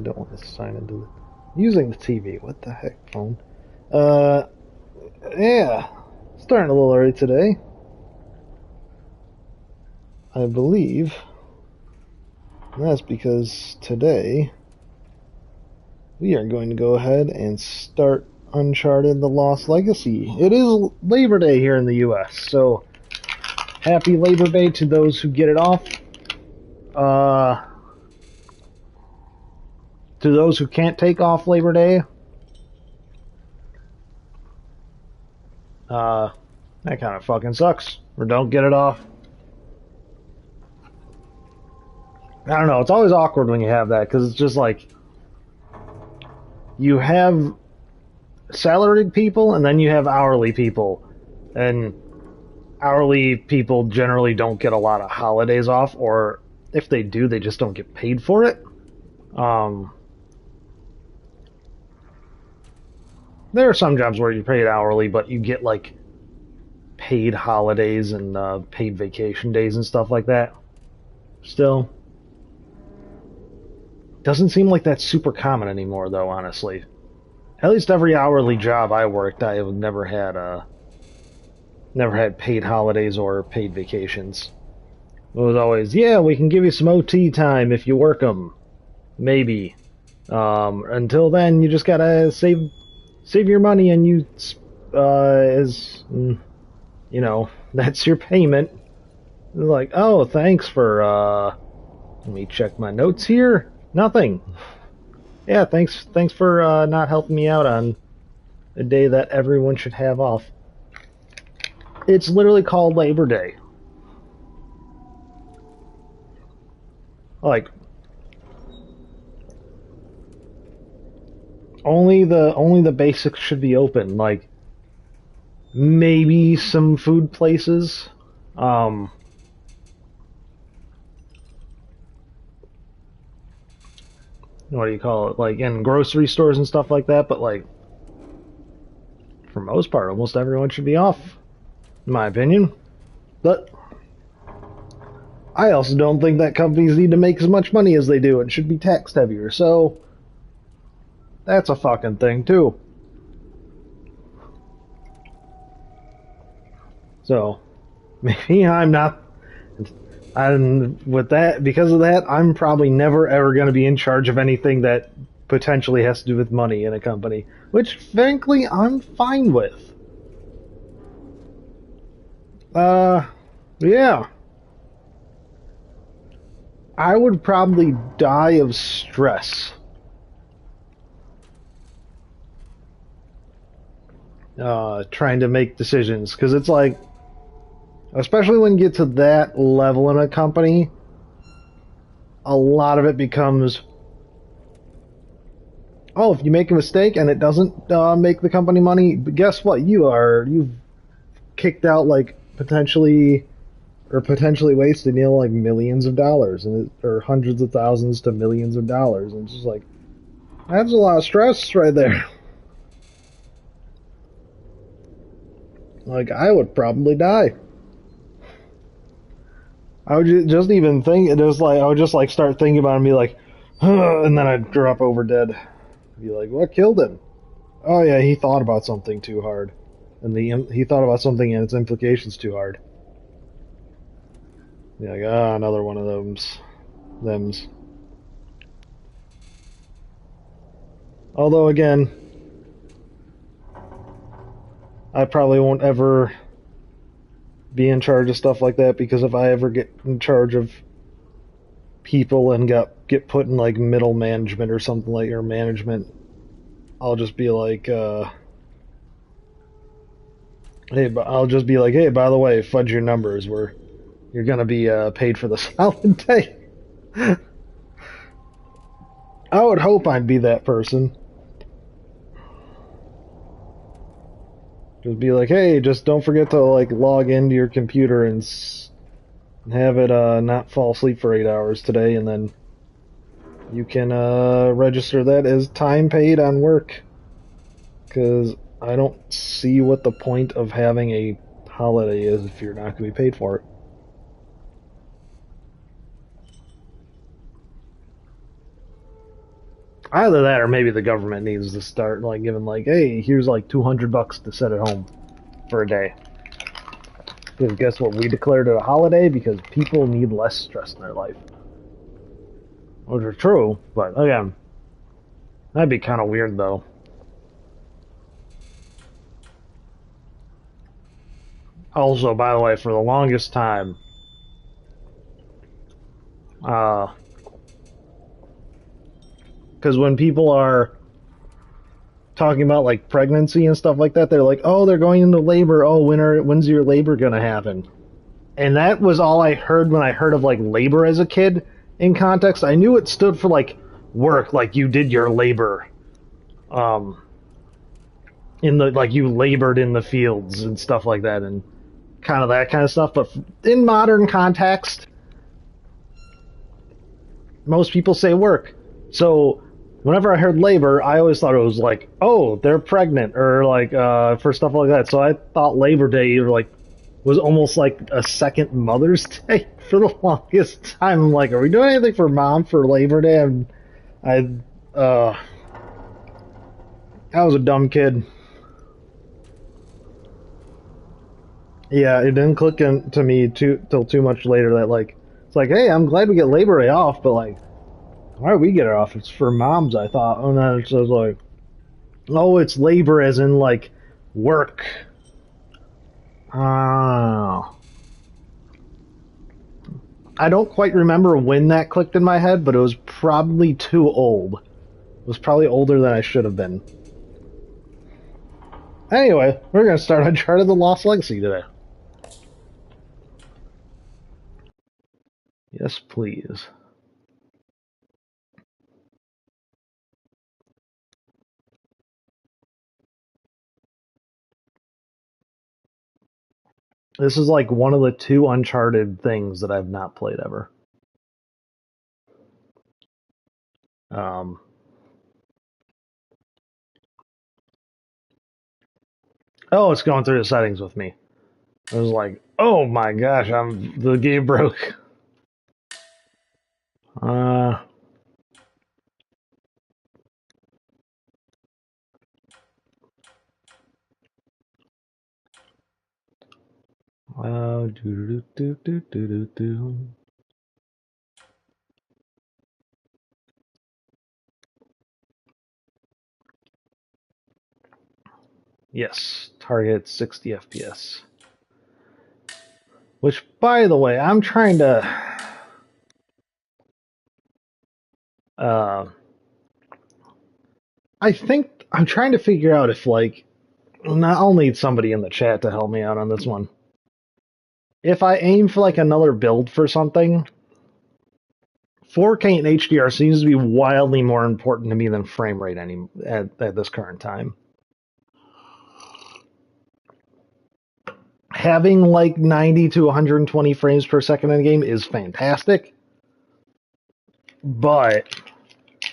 I don't want to sign into the... Using the TV. What the heck, phone? Yeah. Starting a little early today. I believe. And that's because today we are going to go ahead and start Uncharted: The Lost Legacy. It is Labor Day here in the U.S., so happy Labor Day to those who get it off. To those who can't take off Labor Day, that kind of fucking sucks. Or don't get it off. I don't know, it's always awkward when you have that, because it's just like, you have salaried people, and then you have hourly people. And hourly people generally don't get a lot of holidays off, or if they do, they just don't get paid for it. There are some jobs where you're paid hourly, but you get, like, paid holidays and paid vacation days and stuff like that. Still. Doesn't seem like that's super common anymore, though, honestly. At least every hourly job I worked, I have never had paid holidays or paid vacations. It was always, yeah, we can give you some OT time if you work them. Maybe. Until then, you just gotta save your money, and you, that's your payment. Like, oh, thanks for, let me check my notes here. Nothing. Yeah, thanks for not helping me out on a day that everyone should have off. It's literally called Labor Day. Like, only the basics should be open. Like, maybe some food places. What do you call it? Like, in grocery stores and stuff like that, but, like, for most part, almost everyone should be off, in my opinion. But I also don't think that companies need to make as much money as they do and should be taxed heavier, so that's a fucking thing, too. So, maybe I'm not... because of that, I'm probably never ever going to be in charge of anything that potentially has to do with money in a company, which, frankly, I'm fine with. Yeah. I would probably die of stress. Trying to make decisions, because it's like, especially when you get to that level in a company, a lot of it becomes, oh, if you make a mistake and it doesn't make the company money, guess what? You've kicked out, like, potentially wasted, like, millions of dollars, or hundreds of thousands to millions of dollars. And it's just like, that's a lot of stress right there. Like, I would probably die. I would just even think, it was like, I would just, like, start thinking about it and be like, and then I'd drop over dead. Be like, what killed him? Oh yeah, he thought about something too hard. And he thought about something and its implications too hard. Be like, another one of thems. Although, again, I probably won't ever be in charge of stuff like that, because if I ever get in charge of people and get put in, like, middle management or something, like, or management, I'll just be like, I'll just be like, hey, by the way, fudge your numbers, you're gonna be paid for the solid day. I would hope I'd be that person. Just be like, hey, just don't forget to, like, log into your computer and have it not fall asleep for 8 hours today, and then you can register that as time paid on work. Because I don't see what the point of having a holiday is if you're not going to be paid for it. Either that, or maybe the government needs to start like giving like, hey, here's like $200 to sit at home for a day. Because guess what? We declared it a holiday because people need less stress in their life. Which are true, but again, that'd be kind of weird though. Also, by the way, for the longest time, uh, because when people are talking about like pregnancy and stuff like that, they're like, "Oh, they're going into labor. Oh, when's your labor gonna happen?" And that was all I heard when I heard of like labor as a kid. In context, I knew it stood for like work, like you did your labor, um, in the like you labored in the fields and stuff like that, and kind of that kind of stuff. But in modern context, most people say work. So whenever I heard labor, I always thought it was like, oh, they're pregnant or like for stuff like that. So I thought Labor Day like was almost like a second Mother's Day for the longest time. I'm like, are we doing anything for mom for Labor Day? I I was a dumb kid. Yeah, it didn't click into me till too much later that like it's like, hey, I'm glad we get Labor Day off, but like, why do we get it off? It's for moms, I thought. Oh no, it's just like, oh, it's labor as in like work. Ah. I don't quite remember when that clicked in my head, but it was probably too old. It was probably older than I should have been. Anyway, we're going to start Uncharted The Lost Legacy today. Yes, please. This is like one of the two Uncharted things that I've not played ever. Um, oh, it's going through the settings with me. I was like, oh my gosh, the game broke. Uh, do do do do do do. Yes, target 60 FPS. Which, by the way, I'm trying to. Uh, I think I'm trying to figure out if, like, I'll need somebody in the chat to help me out on this one. If I aim for, like, another build for something, 4K and HDR seems to be wildly more important to me than frame rate at this current time. Having, like, 90 to 120 frames per second in a game is fantastic, but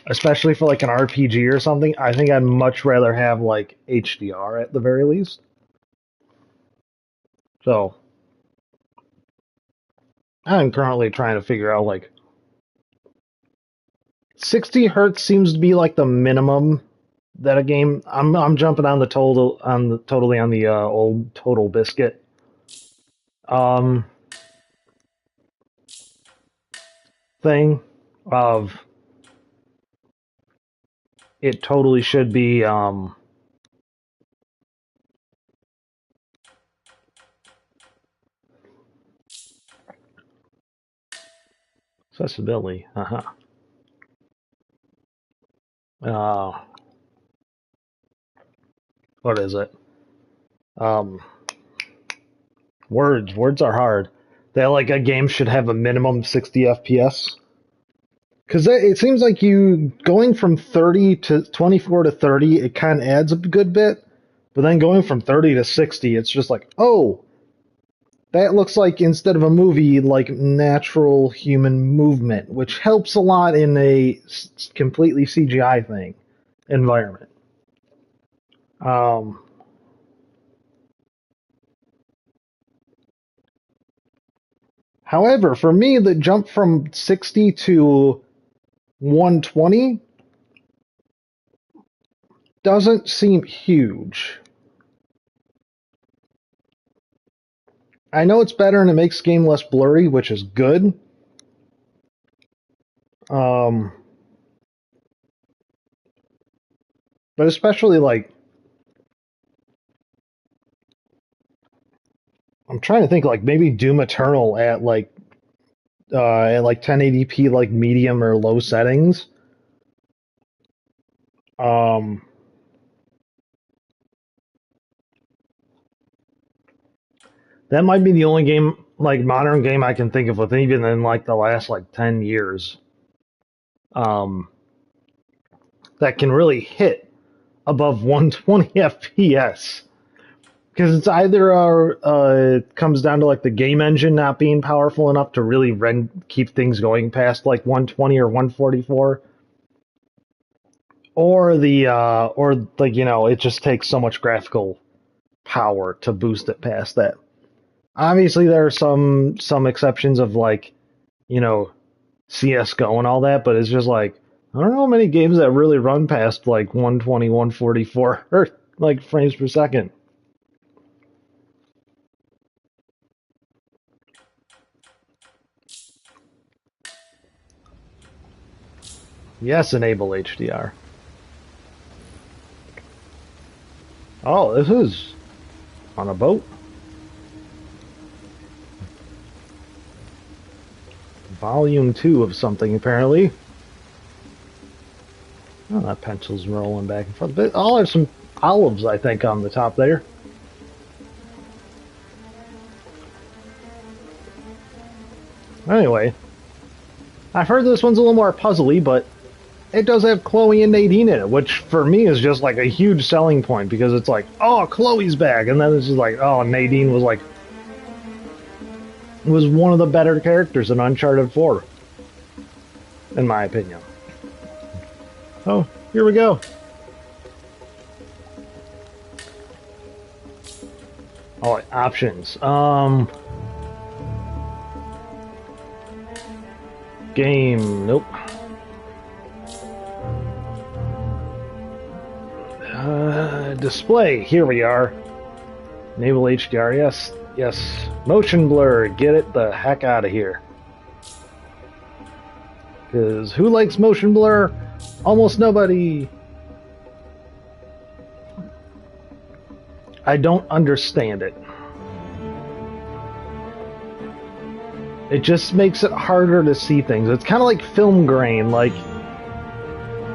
especially for like an RPG or something, I think I'd much rather have like HDR at the very least. So I'm currently trying to figure out like 60 hertz seems to be like the minimum that a game. I'm jumping on the totally on the old Total Biscuit. Um, thing of it totally should be accessibility. Uh, what is it? Um, words are hard. That like a game should have a minimum 60 FPS. Because it seems like you going from 30 to 24 to 30, it kind of adds a good bit. But then going from 30 to 60, it's just like, oh, that looks like instead of a movie, like natural human movement, which helps a lot in a completely CGI thing environment. Um, However, for me, the jump from 60 to 120 doesn't seem huge. I know it's better and it makes the game less blurry, which is good. But especially like, I'm trying to think like maybe Doom Eternal at like 1080p like medium or low settings. That might be the only game, like modern game I can think of with even in like the last like 10 years. That can really hit above 120 FPS. Because it's either it comes down to like the game engine not being powerful enough to really keep things going past like 120 or 144, or it just takes so much graphical power to boost it past that. Obviously, there are some exceptions of like, CS:GO and all that, but it's just like I don't know many games that really run past like 120, 144 like frames per second. Yes, enable HDR. Oh, this is on a boat. Volume 2 of something, apparently. Oh, that pencil's rolling back and forth. Oh, there's some olives, I think, on the top there. Anyway, I've heard this one's a little more puzzly, but it does have Chloe and Nadine in it, which for me is just like a huge selling point because it's like, oh, Chloe's back, and then it's just like, oh, Nadine was one of the better characters in Uncharted 4, in my opinion. Oh, here we go. Oh, options. Game, nope. Display, here we are. Enable HDR, yes, yes. Motion blur, get it the heck out of here. Because who likes motion blur? Almost nobody. I don't understand it. It just makes it harder to see things. It's kind of like film grain. Like,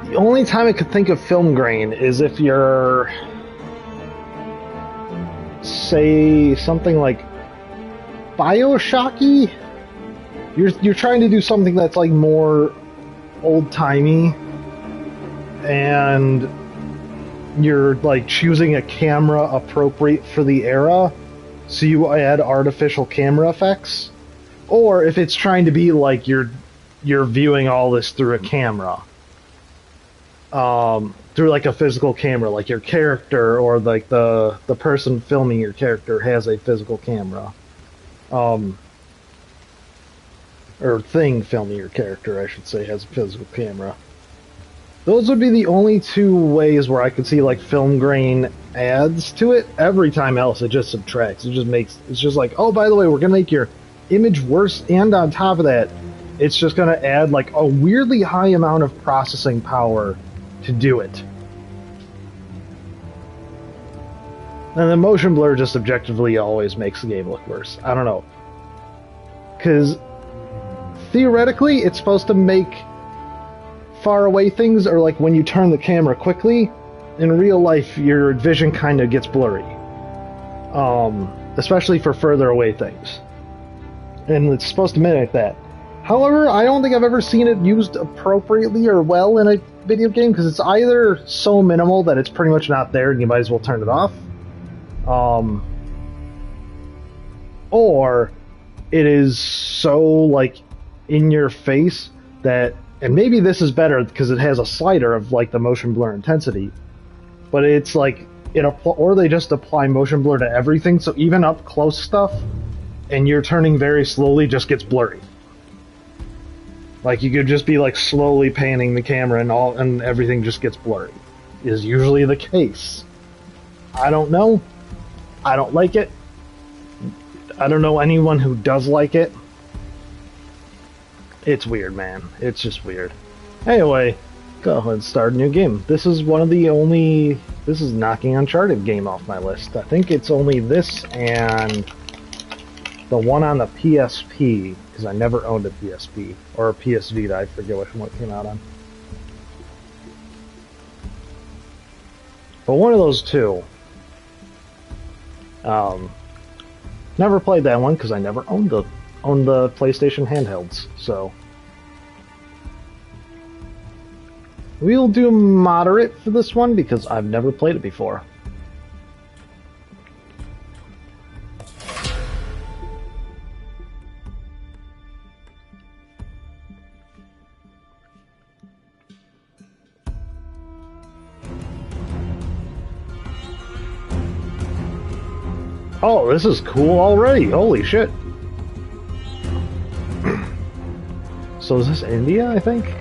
the only time I could think of film grain is if you're, say, something like Bioshocky. You're trying to do something that's like more old-timey, and you're like choosing a camera appropriate for the era, so you add artificial camera effects. Or if it's trying to be like you're viewing all this through a camera, through like a physical camera, like your character or like the person filming your character has a physical camera, or thing filming your character, I should say, has a physical camera. Those would be the only two ways where I could see like film grain adds to it. Every time else, it just subtracts. It's just like, oh, by the way, we're gonna make your image worse, and on top of that, it's just going to add like a weirdly high amount of processing power to do it. And the motion blur just objectively always makes the game look worse. I don't know. Because theoretically, it's supposed to make far away things, or like when you turn the camera quickly, in real life, your vision kind of gets blurry. Especially for further away things. And it's supposed to mimic that. However, I don't think I've ever seen it used appropriately or well in a video game, because it's either so minimal that it's pretty much not there and you might as well turn it off, or it is so like in your face that, and maybe this is better because it has a slider of like the motion blur intensity, but it's like or they just apply motion blur to everything, so even up close stuff and you're turning very slowly just gets blurry. Like you could just be like slowly panning the camera and everything just gets blurry. is usually the case. I don't know. I don't like it. I don't know anyone who does like it. It's weird, man. It's just weird. Anyway, go ahead and start a new game. This is one of the only... This is knocking Uncharted game off my list. I think it's only this and the one on the PSP, because I never owned a PSP, or a PS Vita, I forget which one it came out on. But one of those two. Never played that one, because I never owned the PlayStation handhelds, so... We'll do moderate for this one, because I've never played it before. Oh, this is cool already. Holy shit. So is this India, I think?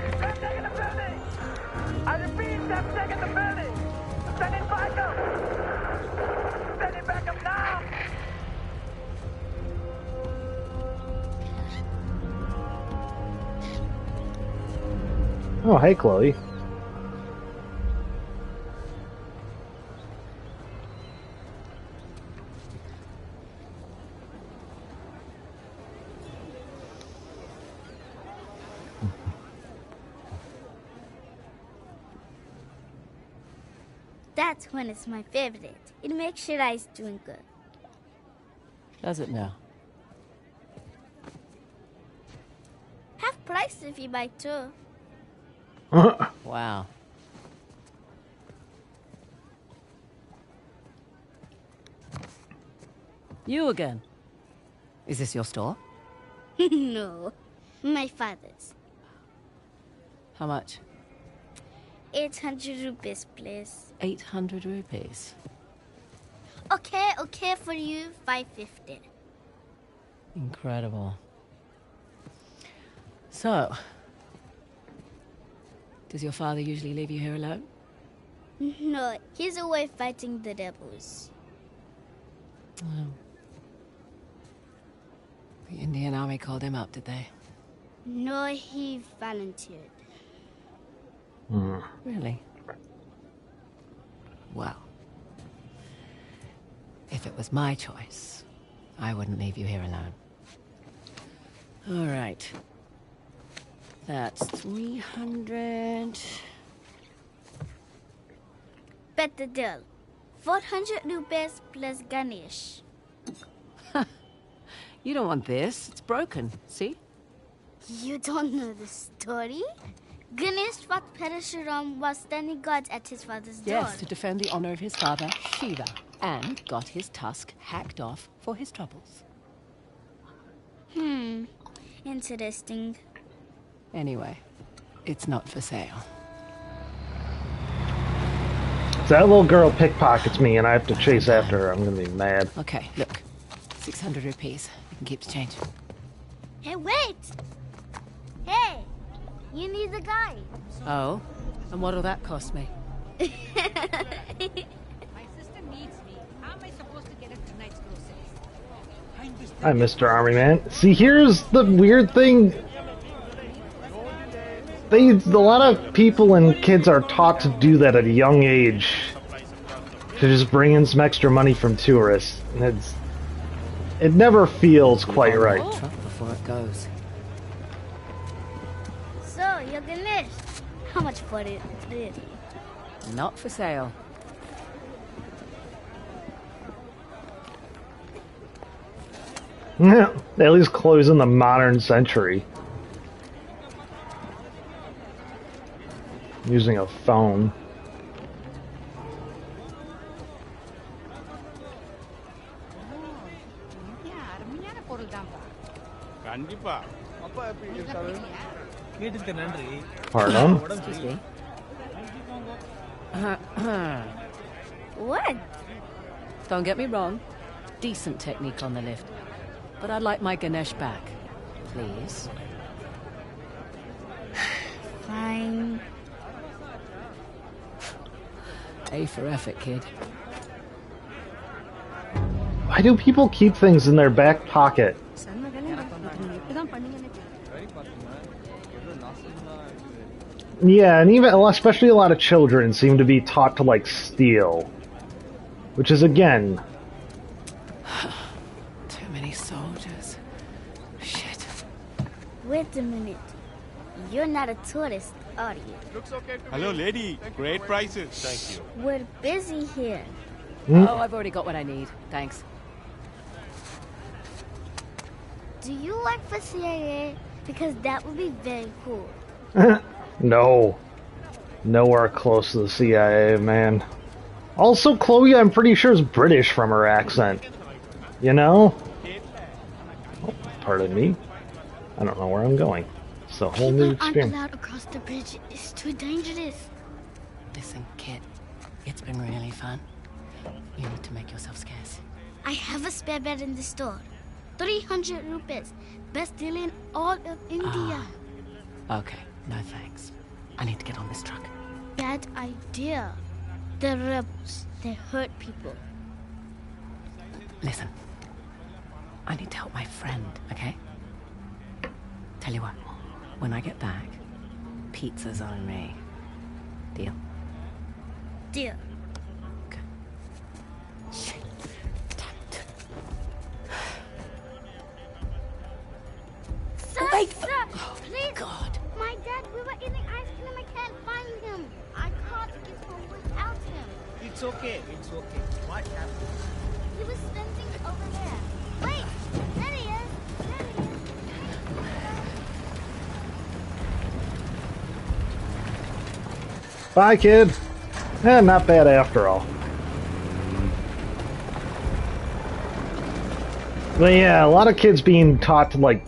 Oh, hey, Chloe. That's when it's my favorite. It makes your eyes doing good. Does it now? Half price if you buy two. Wow. You again? Is this your store? No, my father's. How much? 800 rupees, please. 800 rupees. Okay, for you, 550. Incredible. So, does your father usually leave you here alone? No, he's away fighting the devils. Oh. The Indian army called him up, did they? No, he volunteered. Really? Well, if it was my choice, I wouldn't leave you here alone. All right. That's 300. Bet the deal. 400 rupees plus Ganesh. You don't want this. It's broken. See? You don't know the story? Ganesh fought Parashuram while standing guard at his father's door. Yes, to defend the honor of his father, Shiva, and got his tusk hacked off for his troubles. Interesting. Anyway, it's not for sale. If that little girl pickpockets me and I have to chase after her, I'm gonna be mad. Okay, look. 600 rupees. You can keep the change. Hey, wait! Hey! You need the guy. Oh? And what'll that cost me? My sister needs me. How am I supposed to get her tonight's groceries? Hi, Mr. Army Man. See, here's the weird thing. A lot of people and kids are taught to do that at a young age. To just bring in some extra money from tourists. And it never feels quite right. Truck before it goes. So, you're Ganesh. How much for it, really? Not for sale. At least close in the modern century. Using a phone. Pardon? Excuse me. What? Don't get me wrong. Decent technique on the lift. But I'd like my Ganesh back. Please. Fine. A for effort, kid. Why do people keep things in their back pocket? Yeah, and even especially a lot of children seem to be taught to like steal, which is again. Too many soldiers. Shit. Wait a minute. You're not a tourist, are you? Hello, lady. Great prices. Thank you. We're busy here. Oh, I've already got what I need. Thanks. Do you work for CIA? Because that would be very cool. No. Nowhere close to the CIA, man. Also, Chloe, I'm pretty sure, is British from her accent. You know? Oh, pardon me. I don't know where I'm going. It's a whole new People aren't experience. allowed across the bridge. It's too dangerous. Listen, kid. It's been really fun. You need to make yourself scarce. I have a spare bed in the store. 300 rupees. Best deal in all of India. Okay, no thanks. I need to get on this truck. Bad idea. The rebels, they hurt people. Listen. I need to help my friend, okay? Tell you what. When I get back, pizza's on me. Deal? Deal. Okay. Shit. Damn it. Sir, Wait. sir, please. God. My dad, we were eating ice cream. I can't find him. I can't get home without him. It's okay. It's okay. What happened? He was fencing over there. Wait, there he is. There he is. Bye, kid. Not bad after all. But yeah, a lot of kids being taught to like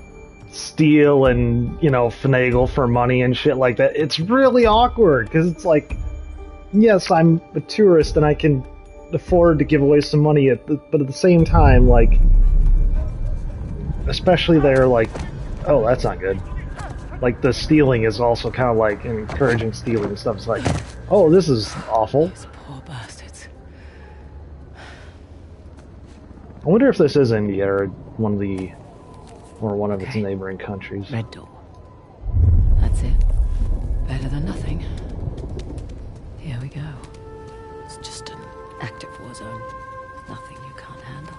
steal and, you know, finagle for money and shit like that. It's really awkward because it's like, yes, I'm a tourist and I can afford to give away some money, but at the same time, like, especially they're like, oh, that's not good. Like, the stealing is also kind of like encouraging stealing and stuff. It's like, oh, this is awful. Those poor bastards. I wonder if this is India or one of its Okay. neighboring countries. Red door. That's it. Better than nothing. Here we go. It's just an active war zone. Nothing you can't handle.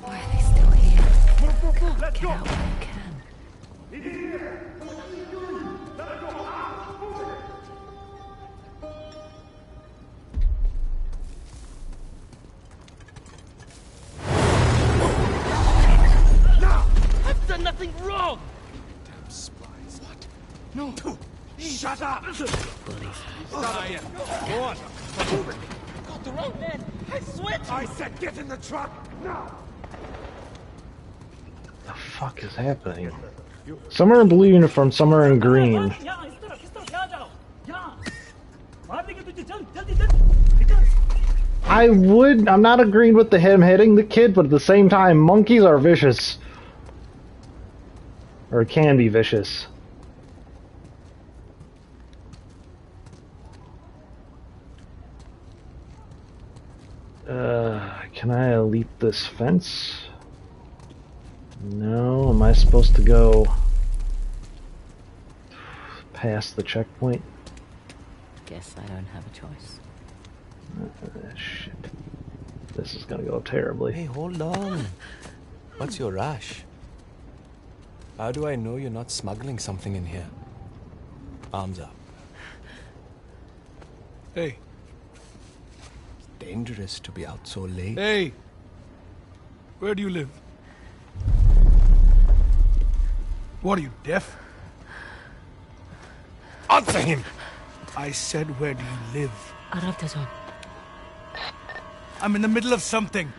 Why are they still here? God, get out when you can. I've done nothing wrong! Damn spies. What? No. Shut up! Bullies. Go on. Got the wrong man. I swear to I said get in the truck now. The fuck is happening? Some are in blue uniform, some are in green. I'm not agreeing with him hitting the kid, but at the same time, monkeys are vicious. Or can be vicious. Can I leap this fence? No, am I supposed to go past the checkpoint? Guess I don't have a choice. Shit. This is gonna go terribly. Hey, hold on. What's your rush? How do I know you're not smuggling something in here? Arms up. Hey. It's dangerous to be out so late. Hey! Where do you live? What are you, deaf? Answer him! I said, where do you live? Aravdazon. I'm in the middle of something.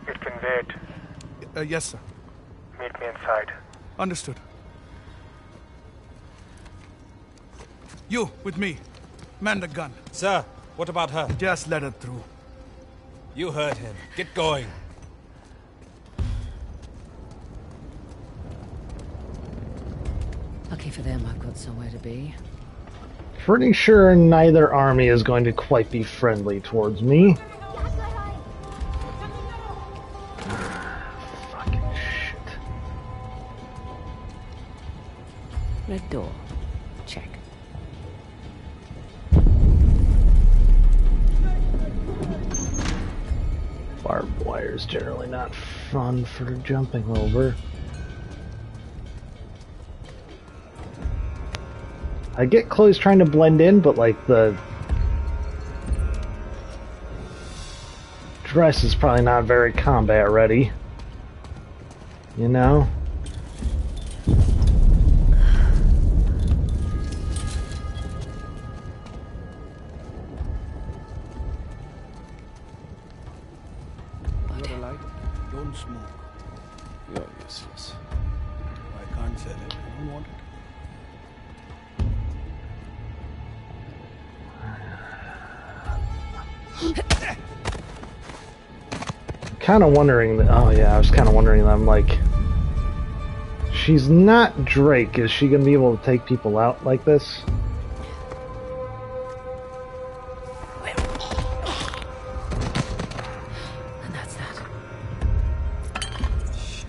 It can wait. Yes, sir. Meet me inside. Understood. You, with me. Man the gun. Sir, what about her? Just let her through. You heard him. Get going. Lucky for them, I've got somewhere to be. Pretty sure neither army is going to quite be friendly towards me. Fucking shit. Red door. Check. Barbed wire is generally not fun for jumping over. I get Chloe's trying to blend in, but like the dress is probably not very combat ready. You know? You're a light. Don't smoke. You're useless. I can't sell it. I don't want it. Kind of wondering that. Oh yeah, I was kind of wondering that. I'm like, she's not Drake. Is she gonna be able to take people out like this? And that's that. Shit.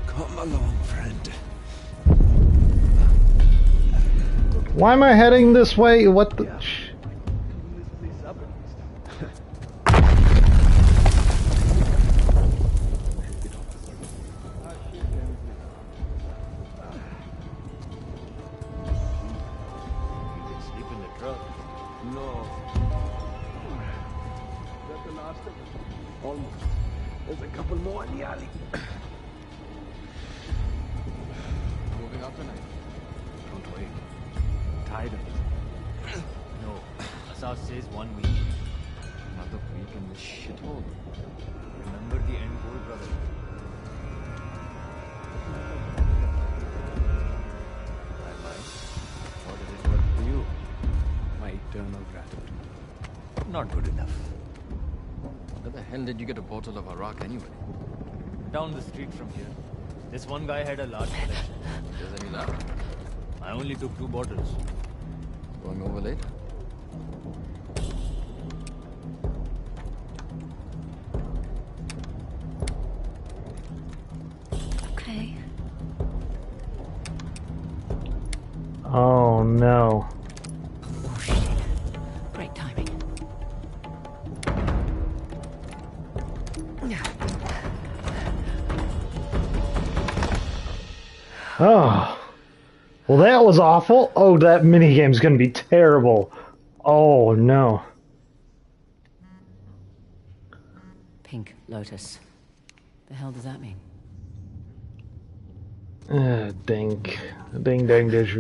Come along, friend. Why am I heading this way? What the? Not good enough. Where the hell did you get a bottle of Arak anyway? Down the street from here. This one guy had a large collection. There's any left? I only took 2 bottles. Going over later? Okay. Oh no. Oh shit. Great timing. Oh. Well, that was awful. Oh, that minigame's gonna be terrible. Oh no. Pink lotus. The hell does that mean? Ding. Ding dang dish.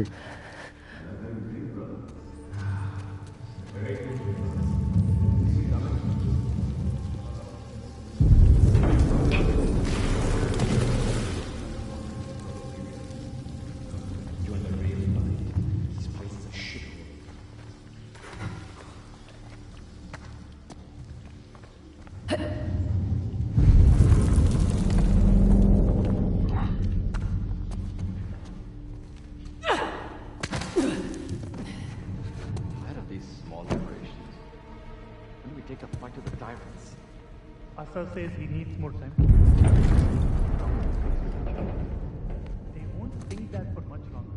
Asa says he needs more time. They won't think that for much longer.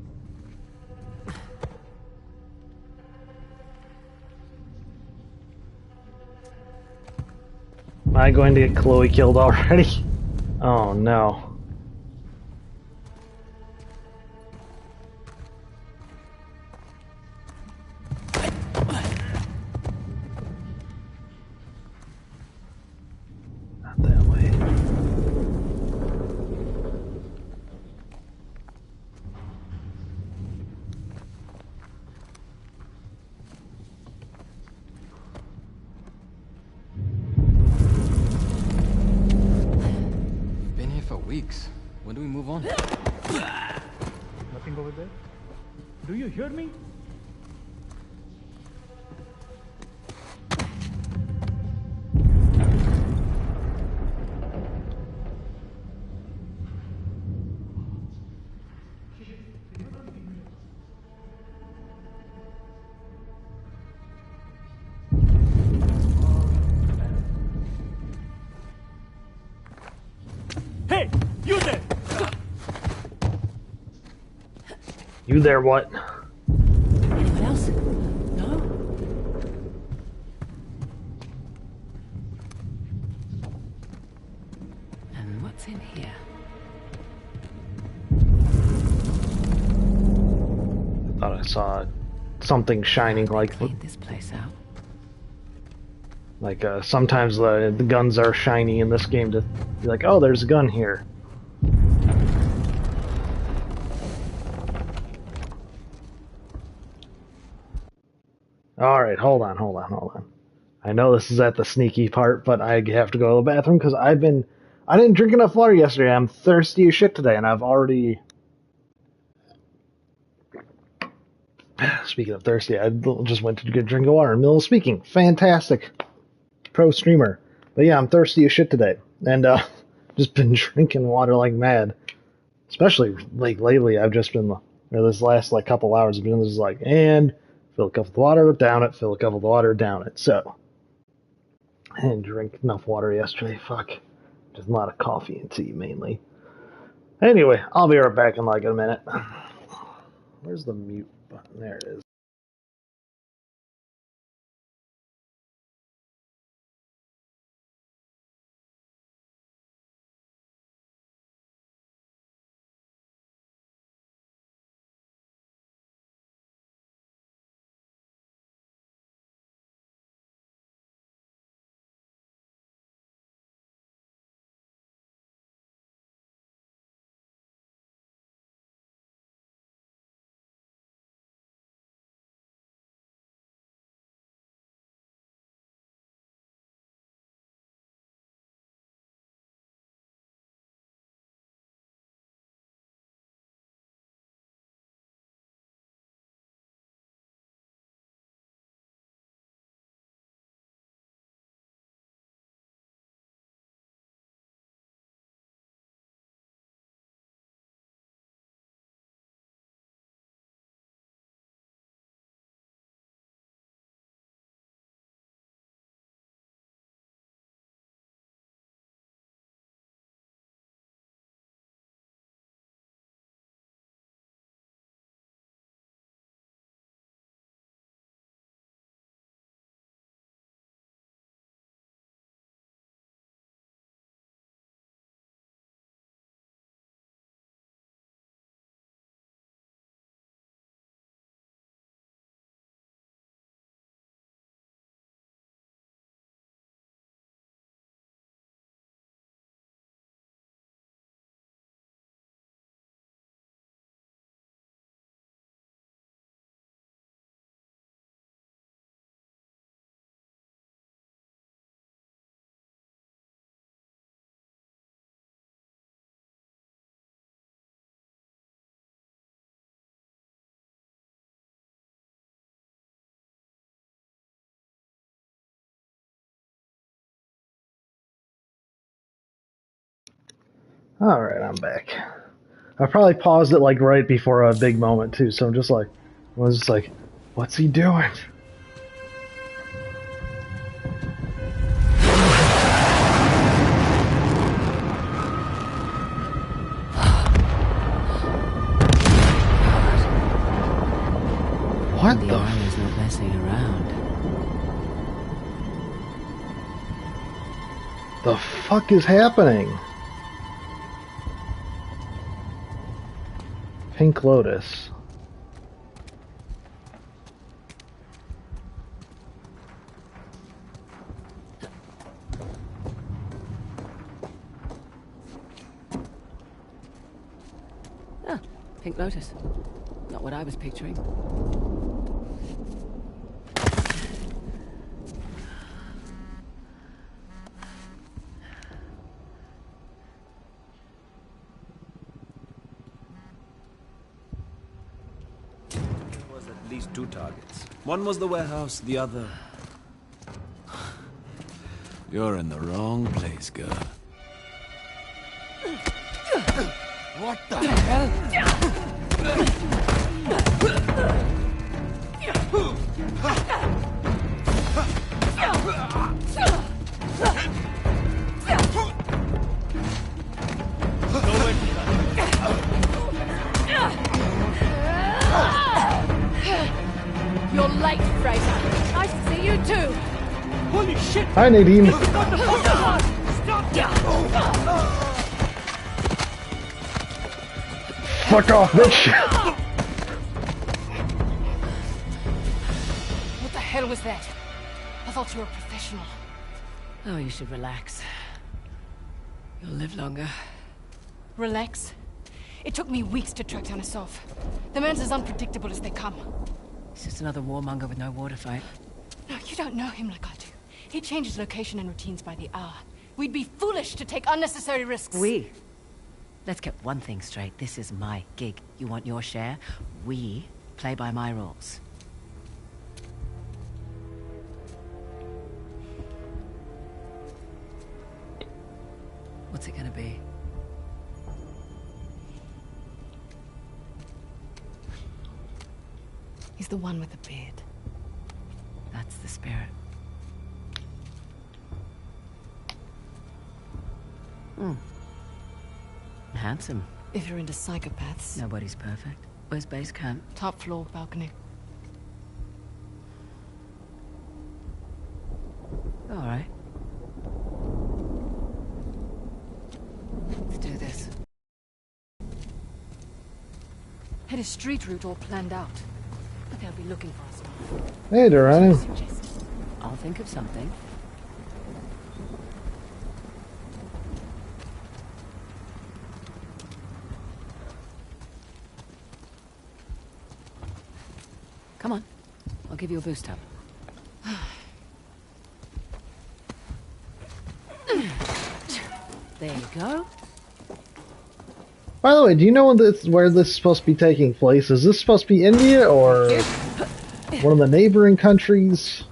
Am I going to get Chloe killed already? Oh no. Not that way. over there? Do you hear me? Hey, you there! You there, what? Anyone else? No? And what's in here? I thought I saw something shining like Clean this place out. like sometimes the guns are shiny in this game to be like, oh, there's a gun here. Alright, hold on. I know this is at the sneaky part, but I have to go to the bathroom because I didn't drink enough water yesterday. I'm thirsty as shit today, and I've already... Speaking of thirsty, I just went to get a drink of water in the middle of speaking. Fantastic. Pro streamer. But yeah, I'm thirsty as shit today. And just been drinking water like mad. Especially like lately, I've just been, this last like couple hours, I've been just like, and fill a cup of water, down it, fill a cup of water, down it. So, I didn't drink enough water yesterday, fuck. Just a lot of coffee and tea, mainly. Anyway, I'll be right back in like a minute. Where's the mute button? There it is. Alright, I'm back. I probably paused it like right before a big moment too, so I'm just like, I was just like, what's he doing? What the armor's not messing around. The fuck is happening? Pink Lotus. Ah, Pink Lotus. Not what I was picturing. least 2 targets. One was the warehouse, the other... You're in the wrong place, girl. What the hell? You're late, Fraser. Nice to see you too. Holy shit! Hi, Nadine. Fuck off, bitch! What the hell was that? I thought you were a professional. Oh, you should relax. You'll live longer. Relax? It took me weeks to track down Asov. The man's as unpredictable as they come. He's just another warmonger with no war to fight. No, you don't know him like I do. He changes location and routines by the hour. We'd be foolish to take unnecessary risks. Let's get one thing straight. This is my gig. You want your share? We play by my rules. What's it gonna be? He's the one with the beard. That's the spirit. Handsome. If you're into psychopaths. Nobody's perfect. Where's base camp? Top floor balcony. All right. Let's do this. Had a street route all planned out. But they'll be looking for us now. Hey, Dorano. I'll think of something. Come on. I'll give you a boost up. There you go. By the way, do you know where this is supposed to be taking place? Is this supposed to be India or one of the neighboring countries?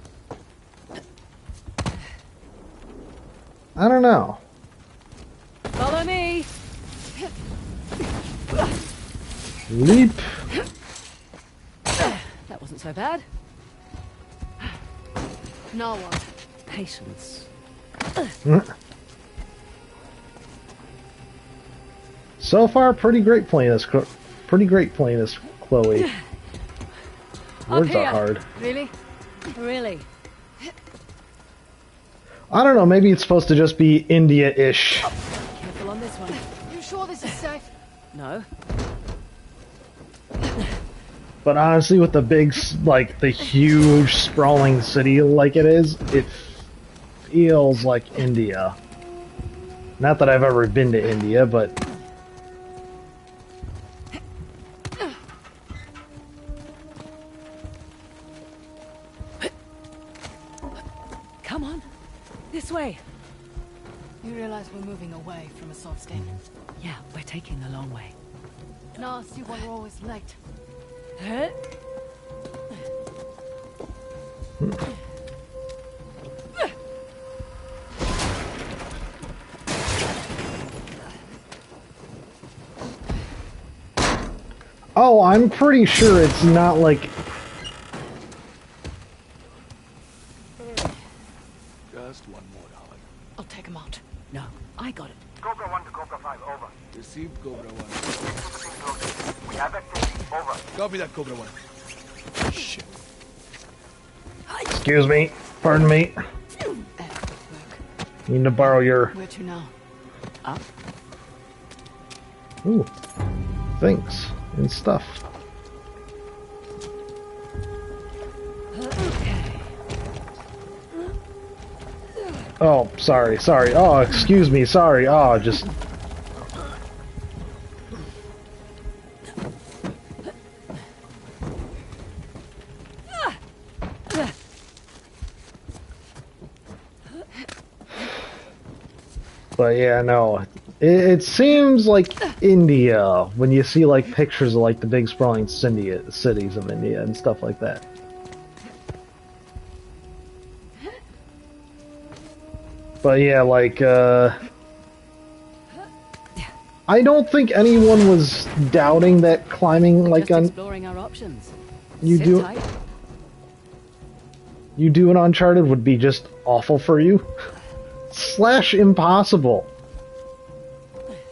I don't know. Follow me. Leap. That wasn't so bad. Now what? Patience. So far, pretty great playing as Chloe. Words are hard. Really? Really? I don't know, maybe it's supposed to just be India-ish. Careful on this one. You sure this is safe? No. But honestly, with the big, like, the huge, sprawling city like it is, it feels like India. Not that I've ever been to India, but... Come on. This way. You realize we're moving away from Asov's den? Yeah, we're taking the long way. Now see why we're always late. Oh, I'm pretty sure it's not like... Just one more, darling. I'll take him out. No, I got it. Cobra 1 to Cobra 5, over. Received, Cobra 1. We have activity, over. Copy that, Cobra 1. Shit. Excuse me. Pardon me. Need to borrow your... Where to now? Up. Ooh. Things and stuff. Oh, sorry. Oh, excuse me, sorry. Oh, just... But yeah, no. It seems like India when you see like pictures of like the big sprawling cities of India and stuff like that. But yeah, like I don't think anyone was doubting that climbing like Just exploring our options. you Sit do tight. you do an Uncharted would be just awful for you. / impossible.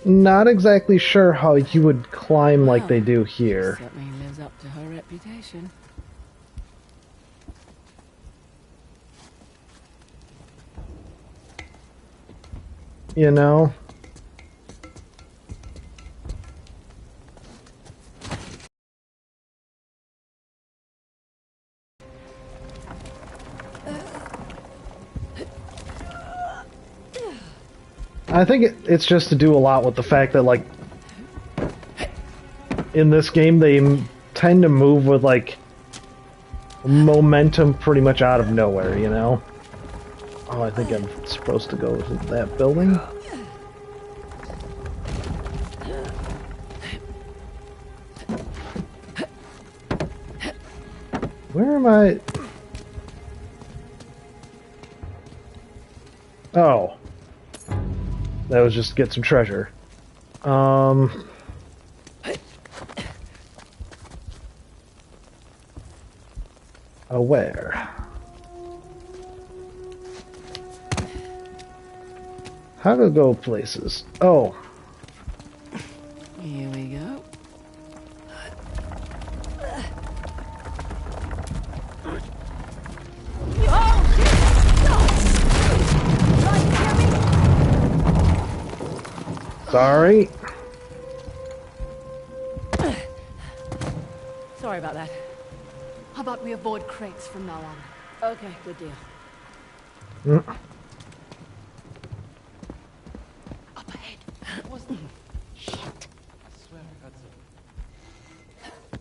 Not exactly sure how you would climb like they do here. Certainly lives up to her reputation. You know? I think it's just to do a lot with the fact that, like, in this game they tend to move with, like, momentum pretty much out of nowhere, you know? Oh, I think I'm supposed to go to that building? Where am I? Oh. That was just to get some treasure. Oh, where? How to go places? Oh. Here we go. Sorry. Sorry about that. How about we avoid crates from now on? Okay, good deal. Up ahead. Shit. I swear I heard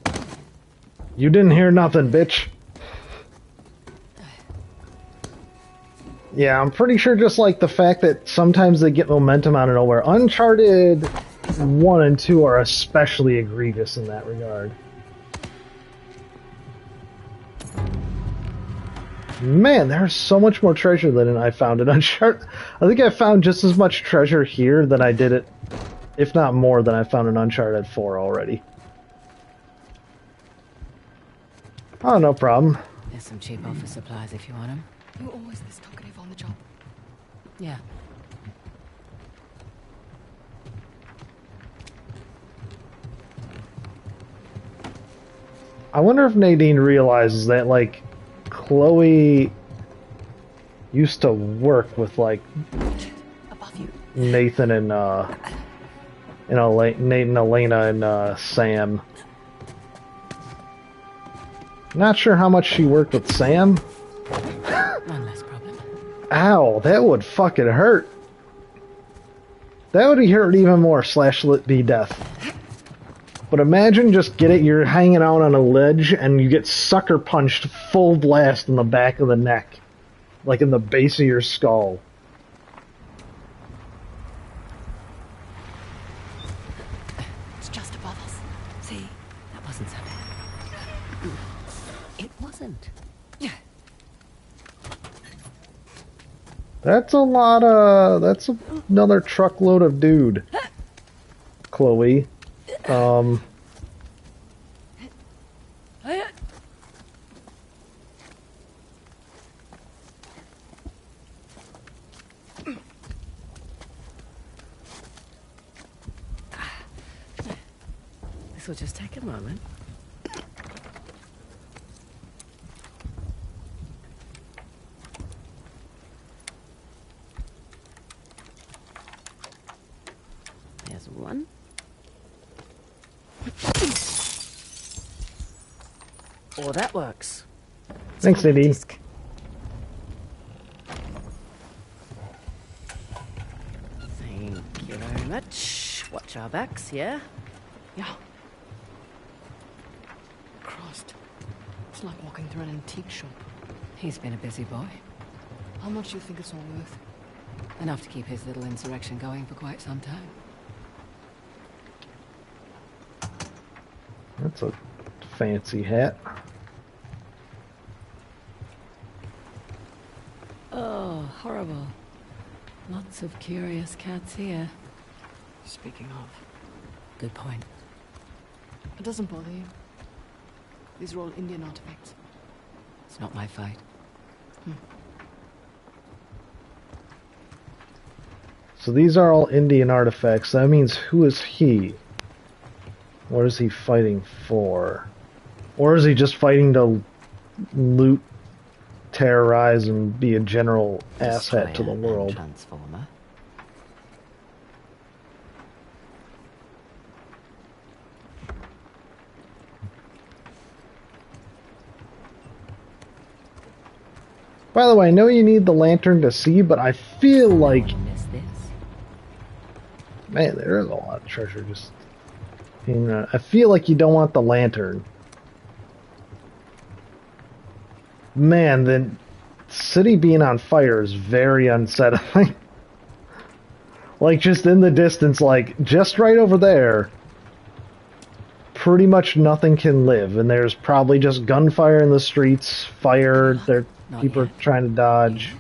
something. You didn't hear nothing, bitch. Yeah, I'm pretty sure just like the fact that sometimes they get momentum out of nowhere. Uncharted 1 and 2 are especially egregious in that regard. Man, there's so much more treasure than I found in Uncharted. I think I found just as much treasure here than I did it, if not more than I found in Uncharted 4 already. Oh, no problem. There's some cheap office supplies if you want them. You're always this talkative on the job. Yeah. I wonder if Nadine realizes that, like, Chloe used to work with, like, Nathan and, Nate and Elena and, Sam. Not sure how much she worked with Sam. One less problem. Ow, that would fucking hurt. That would hurt even more / be death. But imagine just you're hanging out on a ledge and you get sucker punched full blast in the back of the neck. Like in the base of your skull. It's just above us. See, that wasn't so bad. It wasn't. That's a lot of... That's another truckload of dude. Chloe. This will just take a moment. There's one. Oh, that works. Thanks, Nadine. Thank you very much. Watch our backs, yeah? Yeah. Christ. It's like walking through an antique shop. He's been a busy boy. How much do you think it's all worth? Enough to keep his little insurrection going for quite some time. That's a fancy hat. Oh, horrible. Lots of curious cats here. Speaking of, Good point. it doesn't bother you. These are all Indian artifacts. It's not my fight. So these are all Indian artifacts. That means who is he? What is he fighting for? Or is he just fighting to loot, terrorize, and be a general asshat to the world? Transformer. By the way, I know you need the lantern to see, but I feel like... Man, there is a lot of treasure just... I feel like you don't want the lantern. Man, the city being on fire is very unsettling. Like, just in the distance, like, just right over there, pretty much nothing can live, and there's probably just gunfire in the streets, fire, people are trying to dodge.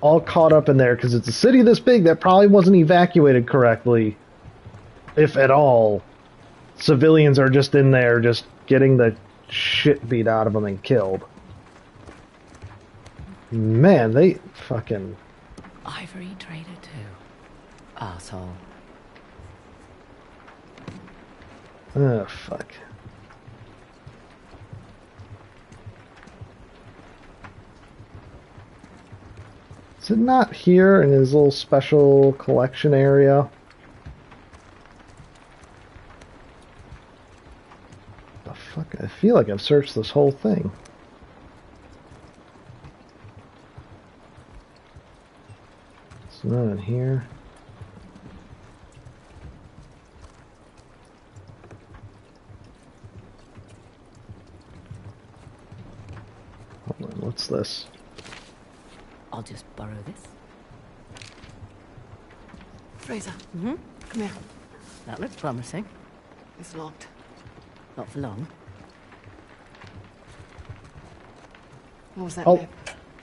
All caught up in there, because it's a city this big that probably wasn't evacuated correctly, if at all. Civilians are just in there, just getting the shit beat out of them and killed. Man, they fucking... Ivory trader too. Arsehole. Oh, fuck. Is it not here in his little special collection area? The fuck? I feel like I've searched this whole thing. It's not in here. Hold on, what's this? I'll just borrow this. Fraser, Mm-hmm. come here. That looks promising. It's locked. Not for long. What was that? Oh. Map?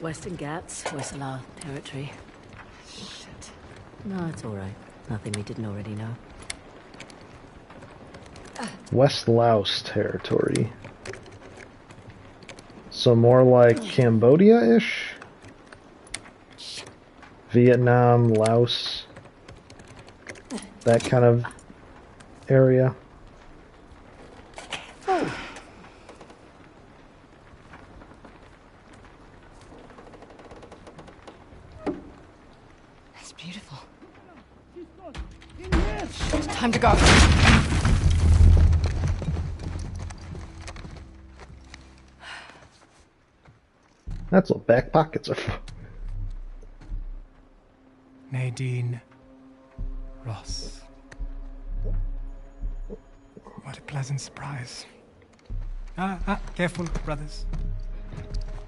Western Ghats, Westlar territory. Shit. No, it's all right. Nothing we didn't already know. West Laos territory. So more like Cambodia-ish? Vietnam, Laos, that kind of area. It's beautiful. It's time to go. That's what back pockets are for. Nadine Ross. What a pleasant surprise. Careful, brothers.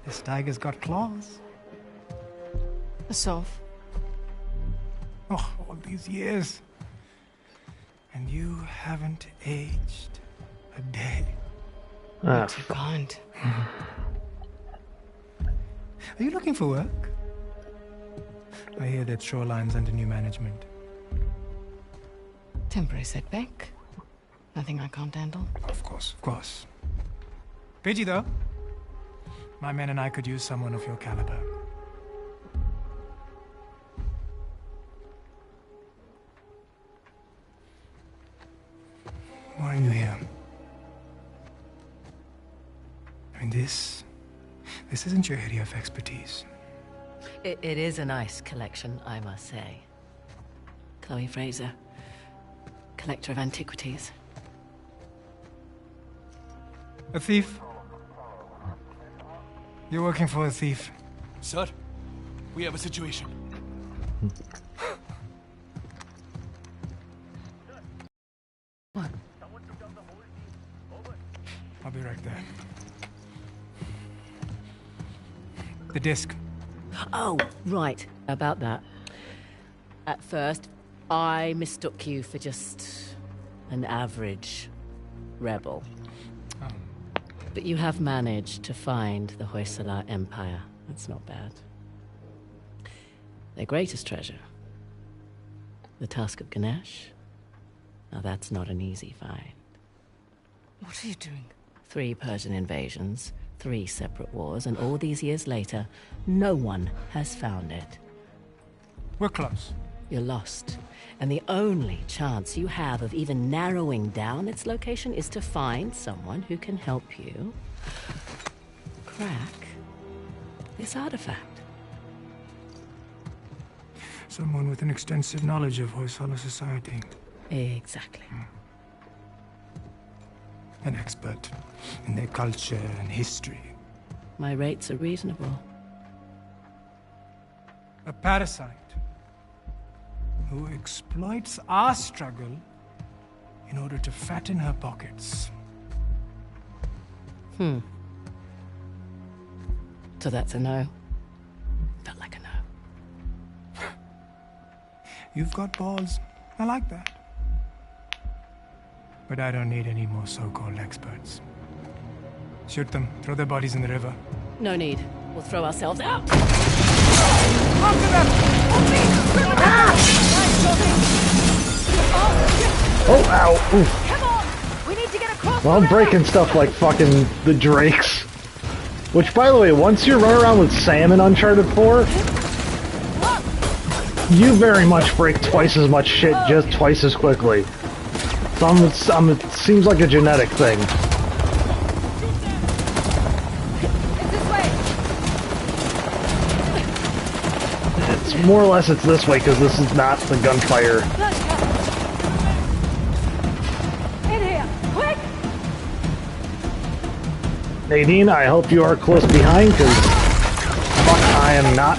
This tiger's got claws. A sov. Oh, all these years. And you haven't aged a day. Ah, Too kind. Are you looking for work? I hear that Shoreline's under new management. Temporary setback. Nothing I can't handle. Of course, of course. Pidgey, though. My men and I could use someone of your caliber. Why are you here? I mean, this isn't your area of expertise. It is a nice collection, I must say. Chloe Fraser, collector of antiquities. A thief? You're working for a thief. Sir, we have a situation. What? I'll be right there. The disc. Oh, right, about that. At first, I mistook you for just an average rebel. But you have managed to find the Hoysala Empire. That's not bad. Their greatest treasure, the Tusk of Ganesh. Now that's not an easy find. What are you doing? 3 Persian invasions, 3 separate wars, and all these years later, no one has found it. We're close. You're lost. And the only chance you have of even narrowing down its location is to find someone who can help you crack this artifact. Someone with an extensive knowledge of Hoysala society. Exactly. An expert in their culture and history. My rates are reasonable. A parasite who exploits our struggle in order to fatten her pockets. So that's a no. Felt like a no. You've got balls. I like that. But I don't need any more so-called experts. Shoot them. Throw their bodies in the river. No need. We'll throw ourselves out. After them! Oh, ow. Oof. Come on! We need to get across. Well, I'm breaking stuff like fucking the Drakes. Which, by the way, once you run around with Sam in Uncharted 4, you very much break twice as much shit just twice as quickly. It seems like a genetic thing. It's more or less it's this way because this is not the gunfire. In here, quick! Nadine, I hope you are close behind because fuck, I am not.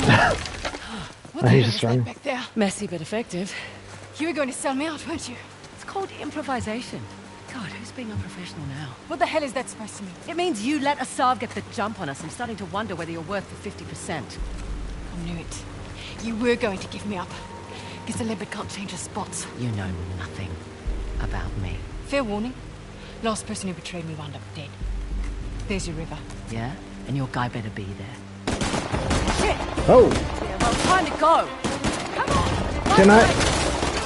What the hell is that back there? Messy but effective. You were going to sell me out, weren't you? It's called improvisation. God, who's being unprofessional now? What the hell is that supposed to mean? It means you let Asav get the jump on us. I'm starting to wonder whether you're worth the 50%. I knew it. You were going to give me up. Guess the leopard can't change his spots. You know nothing about me. Fair warning. Last person who betrayed me wound up dead. There's your river. Yeah? And your guy better be there. Shit! Oh! Yeah, well, time to go! Come on! Can I?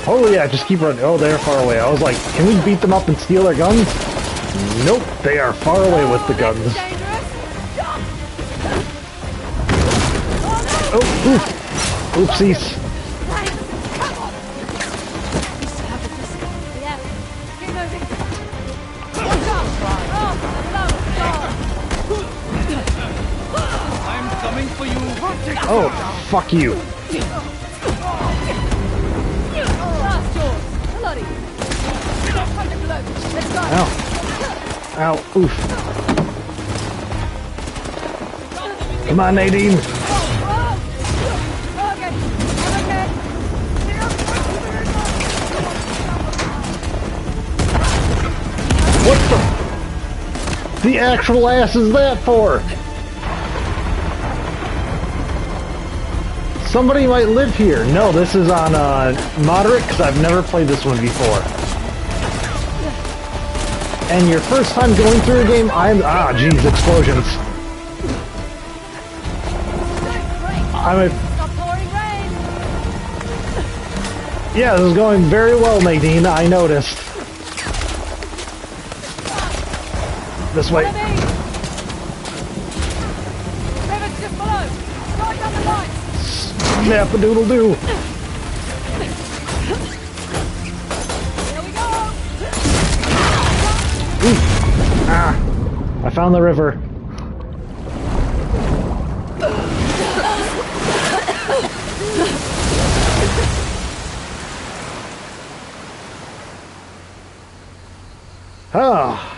Oh yeah, just keep running. Oh, they're far away. I was like, can we beat them up and steal their guns? Nope, they are far away with the guns. Oh, oof. Oopsies. I'm coming for you. Oh, fuck you. Ow. Ow, oof. Come on, Nadine. What the actual ass is that for? Somebody might live here. No, this is on moderate because I've never played this one before. And your first time going through a game, jeez, explosions. Yeah, this is going very well, Nadine. I noticed. This way. Snap-a-doodle-doo. I found the river. Oh.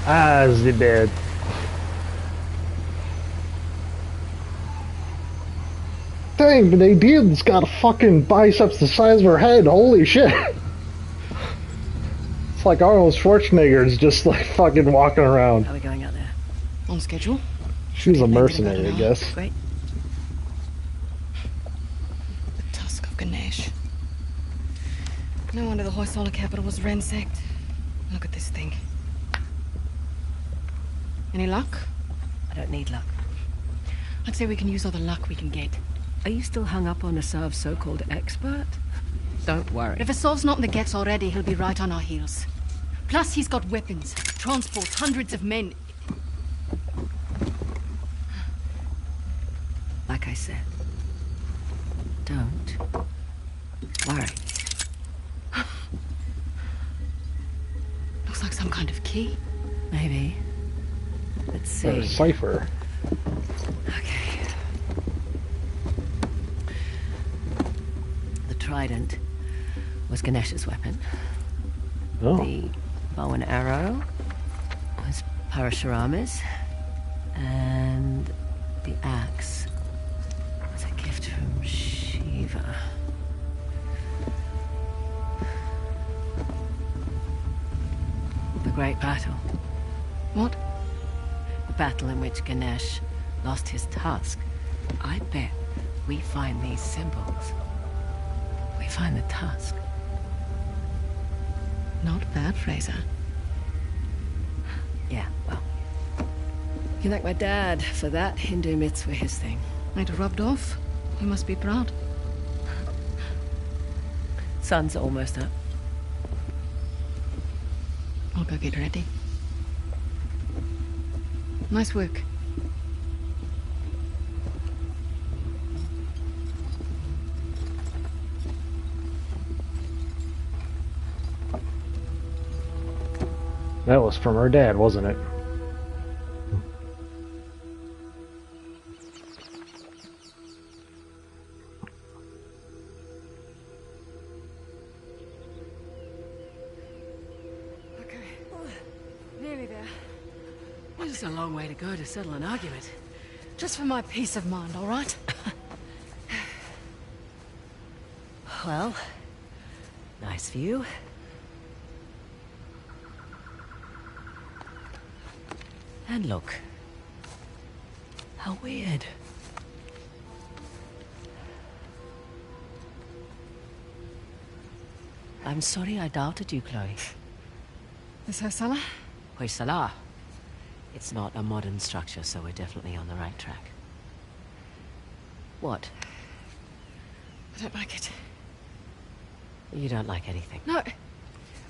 As the bed. Dang, but Nadine's got a fucking biceps the size of her head. Holy shit. It's like Arnold Schwarzenegger's just like fucking walking around. How are we going out there? On schedule. She was a mercenary, I guess. Great. The tusk of Ganesh. No wonder the Hoysala capital was ransacked. Look at this thing. Any luck? I don't need luck. I'd say we can use all the luck we can get. Are you still hung up on Asav's so-called expert? Don't worry. If Asav's not in the Gets already, he'll be right on our heels. Plus, he's got weapons, transports, hundreds of men. Like I said, don't worry. Looks like some kind of key. Maybe. Let's see. Or a cipher. Okay. The trident was Ganesh's weapon. Oh. The bow and arrow was Parashurama's. And the axe was a gift from Shiva. The Great Battle. What? The battle in which Ganesh lost his tusk. I bet we find these symbols. We find the tusk. Not bad, Fraser. Yeah, well. You can thank my dad for that. Hindu myths were his thing. It rubbed off. You must be proud. Sun's almost up. I'll go get ready. Nice work. That was from her dad, wasn't it? Okay. Nearly there. There's a long way to go to settle an argument. Just for my peace of mind, all right? Well, nice view. And look. How weird. I'm sorry I doubted you, Chloe. This Hoysala? Hoysala. It's not a modern structure, so we're definitely on the right track. What? I don't like it. You don't like anything. No.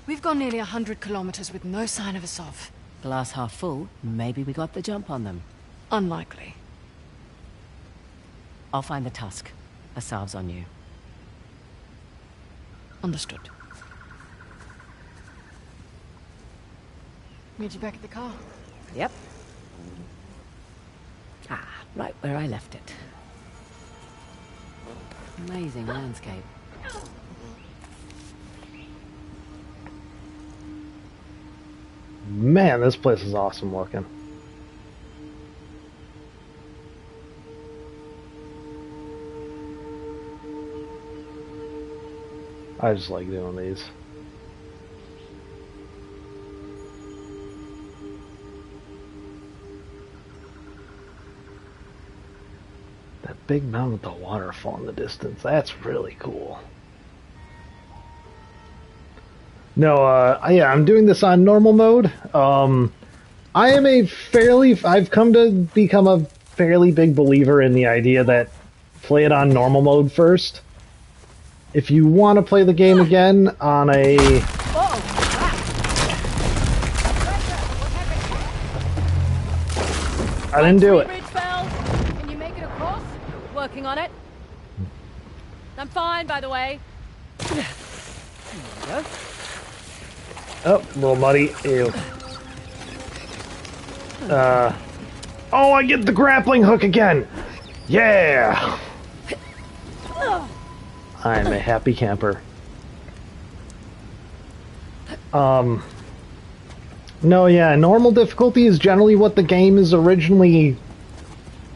We've gone nearly 100 kilometers with no sign of Asav. Glass half full, maybe we got the jump on them. Unlikely. I'll find the tusk. Asav's on you. Understood. Meet you back at the car. Yep. Ah, right where I left it. Amazing landscape. Man, this place is awesome looking. I just like doing these. That big mountain with the waterfall in the distance, that's really cool. No, yeah, I'm doing this on normal mode. I've come to become a fairly big believer in the idea that play it on normal mode first. If you want to play the game again on a... I didn't do it. Can you make it across? Working on it. I'm fine, by the way. There you go. Oh, a little muddy. Ew. Oh, I get the grappling hook again! Yeah! I'm a happy camper. No, yeah, normal difficulty is generally what the game is originally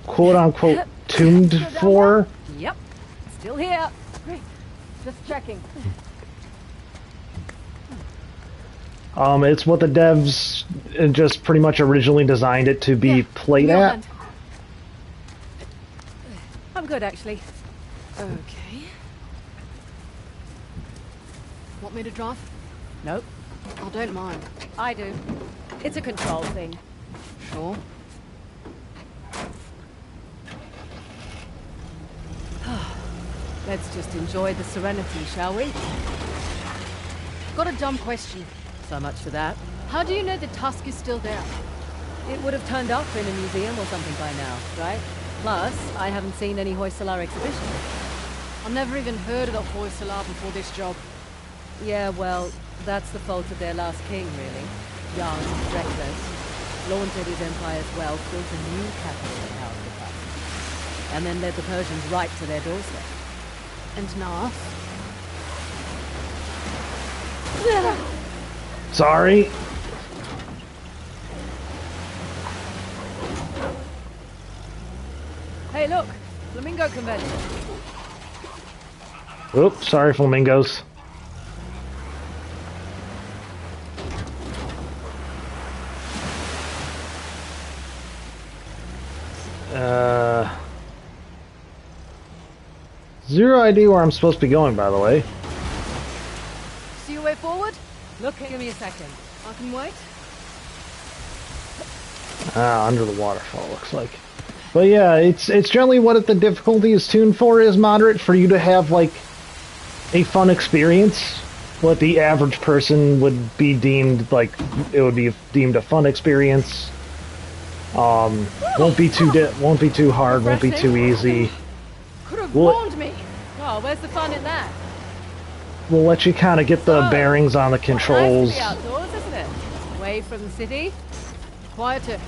quote-unquote tuned for. Yep. Still here. Great. Just checking. It's what the devs just pretty much originally designed it to be played at. I'm good, actually. Okay. Want me to drive? Nope. I don't mind. I do. It's a control thing. Sure. Let's just enjoy the serenity, shall we? Got a dumb question. So much for that. How do you know the tusk is still there? It would have turned up in a museum or something by now, right? Plus, I haven't seen any Hoysala exhibition. I've never even heard of the Hoysala before this job. Yeah, well, that's the fault of their last king, really. Young, reckless, flaunted his empire's wealth, built a new capital in House of Tusk, and then led the Persians right to their doorstep. And now? Sorry. Hey, look! Flamingo convention. Oops, sorry, flamingos. Zero idea where I'm supposed to be going, by the way. See your way forward? Look, give me a second. I can wait. Under the waterfall, looks like. But yeah, it's generally what the difficulty is tuned for is moderate for you to have, like, a fun experience. What the average person would be deemed, like, it would be deemed a fun experience. Won't be too hard, won't be too easy. Could have warned me. Oh, where's the fun in that? We'll let you kind of get the bearings on the controls. Nice to be outdoors, isn't it? Away from the city. Quieter.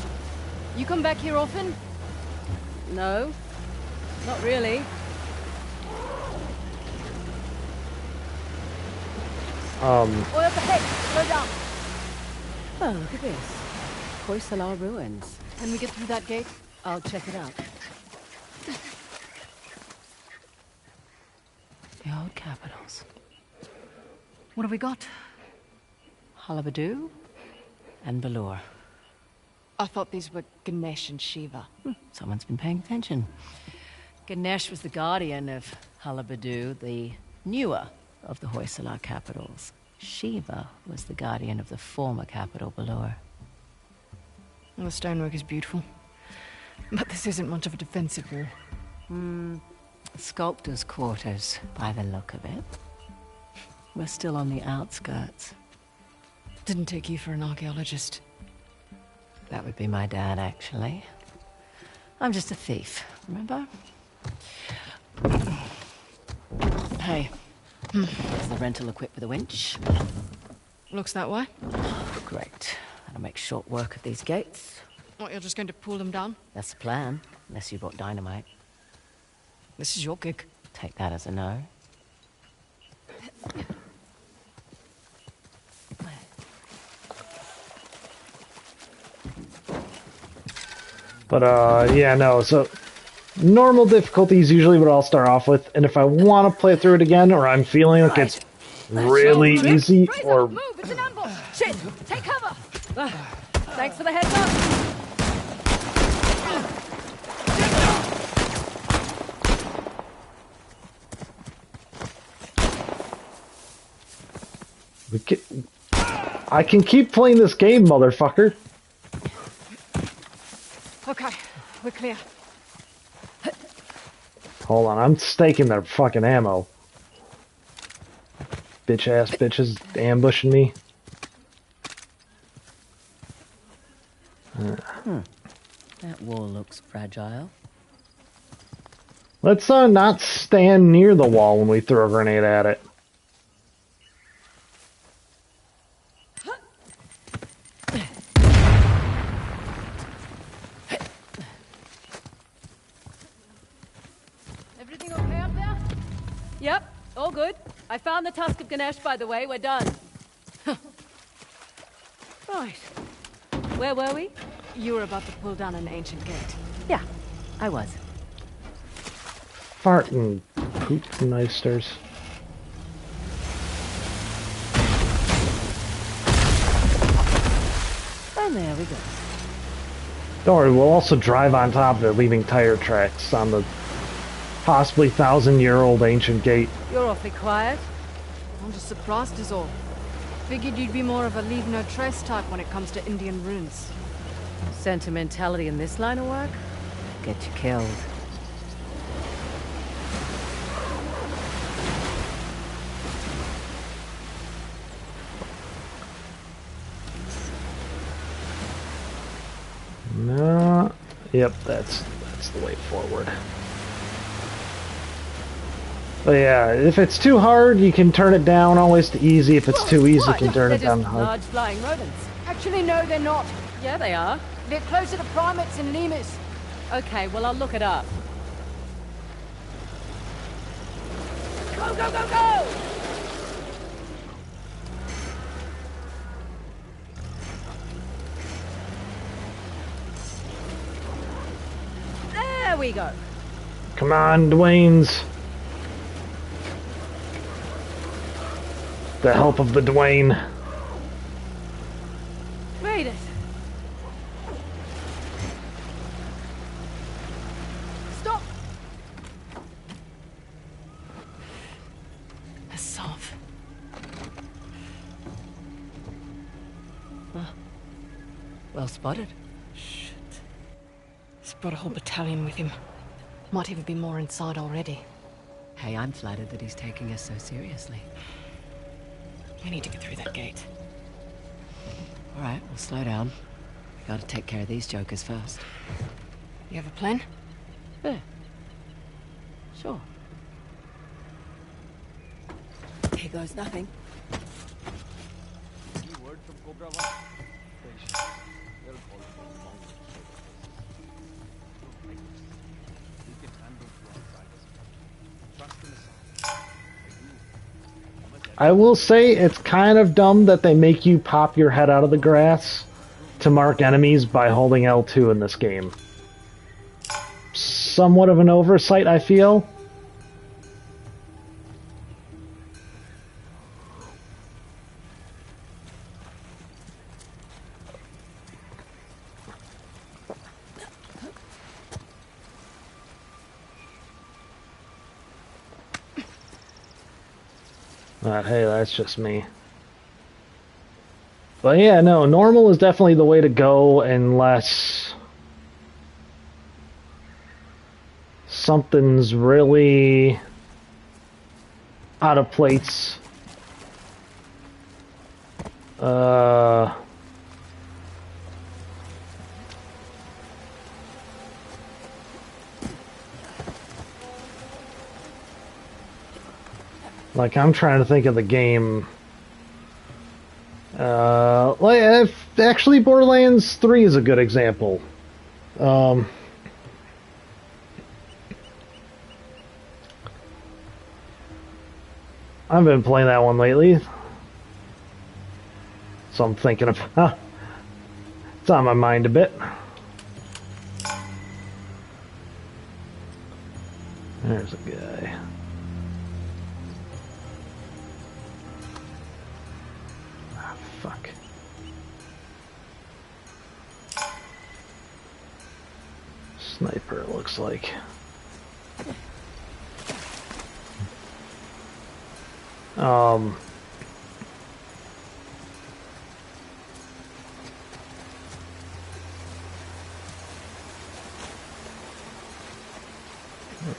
You come back here often? No, not really. Oil ahead. Slow down. Oh, look at this. Hoysala ruins. Can we get through that gate? I'll check it out. The old capitals. What have we got? Halabadu and Balor. I thought these were Ganesh and Shiva. Someone's been paying attention. Ganesh was the guardian of Halabadu, the newer of the Hoysala capitals. Shiva was the guardian of the former capital, Balor. Well, the stonework is beautiful. But this isn't much of a defensive wall. Sculptor's quarters, by the look of it. We're still on the outskirts. Didn't take you for an archaeologist. That would be my dad, actually. I'm just a thief, remember? Hey, there's the rental equipped with a winch. Looks that way. Great. That'll make short work of these gates. What, you're just going to pull them down? That's the plan, unless you brought dynamite. This is your gig. Take that as a no. But, yeah, no, so normal difficulty is usually what I'll start off with, and if I want to play through it again, or I'm feeling like it's really easy, or... Move, it's an ambush! Shit! Take cover! Thanks for the heads up! I can keep playing this game, motherfucker. Okay, we're clear. Hold on, I'm staking their fucking ammo. Bitch-ass bitches ambushing me. That wall looks fragile. Let's not stand near the wall when we throw a grenade at it. Everything okay up there? Yep, all good. I found the Tusk of Ganesh, by the way. We're done. Right. Where were we? You were about to pull down an ancient gate. Yeah, I was. Farting poop meisters. And there we go. Don't worry, we'll also drive on top of it, leaving tire tracks on the possibly 1,000-year-old ancient gate. You're awfully quiet. I'm just surprised is all. Figured you'd be more of a leave no trace type when it comes to Indian runes. Sentimentality in this line of work? Get you killed. No. Yep, that's the way forward. But yeah, if it's too hard, you can turn it down always to easy. If it's too easy, you can turn it down to hard. Large flying rodents. Actually, no, they're not. Yeah, they are. They're closer to primates and lemurs. Okay, well, I'll look it up. Go, go, go, go! There we go. Come on, Dwayne's. The help of the Dwayne. Made it. Stop. A Sov. Well spotted. Shit. He's brought a whole battalion with him. Might even be more inside already. Hey, I'm flattered that he's taking us so seriously. We need to get through that gate. All right, we'll slow down. We gotta take care of these jokers first. You have a plan? Yeah. Sure. Here goes nothing. Any word from Cobra 1? Patient. They'll call for Mongols. Don't like this. He can handle two outsiders. Trust in the sound. I will say it's kind of dumb that they make you pop your head out of the grass to mark enemies by holding L2 in this game. Somewhat of an oversight, I feel. But hey, that's just me. But yeah, no, normal is definitely the way to go unless something's really out of place. Like, I'm trying to think of the game. Actually, Borderlands 3 is a good example. I've been playing that one lately, so I'm thinking of it's on my mind a bit. There's a guy. Ah, fuck. Sniper, it looks like.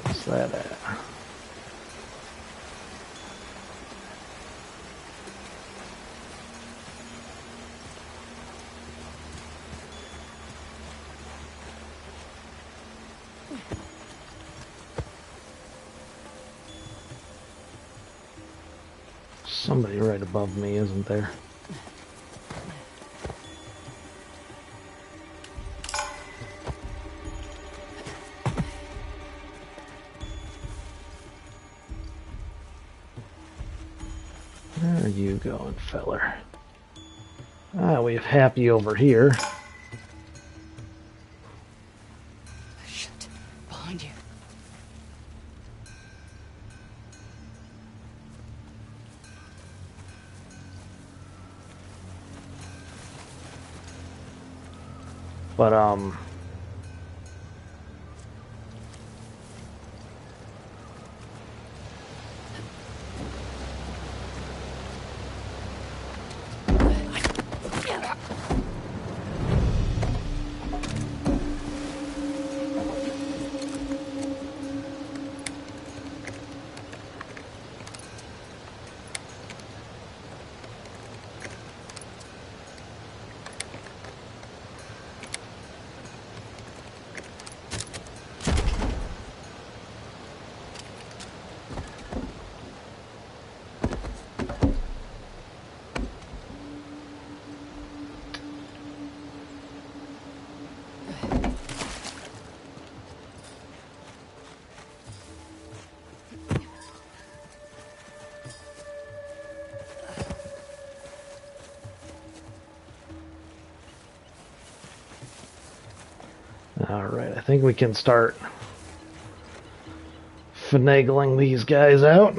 Where's that at? Somebody right above me, isn't there? Where are you going, feller? Ah, we have Happy over here. Shit. Behind you. But, I think we can start finagling these guys out.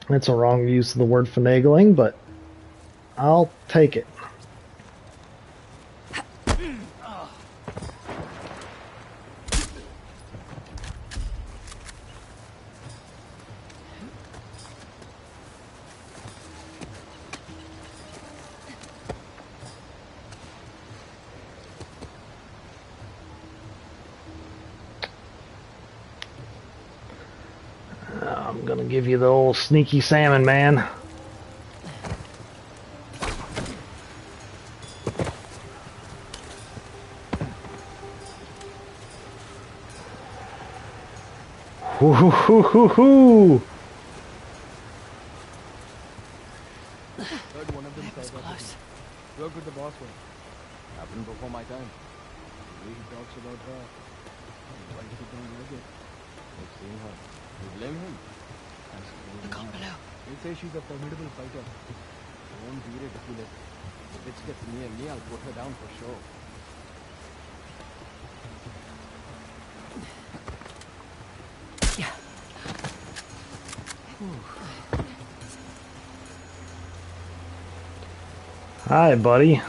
That's a wrong use of the word finagling, but I'll take it. I'm gonna give you the old sneaky salmon, man. Hoo hoo hoo hoo hoo! Heard one of them says close. Work with the boss one. Happened before my time. The way he talks about her. Why did he don't like it? I've seen her. You blame him? Look on below. They say she's a formidable fighter. I won't be ridiculous. If the bitch gets near me, I'll put her down for sure. Hi, buddy.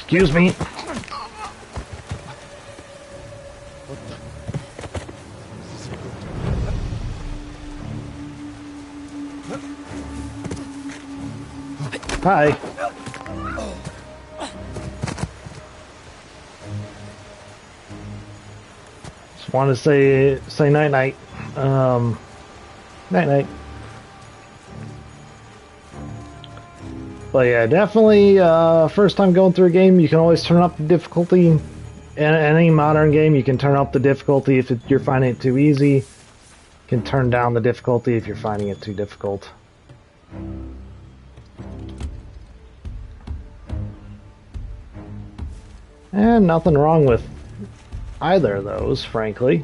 Excuse me. Hi. Just want to say night night. Night night. But yeah, definitely first time going through a game, you can always turn up the difficulty. In any modern game, you can turn up the difficulty if you're finding it too easy. You can turn down the difficulty if you're finding it too difficult. And nothing wrong with either of those, frankly.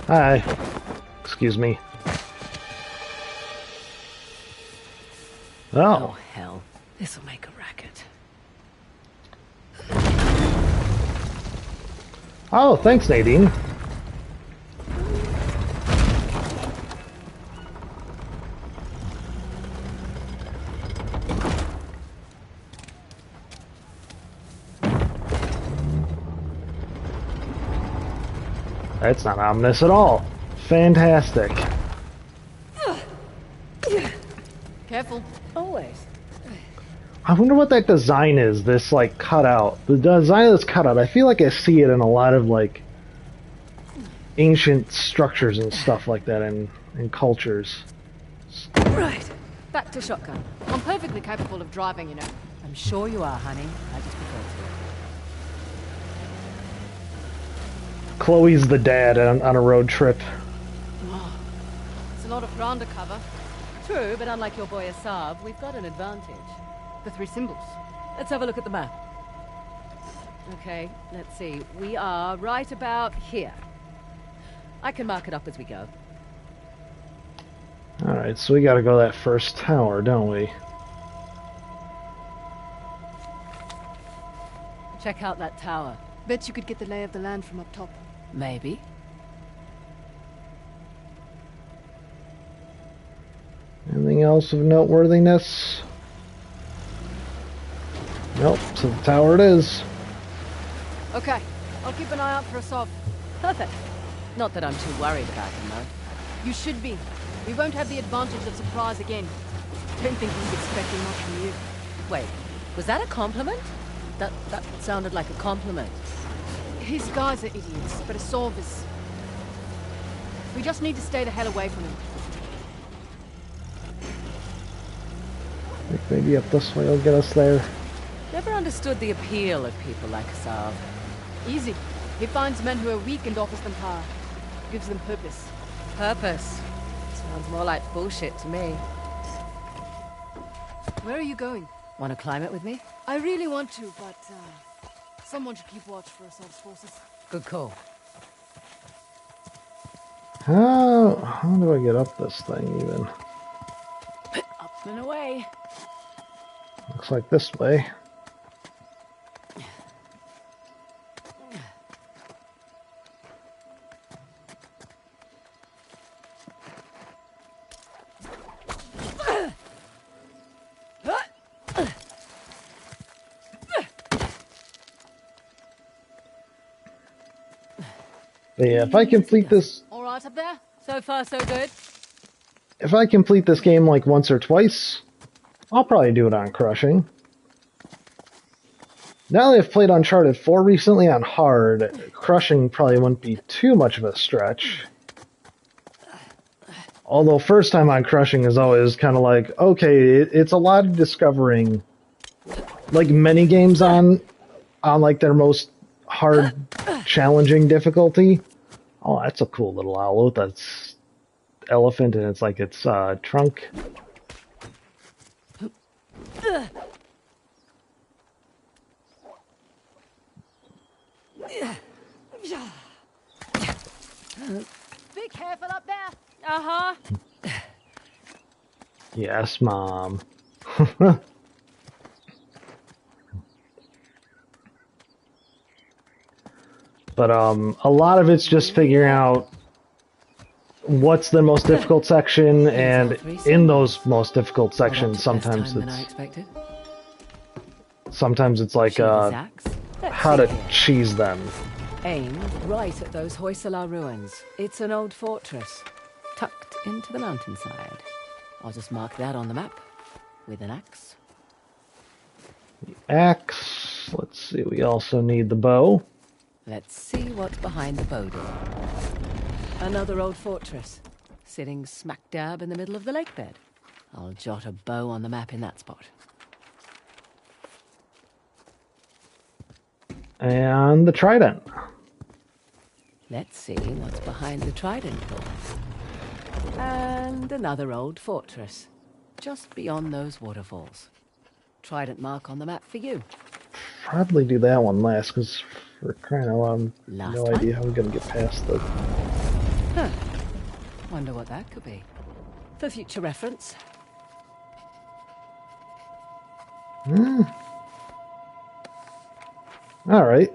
Hi. Excuse me. Oh, hell. This'll make a racket. Oh, thanks, Nadine. That's not ominous at all. Fantastic. Careful. Always. I wonder what that design is, this, like, cutout. The design of this cutout, I feel like I see it in a lot of, like, ancient structures and stuff like that in cultures. Right. Back to shotgun. I'm perfectly capable of driving, you know. I'm sure you are, honey. I just prefer to. Chloe's the dad on a road trip. Oh, it's a lot of ground to cover. True, but unlike your boy Asab, we've got an advantage. The 3 symbols. Let's have a look at the map. Okay, let's see. We are right about here. I can mark it up as we go. Alright, so we gotta go to that first tower, don't we? Check out that tower. Bet you could get the lay of the land from up top. Maybe. Anything else of noteworthiness? Nope, so the tower it is. Okay, I'll keep an eye out for Asab. Perfect. Not that I'm too worried about him, though. You should be. We won't have the advantage of surprise again. Don't think he's expecting much from you. Wait, was that a compliment? That sounded like a compliment. His guys are idiots, but Asab is... We just need to stay the hell away from him. think maybe up this way will get us there. Never understood the appeal of people like Asav. Easy. He finds men who are weak and offers them power. Gives them purpose. Purpose? Sounds more like bullshit to me. Where are you going? Want to climb it with me? I really want to, but someone should keep watch for Asav's forces. Good call. How do I get up this thing even? Up and away. Looks like this way. But yeah, if I complete this... All right up there? So far, so good. If I complete this game like once or twice, I'll probably do it on Crushing. Now that I've played Uncharted 4 recently on hard, Crushing probably wouldn't be too much of a stretch. Although first time on Crushing is always kind of like, okay, it's a lot of discovering, like many games on like their most hard, challenging difficulty. Oh, that's a cool little owl. That's elephant, and it's like its trunk. Be careful up there. Uh-huh. Yes, Mom. But a lot of it's just figuring out what's the most difficult section, and in those most difficult sections, sometimes it's like how to cheese them. Aim right at those Hoysala ruins. It's an old fortress, tucked into the mountainside. I'll just mark that on the map with an axe. The axe. Let's see. We also need the bow. Let's see what's behind the bow door. Another old fortress, sitting smack dab in the middle of the lake bed. I'll jot a bow on the map in that spot. And the trident. Let's see what's behind the trident door. And another old fortress, just beyond those waterfalls. Trident mark on the map for you. Probably do that one last, because for crying out loud, no idea how I'm going to get past the... Huh. Wonder what that could be. For future reference. Alright.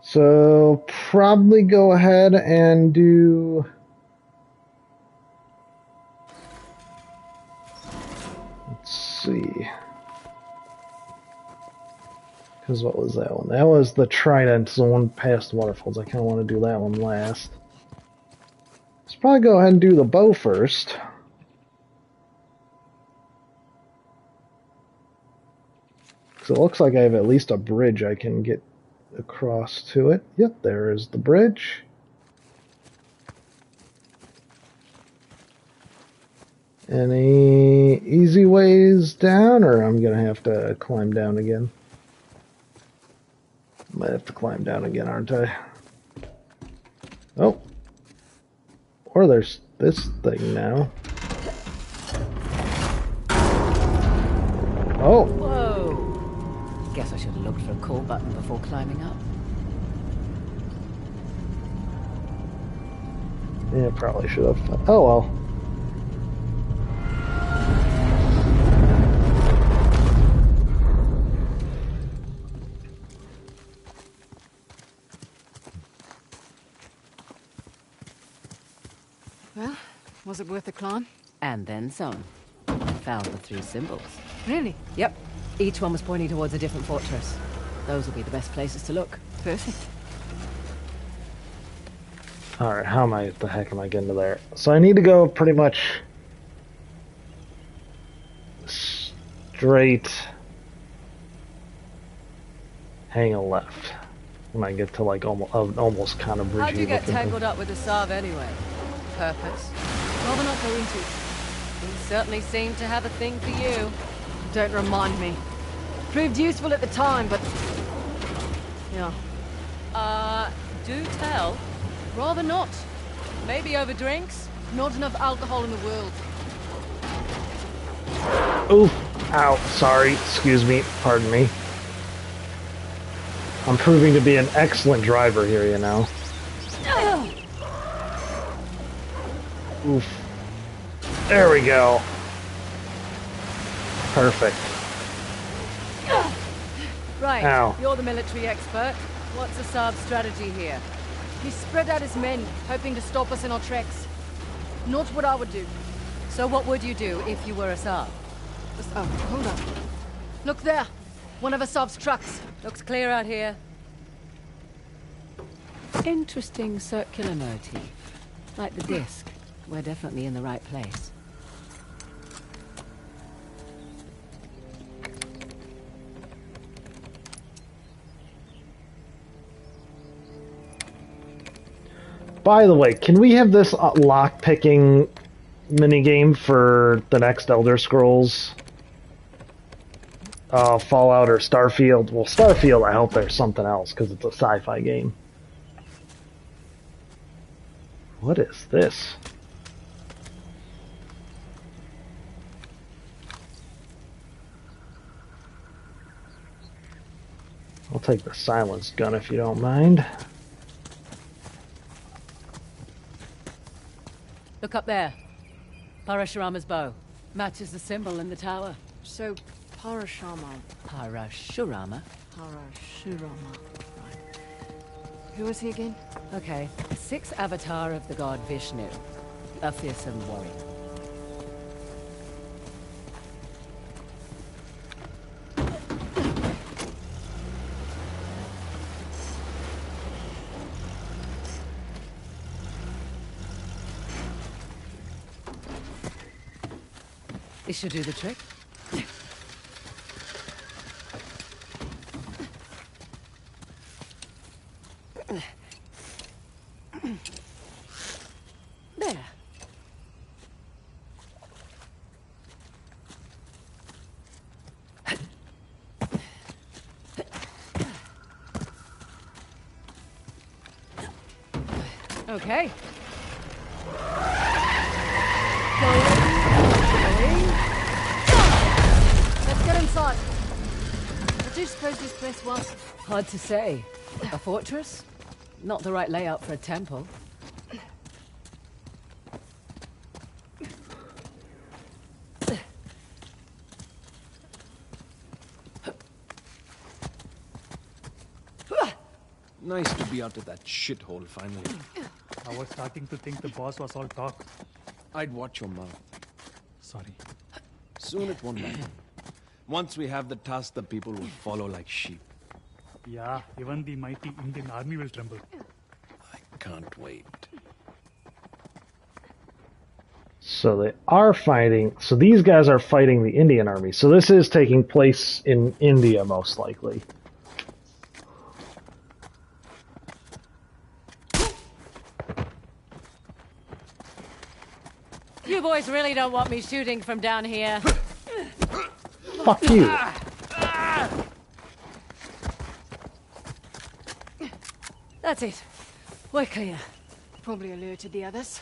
So, probably go ahead and do... Let's see. Because what was that one? That was the trident, the one past waterfalls. I kind of want to do that one last. Let's probably go ahead and do the bow first. Because it looks like I have at least a bridge I can get across to it. Yep, there is the bridge. Any easy ways down, or I'm going to have to climb down again? Might have to climb down again, aren't I? Oh. Or there's this thing now. Oh. Whoa. Guess I should have looked for a call button before climbing up. Yeah, probably should have. Oh well. Well, was it worth the climb? And then some. Found the 3 symbols. Really? Yep. Each one was pointing towards a different fortress. Those will be the best places to look. Perfect. Alright, the heck am I getting to there? So I need to go pretty much straight, hang a left when I get to like almost kind of bridgey. How'd you get tangled up with the Sav anyway? Purpose? Rather not go into. He certainly seemed to have a thing for you. Don't remind me. Proved useful at the time, but... yeah. Do tell. Rather not. Maybe over drinks? Not enough alcohol in the world. Oof. Ow. Sorry. Excuse me. Pardon me. I'm proving to be an excellent driver here, you know. Oof. There we go. Perfect. Right, Ow. you're the military expert. What's Asab's strategy here? He spread out his men, hoping to stop us in our tracks. Not what I would do. So what would you do if you were Asab? Oh, hold on. Look there. One of Asab's trucks. Looks clear out here. Interesting circular motif. Like the disc. We're definitely in the right place. By the way, can we have this lock-picking minigame for the next Elder Scrolls? Fallout or Starfield? Well, Starfield, I hope there's something else, because it's a sci-fi game. What is this? I'll take the silenced gun if you don't mind. Look up there. Parashurama's bow. Matches the symbol in the tower. So, Parashama. Parashurama? Parashurama. Right. Who is he again? Okay. Sixth avatar of the god Vishnu. A fearsome warrior. This should do the trick. There. Okay. Let's get inside. What do you suppose this place was? Hard to say. A fortress? Not the right layout for a temple. Nice to be out of that shithole finally. I was starting to think the boss was all talk. I'd watch your mouth. Sorry. Soon it won't matter. Once we have the task, the people will follow like sheep. Yeah, even the mighty Indian army will tremble. I can't wait. So they are fighting. So these guys are fighting the Indian army. So this is taking place in India, most likely. You boys really don't want me shooting from down here. Fuck you. That's it. We're clear. Probably alerted the others.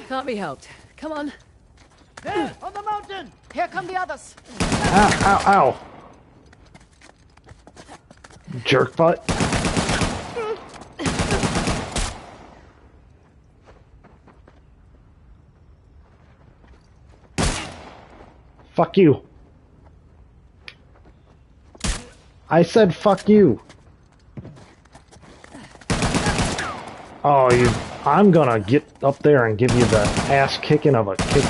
Can't be helped. Come on. There, on the mountain! Here come the others! Ow, ow, ow. Jerk butt. Fuck you. I said fuck you. Oh, you... I'm gonna get up there and give you the ass kicking of a kick.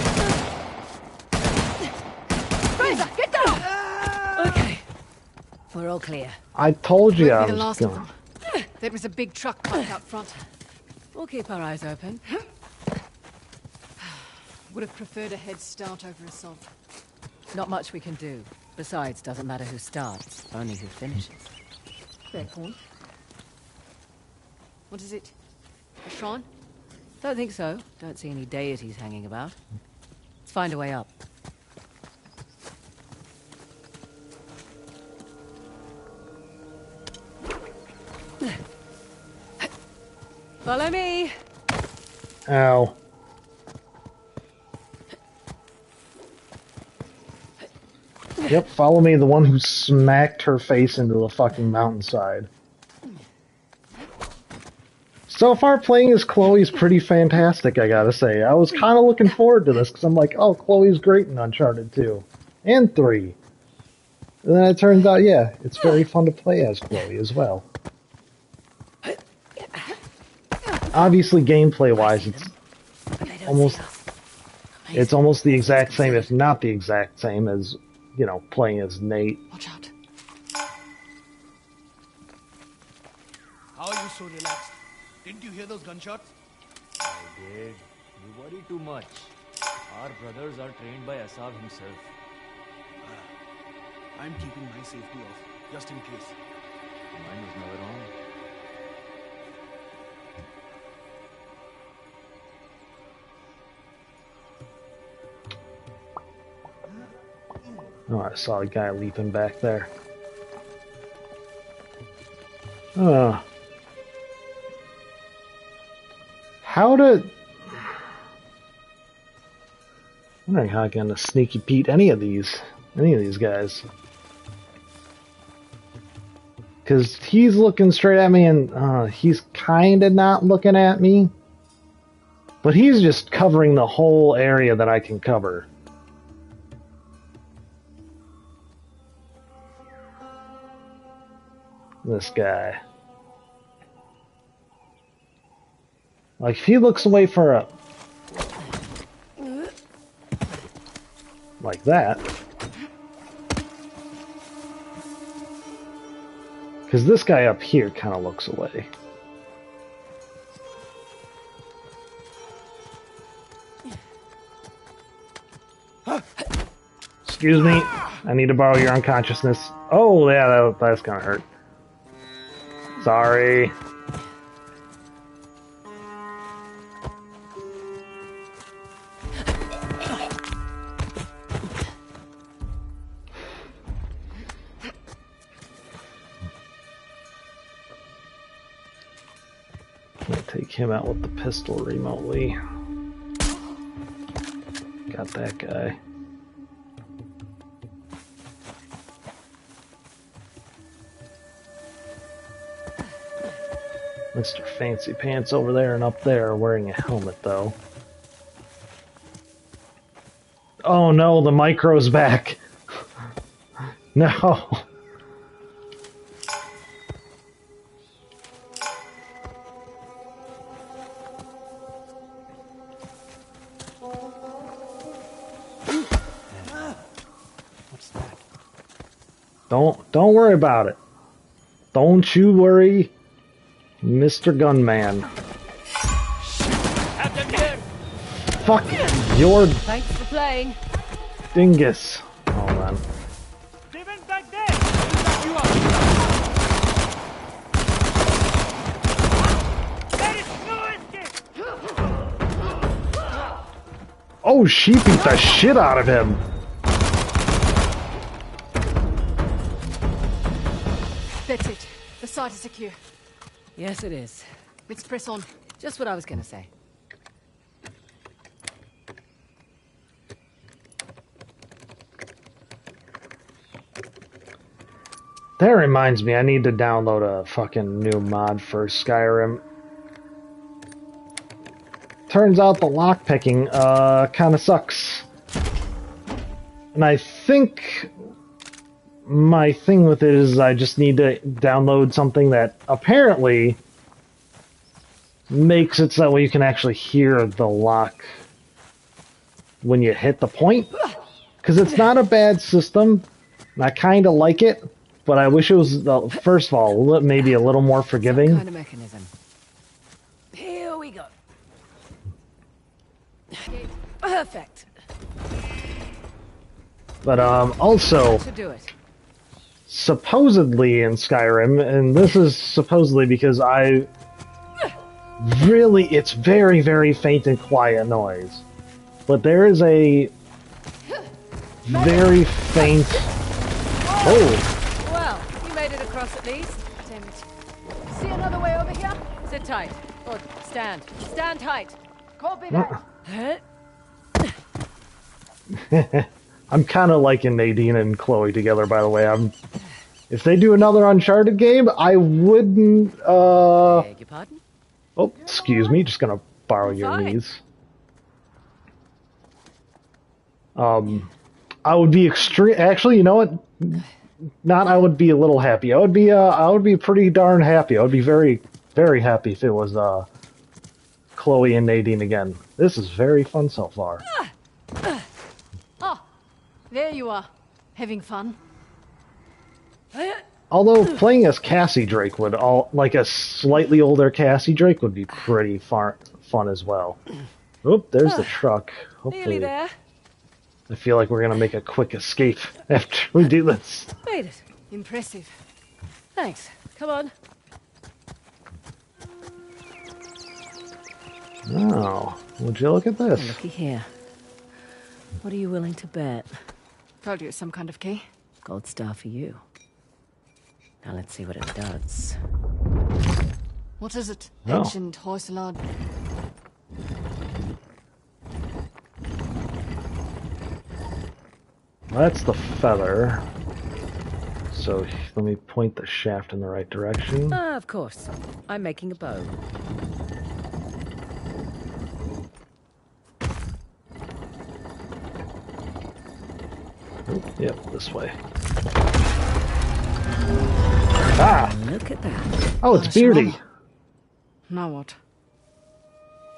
Fraser, get down! Okay. We're all clear. I told you I Won't be the was last of gonna... them. There was a big truck parked out front. We'll keep our eyes open. Would have preferred a head start over assault. Not much we can do. Besides, doesn't matter who starts, only who finishes. Fair point. What is it? A shrine? Don't think so. Don't see any deities hanging about. Let's find a way up. Follow me. Ow. Yep, follow me, the one who smacked her face into the fucking mountainside. So far, playing as Chloe's pretty fantastic, I gotta say. I was kind of looking forward to this, because I'm like, oh, Chloe's great in Uncharted 2. And 3. And then it turns out, yeah, it's very fun to play as Chloe as well. Obviously, gameplay-wise, it's almost the exact same, if not the exact same, as, you know, playing as Nate. Watch out. How are you so relaxed? Didn't you hear those gunshots? I did. You worry too much. Our brothers are trained by Asav himself. I'm keeping my safety off, just in case. Mine was never on. Oh, I saw a guy leaping back there. How to... I'm wondering how I can sneaky Pete any of these guys. Because he's looking straight at me and he's kind of not looking at me. But he's just covering the whole area that I can cover. This guy. Like, if he looks away for a... like that. Because this guy up here kind of looks away. Excuse me. I need to borrow your unconsciousness. Oh, yeah, that's gonna hurt. Sorry. Can't take him out with the pistol remotely. Got that guy. Mr. Fancy Pants over there and up there wearing a helmet, though. Oh no, the micro's back. No. What's that? Don't worry about it. Don't you worry, Mr. Gunman. Fuck your Thanks for playing. dingus. Hold on. They went back there. Back you up. There is no escape. Oh, she beat the shit out of him. That's it. The site is secure. Yes, it is. Let's press on. Just what I was gonna say. That reminds me, I need to download a fucking new mod for Skyrim. Turns out the lockpicking kind of sucks. And I think my thing with it is I just need to download something that apparently makes it so that way you can actually hear the lock when you hit the point. Because it's not a bad system, and I kind of like it, but I wish it was, first of all, maybe a little more forgiving. Some kind of mechanism. Here we go. Perfect. But also, To do it. supposedly in Skyrim, and this is supposedly because it's very, very faint and quiet noise. But there is a very faint. Oh, Well, you made it across at least. Damn it. See another way over here? Sit tight. Or stand. Stand tight. Copy that. I'm kind of liking Nadine and Chloe together. By the way, if they do another Uncharted game, I wouldn't. Beg your pardon? Oh, excuse me. Just gonna borrow your fine. knees. I would be extreme. Actually, you know what? Not. I would be a little happy. I would be. I would be pretty darn happy. I would be very, very happy if it was Chloe and Nadine again. This is very fun so far. Oh, there you are, having fun. Although playing as Cassie Drake would like a slightly older Cassie Drake would be pretty fun as well. Oop, there's the truck. Nearly Hopefully, there. I feel like we're gonna make a quick escape after we do this. Made it. Impressive. Thanks. Come on. Oh, would you look at this? Looky here. What are you willing to bet? Told you it's some kind of key. Gold star for you. Now let's see what it does. What is it? Oh. Ancient Hoysalar. That's the feather. So let me point the shaft in the right direction. Ah, of course. I'm making a bow. Yep, this way. Ah! Look at that. Oh, it's Beardy. Now what?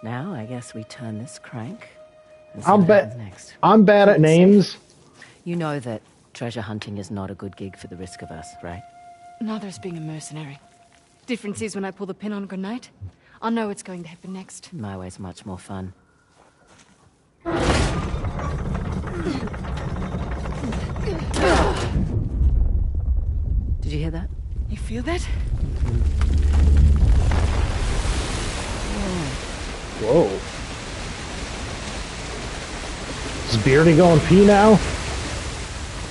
Now I guess we turn this crank. And see I'm what bad. happens next. I'm bad at names. You know that treasure hunting is not a good gig for the risk of us, right? Neither is being a mercenary. Difference is when I pull the pin on a grenade, I know what's going to happen next. My way's much more fun. Did you hear that? You feel that? Whoa. Is Beardy going pee now?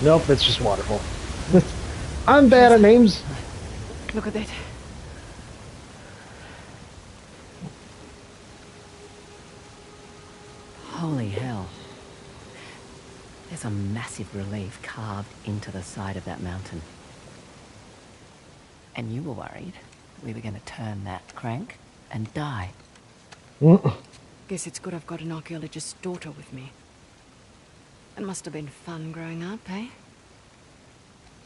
Nope, it's just waterfall. I'm bad at names. Look at that. Holy hell. There's a massive relief carved into the side of that mountain. And you were worried we were going to turn that crank and die. Guess it's good I've got an archaeologist's daughter with me. It must have been fun growing up, eh?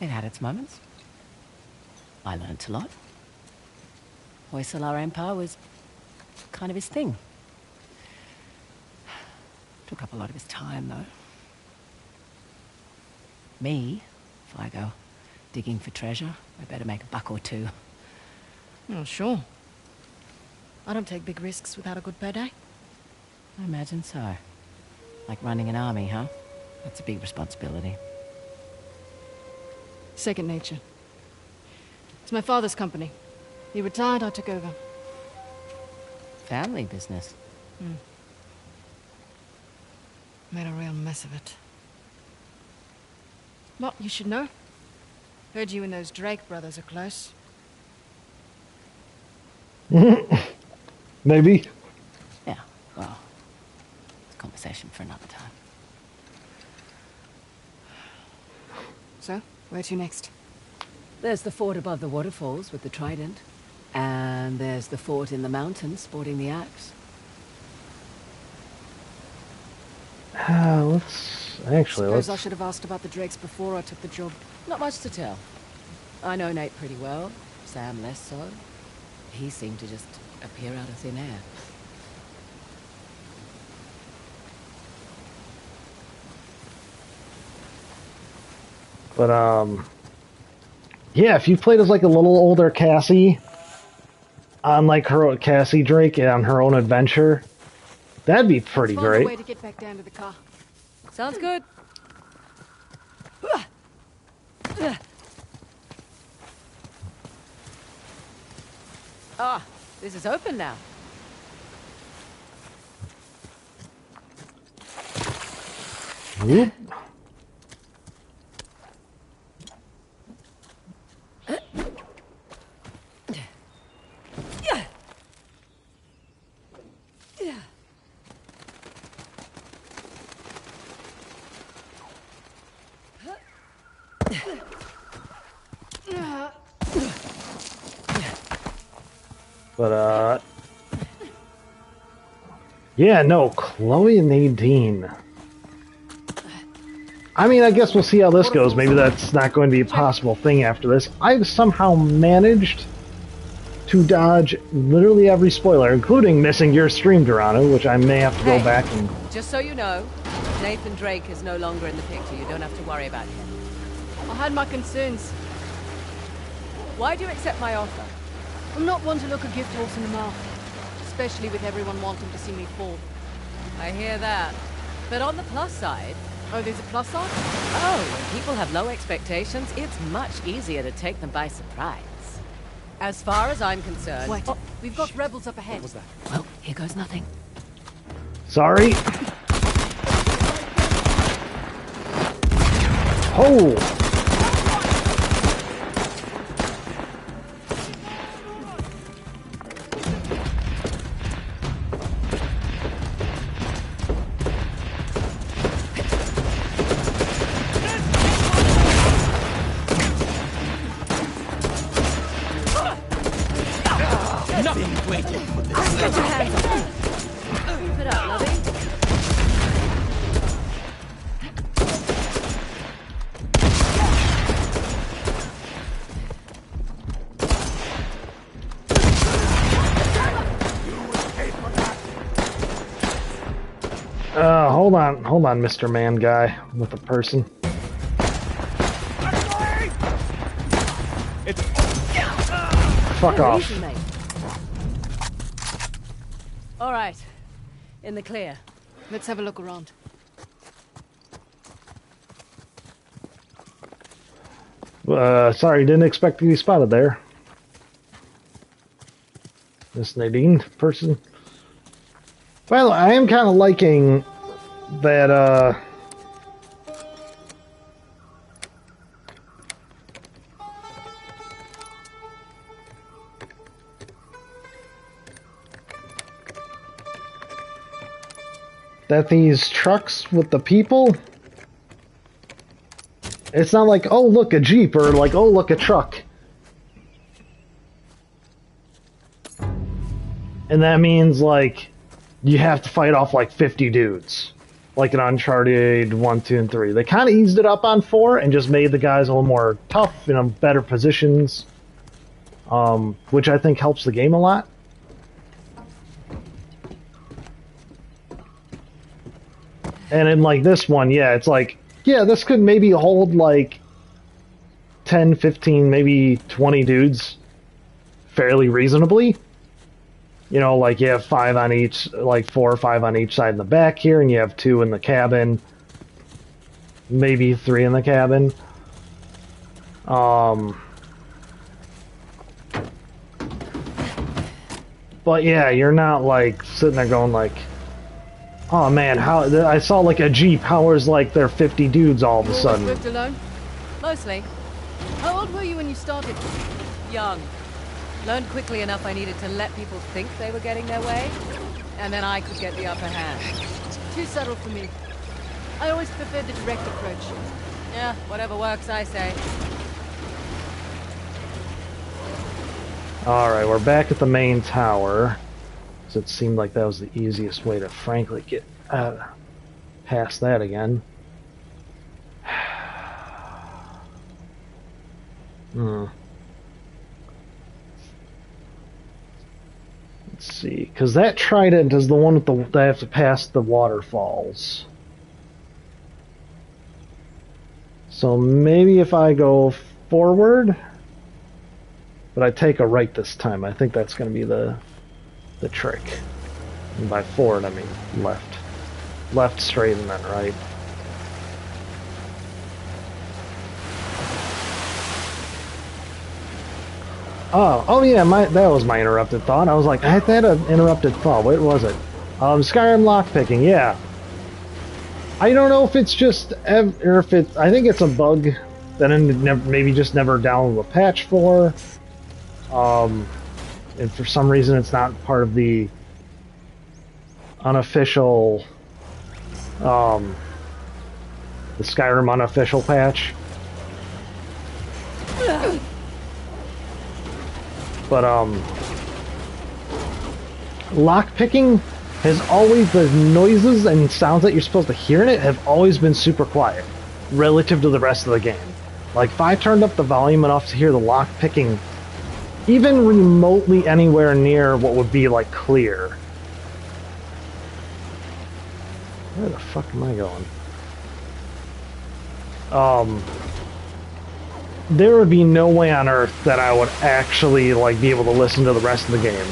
It had its moments. I learnt a lot. Hoysalar Empire was kind of his thing. Took up a lot of his time, though. Me, if I go digging for treasure, I better make a buck or two. Oh, sure. I don't take big risks without a good payday. I imagine so. Like running an army, huh? That's a big responsibility. Second nature. It's my father's company. He retired, I took over. Family business. Made a real mess of it. What, you should know? Heard you and those Drake brothers are close. Maybe. Yeah, well, it's a conversation for another time. So, where to next? There's the fort above the waterfalls with the trident. And there's the fort in the mountains sporting the axe. Suppose I should have asked about the Drakes before I took the job. Not much to tell. I know Nate pretty well, Sam less so. He seemed to just appear out of thin air. But, yeah, if you played as, like, a little older Cassie, on, like, her Cassie Drake on her own adventure, that'd be pretty Find a great. way to get back down to the car. Sounds good. Ah, this is open now. Whoop. But, yeah, no, Chloe and Nadine. I mean, I guess we'll see how this goes. Maybe that's not going to be a possible thing after this. I've somehow managed to dodge literally every spoiler, including missing your stream, Dorano, which I may have to go back and... Just so you know, Nathan Drake is no longer in the picture. You don't have to worry about him. I had my concerns. Why do you accept my offer? I'm not one to look a gift horse in the mouth, especially with everyone wanting to see me fall. I hear that. But on the plus side... Oh, there's a plus side? Oh, when people have low expectations, it's much easier to take them by surprise. As far as I'm concerned... Wait, we've got rebels up ahead. What was that? Well, here goes nothing. Sorry. Oh! Hold on, Mr. Man Guy with a person. Fuck off. Easy, mate. All right, in the clear. Let's have a look around. Sorry, didn't expect to be spotted there. This Nadine person. Well, I am kind of liking that, that these trucks with the people, it's not like, oh, look, a Jeep, or like, oh, look, a truck. And that means, like, you have to fight off, like, 50 dudes. Like in Uncharted 1, 2, and 3. They kind of eased it up on 4 and just made the guys a little more tough, in better positions. Which I think helps the game a lot. And in, like, this one, yeah, it's like, yeah, this could maybe hold, like, 10, 15, maybe 20 dudes fairly reasonably. You know, like, you have 5 on each, like, 4 or 5 on each side in the back here, and you have 2 in the cabin. Maybe 3 in the cabin. But yeah, you're not, like, sitting there going, like, oh man, how I saw, like, a Jeep, how is, like, there 50 dudes all of a sudden? You always lived alone? Mostly. How old were you when you started? Young. Learned quickly enough I needed to let people think they were getting their way, and then I could get the upper hand. Too subtle for me. I always preferred the direct approach. Yeah, whatever works, I say. Alright, we're back at the main tower. So it seemed like that was the easiest way to frankly get past that again. Let's see, because that trident is the one with the that I have to pass the waterfalls. So maybe if I go forward, but I take a right this time. I think that's going to be the trick. And by forward, I mean left. Left, straight, and then right. Oh yeah, that was my interrupted thought. I was like, I had an interrupted thought. What was it? Skyrim lockpicking, yeah. I don't know if it's just, or if it's, I think it's a bug that I maybe just never downloaded a patch for. And for some reason it's not part of the unofficial, the Skyrim unofficial patch. But lock picking has always, the noises and sounds that you're supposed to hear in it have always been super quiet relative to the rest of the game. Like if I turned up the volume enough to hear the lock picking even remotely anywhere near what would be like clear. Where the fuck am I going? There would be no way on earth that I would actually like be able to listen to the rest of the game.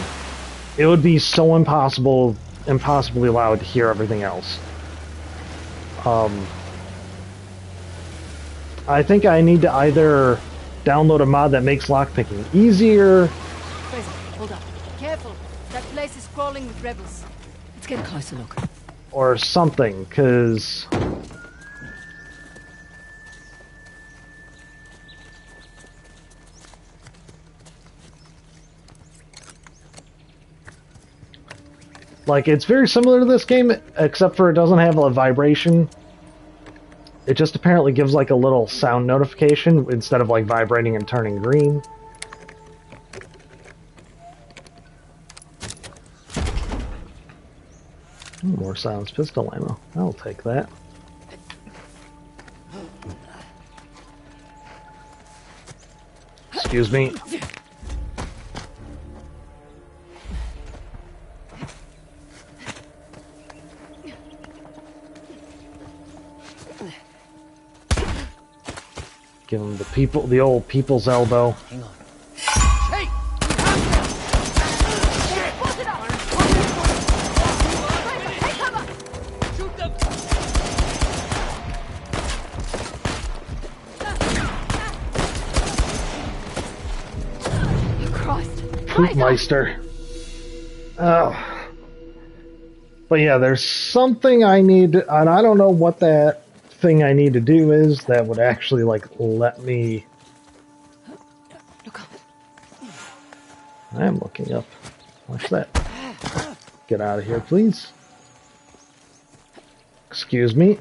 It would be so impossibly loud to hear everything else. I think I need to either download a mod that makes lockpicking easier. Fraser, hold up. Careful. That place is crawling with rebels. Let's get a closer look. Or something, because like it's very similar to this game, except for it doesn't have a vibration. It just apparently gives like a little sound notification instead of like vibrating and turning green. More silenced pistol ammo. I'll take that. Excuse me. Give him the old people's elbow. Hang on. Hey! Shoot them! Poopmeister. Oh. But yeah, there's something I need, and I don't know what that thing I need to do is that would actually like let me. Look up. I am looking up. Watch that. Get out of here, please. Excuse me.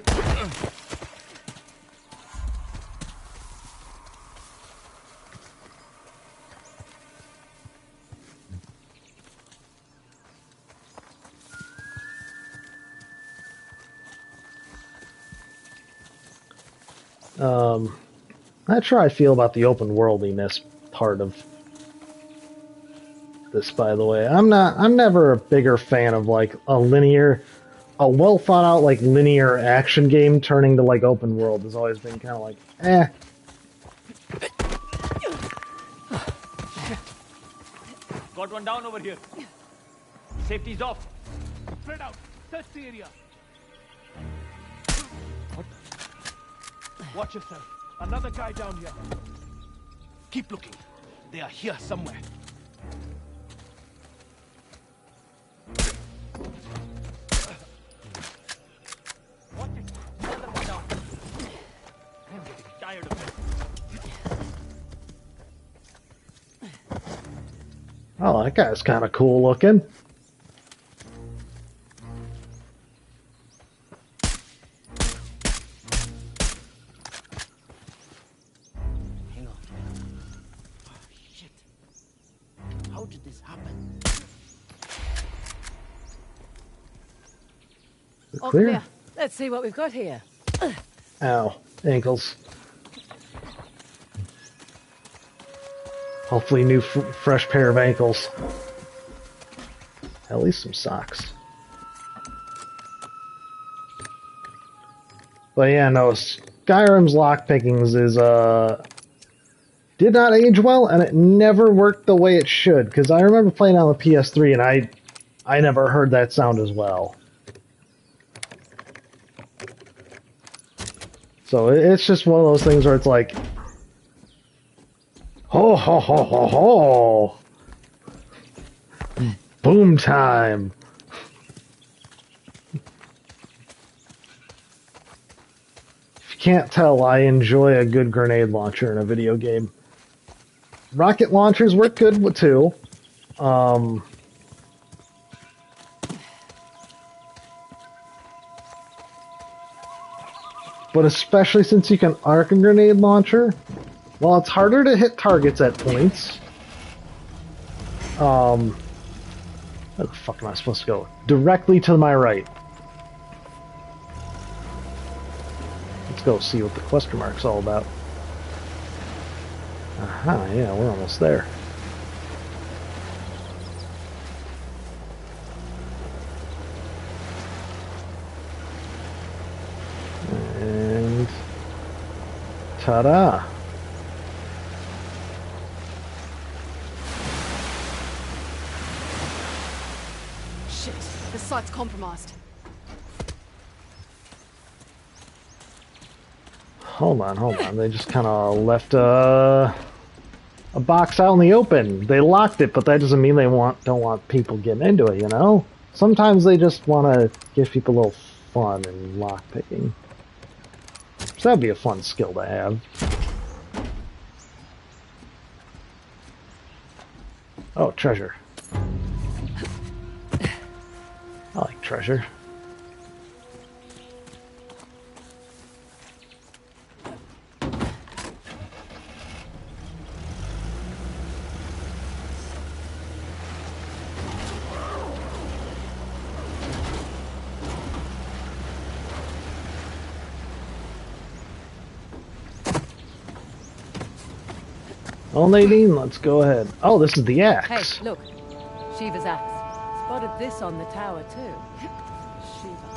Not sure how I feel about the open worldiness part of this, by the way. I'm never a bigger fan of like a well thought out like linear action game turning to like open world has always been kind of like eh. Got one down over here. Safety's off. Spread out. Search the area. What? Watch yourself. Another guy down here. Keep looking. They are here somewhere. Watch it. Another one down. I'm getting tired of it. Oh, that guy's kind of cool looking. Clear? Let's see what we've got here. Ow. Ankles. Hopefully new fresh pair of ankles. At least some socks. But yeah, no, Skyrim's lockpickings is, did not age well, and it never worked the way it should, because I remember playing on the PS3, and I never heard that sound as well. So it's just one of those things where it's like, ho ho ho ho ho, boom time. If you can't tell, I enjoy a good grenade launcher in a video game. Rocket launchers work good too. But especially since you can arc a grenade launcher, while it's harder to hit targets at points, Where the fuck am I supposed to go? Directly to my right. Let's go see what the question mark's all about. Aha, yeah, we're almost there. And ta-da! Shit, the site's compromised. Hold on. They just kind of left a box out in the open. They locked it, but that doesn't mean they don't want people getting into it, you know? Sometimes they just want to give people a little fun and lockpicking. So that'd be a fun skill to have. Oh, treasure. I like treasure. Well, Nadine, let's go ahead. Oh, this is the axe. Hey, look. Shiva's axe. Spotted this on the tower, too. Shiva.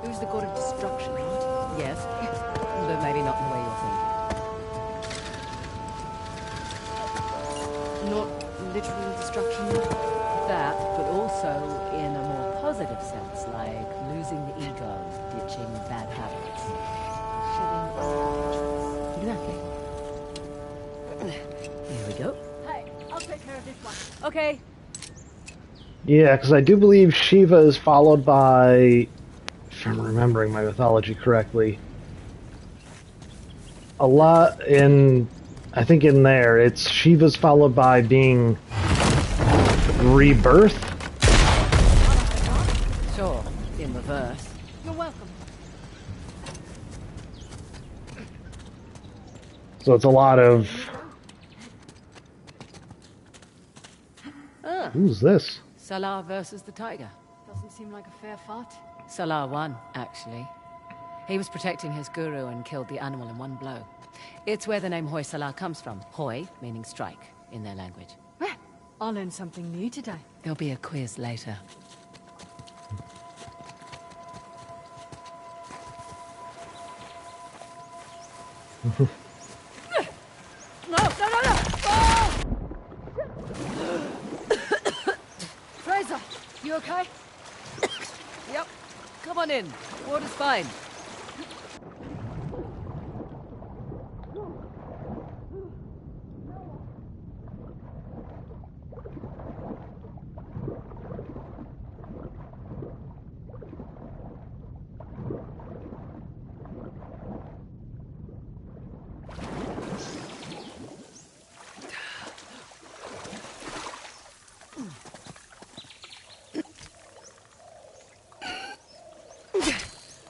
Who's the god of destruction, right? Yes, but maybe not in the way you're thinking. Not literal destruction? That, but also in a more positive sense, like losing the ego, ditching bad habits. Shedding Exactly. Here we go. Hey, I'll take care of this one. Okay. Yeah, because I do believe Shiva is followed by, if I'm remembering my mythology correctly, a lot in, I think in there, it's Shiva's followed by being rebirth. Sure, in reverse. You're welcome. So it's a lot of... Ah. Who's this? Salah versus the tiger. Doesn't seem like a fair fight. Salah won, actually. He was protecting his guru and killed the animal in one blow. It's where the name Hoysala comes from. Hoy, meaning strike, in their language. I learned something new today. There'll be a quiz later. No! Oh! Fraser, you okay? Yep. Come on in. Water's fine.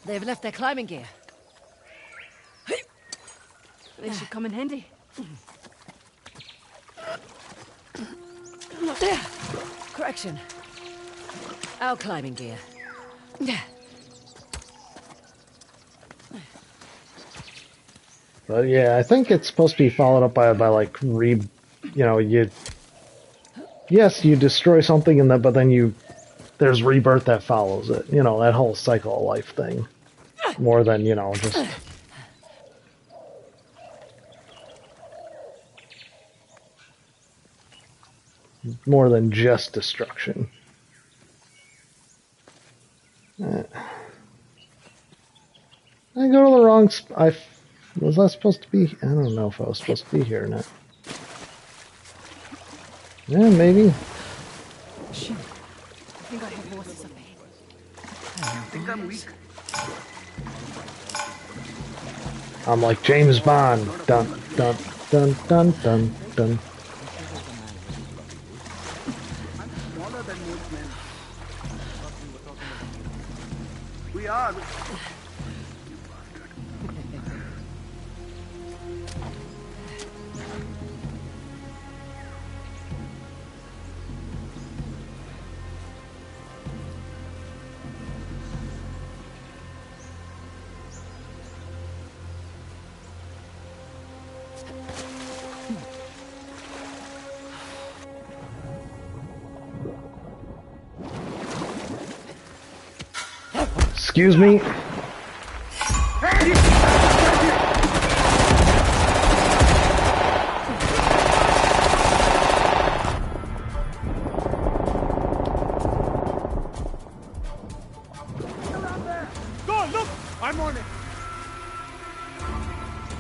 They've left their climbing gear. They should come in handy. Correction. Our climbing gear. But yeah, I think it's supposed to be followed up by like yes, you destroy something and but then there's rebirth that follows it. You know, that whole cycle of life thing. More than, just more than just destruction. I go to the wrong was I supposed to be? I don't know if I was supposed to be here or not. Yeah, maybe. Shit. I think I have horses up ahead. I think I'm weak. I'm like James Bond. Dun, dun, dun, dun, dun, dun. I'm smaller than most men. We are. Excuse me. Go, look! I'm on it.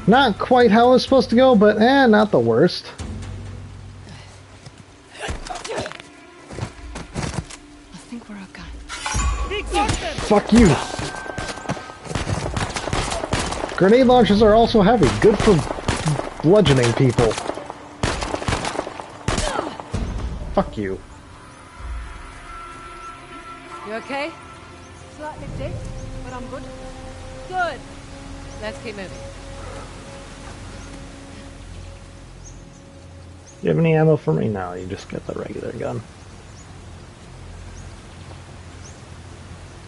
Not quite how it was supposed to go, but not the worst. I think we're okay. Fuck you. Grenade launchers are also heavy. Good for bludgeoning people. Fuck you. You okay? Slightly stiff, but I'm good. Good. Let's keep moving. Do you have any ammo for me? No, you just get the regular gun.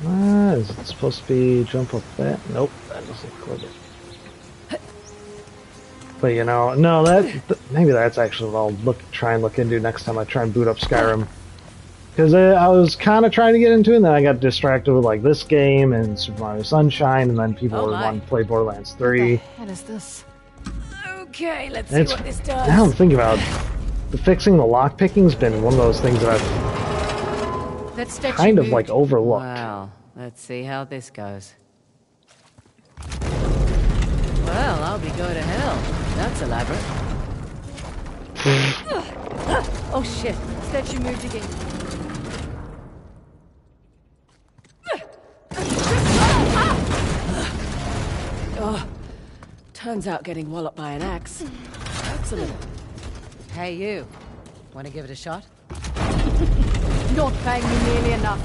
Is it supposed to be jump up that? Nope, that doesn't click it. But you know, no, maybe that's actually what I'll try and look into next time I try and boot up Skyrim. Because I was kind of trying to get into it, and then I got distracted with like this game and Super Mario Sunshine, and then people were wanting to play Borderlands 3. What is this? Okay, let's see what this does. Now I'm thinking about fixing the lockpicking's been one of those things that I've kind of like overlooked. Well, let's see how this goes. Well, I'll be going to hell. That's elaborate. Oh shit, statue moved again. Oh, turns out getting walloped by an axe. Excellent. Hey you, want to give it a shot? Not paying me nearly enough.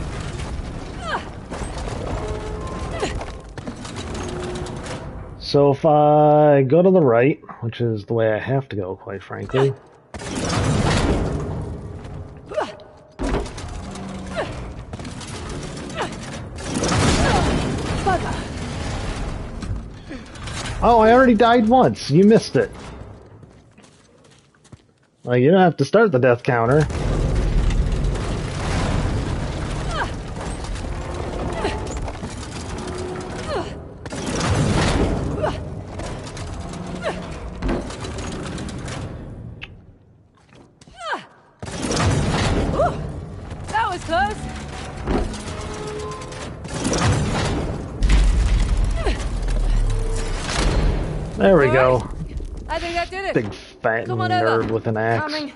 So if I go to the right, which is the way I have to go, quite frankly. Oh, I already died once. You missed it. Like, you don't have to start the death counter. That was close. There we go. I think that did it. Big fat Come on nerd over. with an axe. Coming.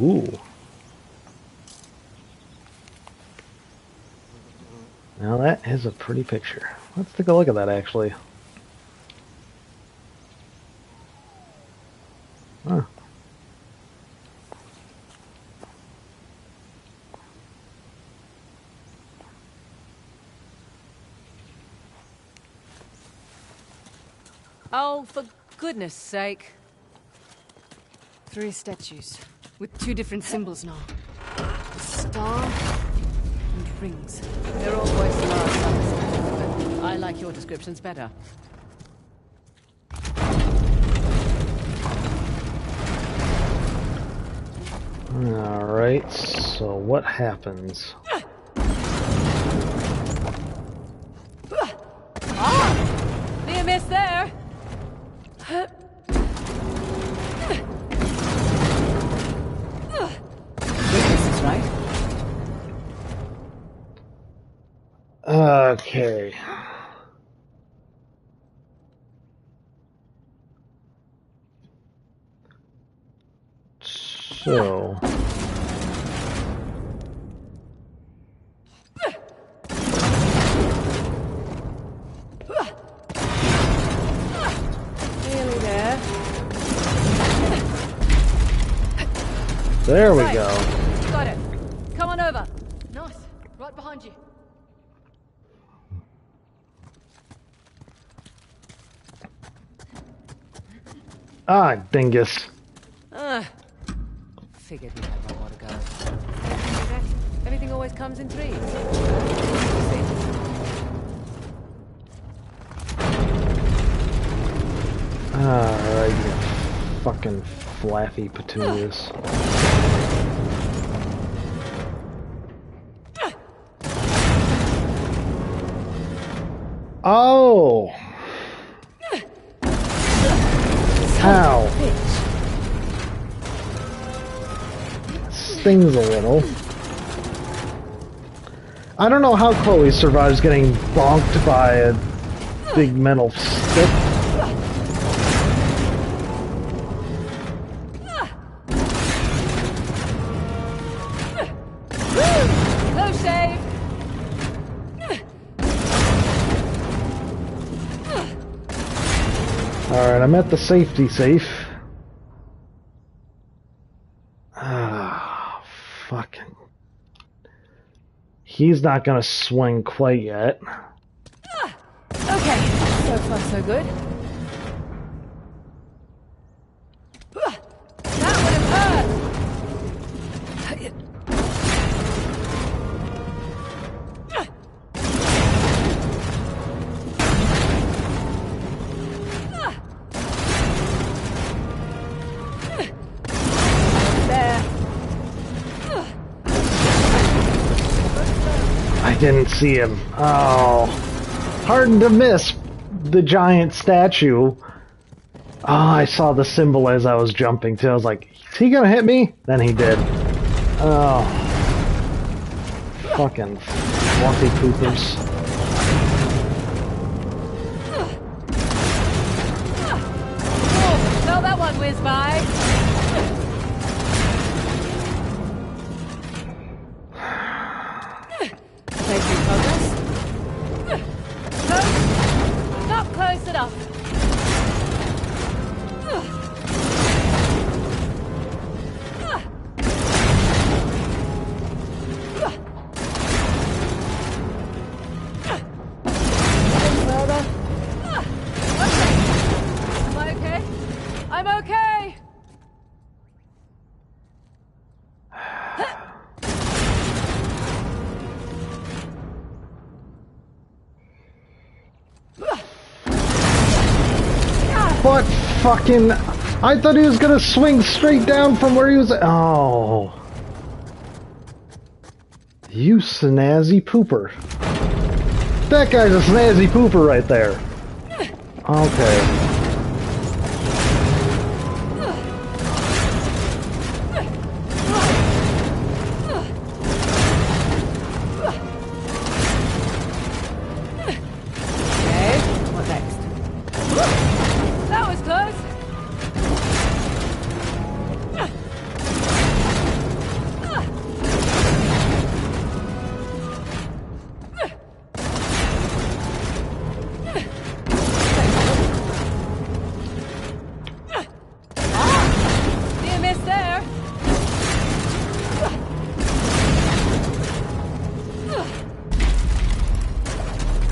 Ooh. Now that is a pretty picture. Let's take a look at that actually. Huh. Oh, for goodness sake. 3 statues with 2 different symbols now. A star and rings. They're all Hoysala symbols, but I like your descriptions better. Alright, so what happens? Ah! Near miss there! This is right. Okay. So... Nearly there. There we Right. go. Got it. Come on over. Nice. Right behind you. Ah, dingus. Figured we had one more to go. Have everything always comes in threes. Alright, you fucking flaffy petunias. Oh! Ow! Stings a little. I don't know how Chloe survives getting bonked by a big metal stick. Close shave. Alright, I'm at the safety safe. Ah, fucking. He's not gonna swing quite yet. Okay, so far so good. That would have hurt. I didn't see him. Oh. Hard to miss the giant statue. Oh, I saw the symbol as I was jumping too. I was like, is he gonna hit me? Then he did. Oh. Fucking fluffy poopers. Saw that one whiz by. Making progress. Close. Not close enough. Am I okay? I'm okay. But fucking, I thought he was gonna swing straight down from where he was. Oh. You snazzy pooper. That guy's a snazzy pooper right there. Okay.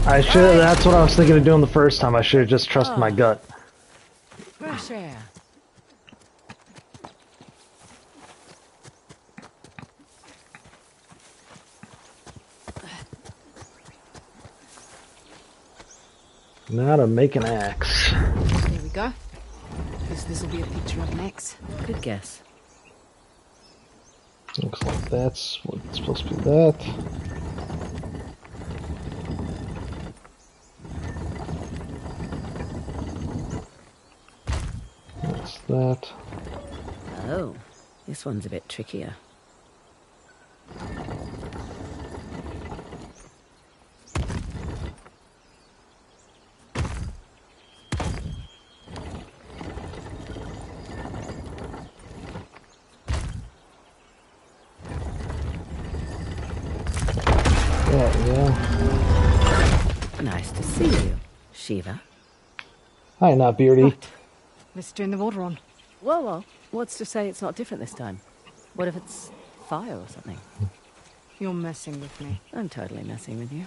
I should. That's what I was thinking of doing the first time. I should have just trusted my gut. Fresh air. Now to make an axe. There we go. Guess this will be a picture of an axe. Good guess. Looks like that's what's supposed to be that. That's that. Oh, this one's a bit trickier. Yeah. Nice to see you, Shiva. Hi, not Beardy. Right. Let's turn the water on. Well, what's to say it's not different this time? What if it's fire or something? You're messing with me. I'm totally messing with you.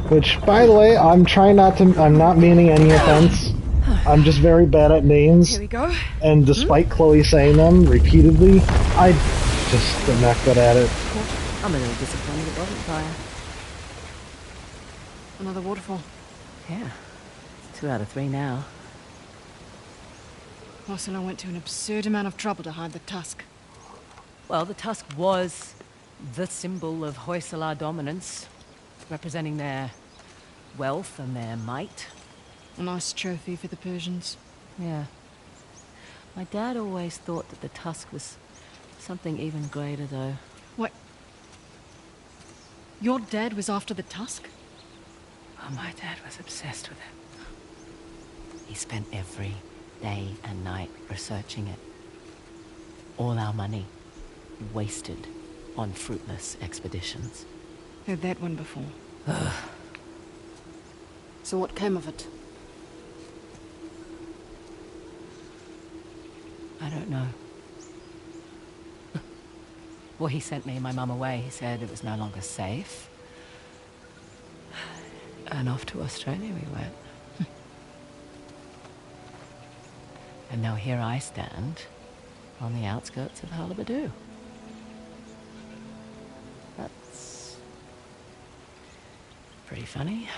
Which, by the way, I'm trying not to. I'm not meaning any offense. I'm just very bad at names. Here we go. And despite Chloe saying them repeatedly, I just they're not good at it. I'm a little disappointed it wasn't fire. Another waterfall. Yeah. 2 out of 3 now. Ursula went to an absurd amount of trouble to hide the tusk. Well, the tusk was the symbol of Hoysala dominance, representing their wealth and their might. A nice trophy for the Persians. Yeah. My dad always thought that the tusk was something even greater, though. What? Your dad was after the tusk? Oh, my dad was obsessed with it. He spent every day and night researching it. All our money wasted on fruitless expeditions. Heard that one before. So what came of it? I don't know. Well, he sent me and my mum away. He said it was no longer safe. And off to Australia we went. And now here I stand on the outskirts of Hullabaloo. That's pretty funny.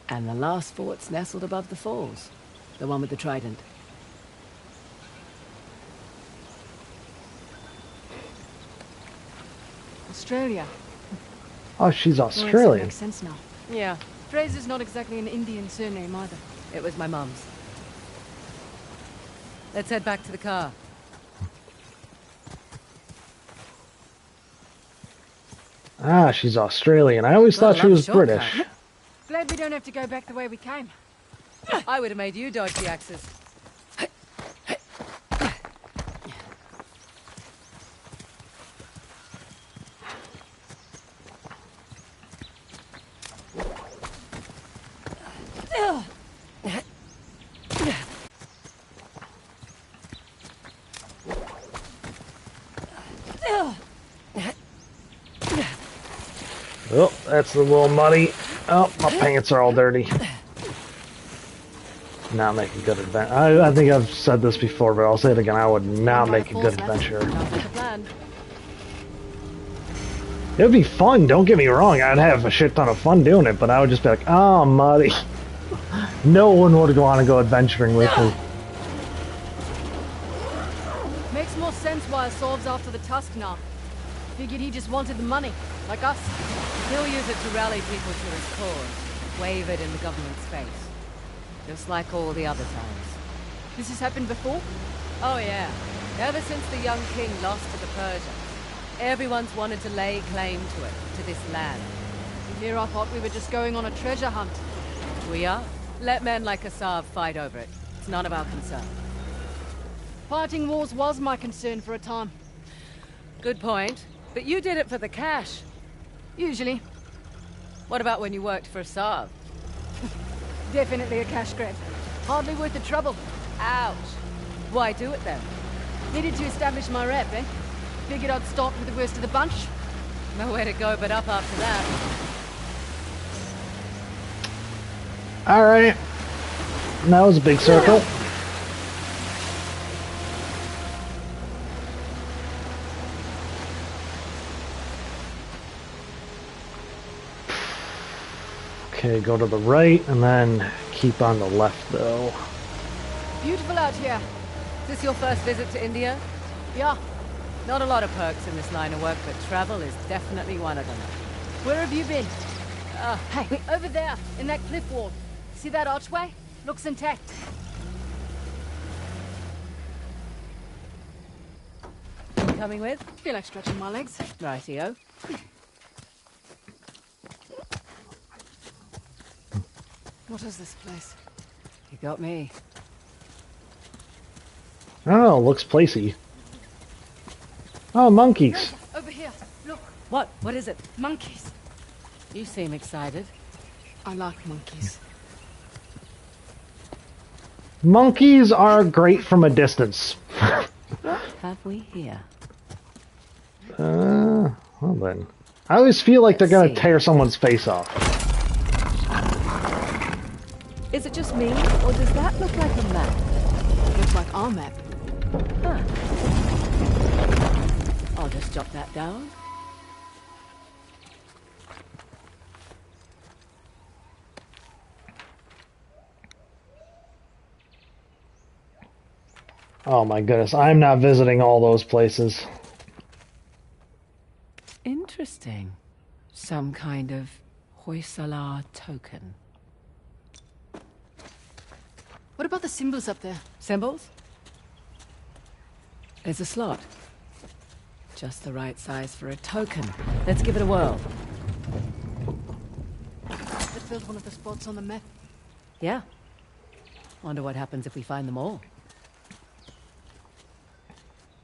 And the last fort's nestled above the falls. The one with the trident. Australia. Oh, she's Well, that Australian. makes sense now. Yeah, Fraser's not exactly an Indian surname either. it was my mum's. Let's head back to the car. Ah, she's Australian. I always thought she was British. Glad we don't have to go back the way we came. I would have made you dodge the axes. Oh, that's a little muddy. Oh, my pants are all dirty. Not make a good adventure. I think I've said this before, but I'll say it again. I would not make a good adventure. It would be fun, don't get me wrong. I'd have a shit ton of fun doing it, but I would just be like, oh, I'm muddy. No one would want to go adventuring with me. Makes more sense why Asov's after the tusk now. Figured he just wanted the money, like us. He'll use it to rally people to his cause. Wave it in the government's face. Just like all the other times. This has happened before? Oh yeah. Ever since the young king lost to the Persians, everyone's wanted to lay claim to it, to this land. Here I thought we were just going on a treasure hunt. We are. Let men like Asav fight over it. It's none of our concern. Fighting wars was my concern for a time. Good point. But you did it for the cash. Usually. What about when you worked for Asav? Definitely a cash grab. Hardly worth the trouble. Ouch. Why do it then? Needed to establish my rep, eh? Figured I'd start with the worst of the bunch. Nowhere to go but up after that. Alright. That was a big circle. Okay, go to the right and then keep on the left though. Beautiful out here. Is this your first visit to India? Yeah. Not a lot of perks in this line of work, but travel is definitely one of them. Where have you been? Hey, over there, in that cliff wall. See that archway? Looks intact. You coming with? Feel like stretching my legs. Rightio. What is this place? You got me. Oh, looks placey. Oh, monkeys. Over here. Look. What? What is it? Monkeys. You seem excited. I like monkeys. Monkeys are great from a distance. What have we here? Well then. I always feel like they're gonna tear someone's face off. Is it just me, or does that look like a map? Looks like our map. Huh. jot that down. Oh my goodness, I'm not visiting all those places. Interesting. Some kind of Hoysala token. What about the symbols up there? Symbols? There's a slot. Just the right size for a token. Let's give it a whirl. That filled one of the spots on the map. Yeah. Wonder what happens if we find them all.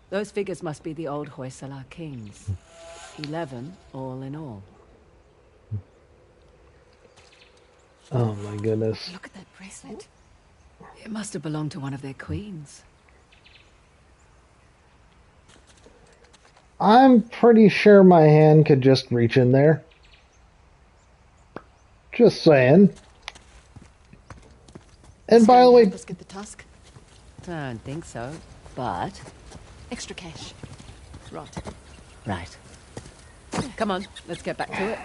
Those figures must be the old Hoysala kings. 11 all in all. Oh my goodness. Look at that bracelet. It must have belonged to one of their queens. I'm pretty sure my hand could just reach in there. Just saying. And by the way, Let's get the tusk. I don't think so, but... Extra cash. Right. Right. Come on, let's get back to it.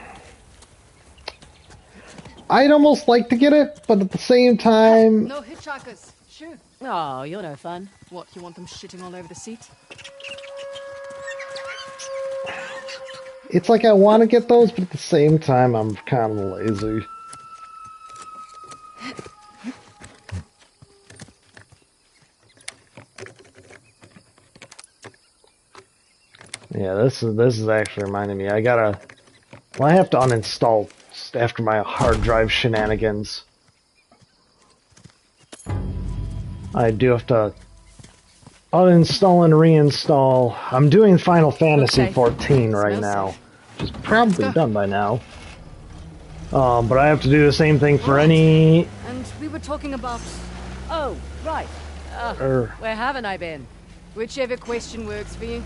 I'd almost like to get it, but at the same time... No hitchhikers. Shoo. Oh, you're no fun. What, you want them shitting all over the seat? It's like I want to get those, but at the same time, I'm kind of lazy. Yeah, this is actually reminding me. I have to uninstall after my hard drive shenanigans. I do have to uninstall and reinstall. I'm doing Final Fantasy XIV right now, which is probably done by now. But I have to do the same thing for any... And we were talking about... Oh, right. Where haven't I been? Whichever question works for you.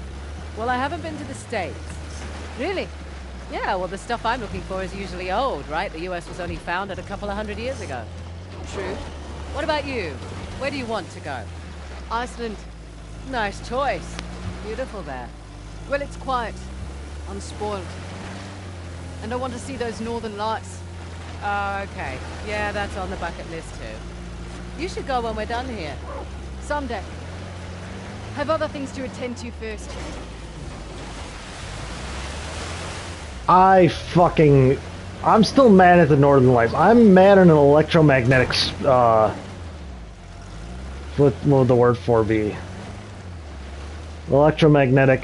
Well, I haven't been to the States. Really? Yeah, well, the stuff I'm looking for is usually old, right? The US was only founded a couple of 100 years ago. True. What about you? Where do you want to go? Iceland. Nice choice. Beautiful there. Well, it's quiet. Unspoiled. And I want to see those northern lights. Oh, okay. Yeah, that's on the bucket list too. You should go when we're done here. Someday. Have other things to attend to first. I'm still mad at the Northern Lights. I'm mad at an electromagnetic, what would the word for be? Electromagnetic,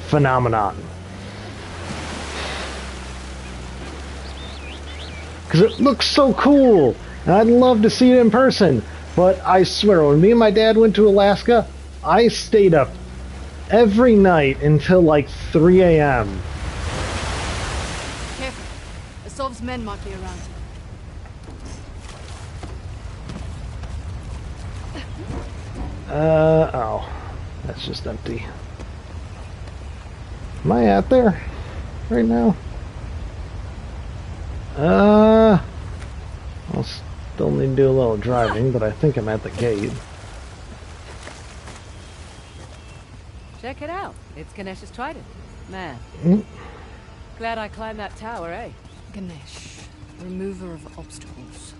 phenomenon. Because it looks so cool, and I'd love to see it in person. But I swear, when me and my dad went to Alaska, I stayed up every night until like 3 a.m. Careful. Asov's men might be around. Oh. That's just empty. Am I out there right now? I'll still need to do a little driving, but I think I'm at the gate. Check it out. It's Ganesh's trident. Man. Glad I climbed that tower, eh? Ganesh, remover of obstacles.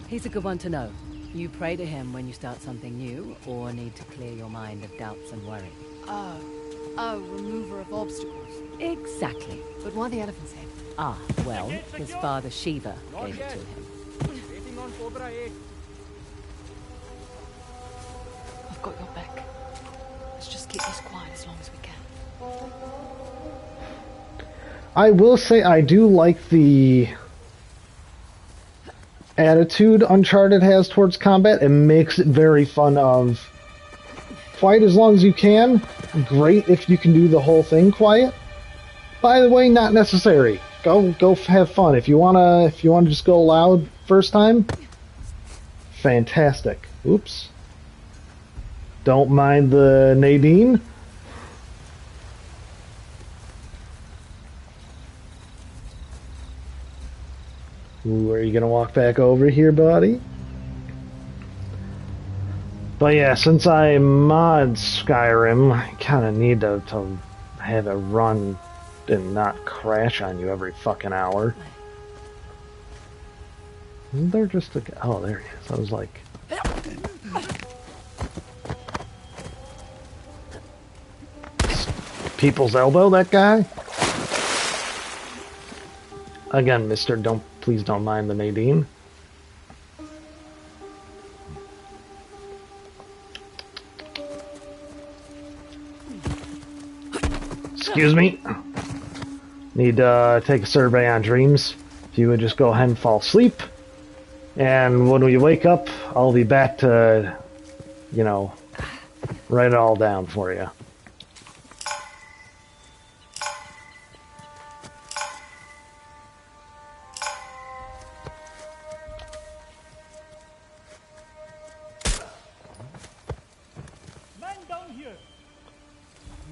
He's a good one to know. You pray to him when you start something new, or need to clear your mind of doubts and worry. Oh, remover of obstacles. Exactly. But why the elephant's head? Ah, well, his father Shiva gave it to him. Waiting on Cobra 8. I've got your back. Let's just keep this quiet as long as we can. I will say I do like the attitude Uncharted has towards combat. It makes it very fun of fight as long as you can. Great if you can do the whole thing quiet. By the way, not necessary. Go have fun. If you wanna just go loud first time, fantastic. Oops. Don't mind the Nadine. Ooh, are you gonna walk back over here, buddy? But yeah, since I mod Skyrim, I kind of need to have it run and not crash on you every fucking hour. Isn't there just a... Oh, there he is. I was like... People's elbow, that guy? Again, mister, please don't mind the Nadine. Excuse me. Need to take a survey on dreams. If you would just go ahead and fall asleep. And when we wake up, I'll be back to, you know, write it all down for you.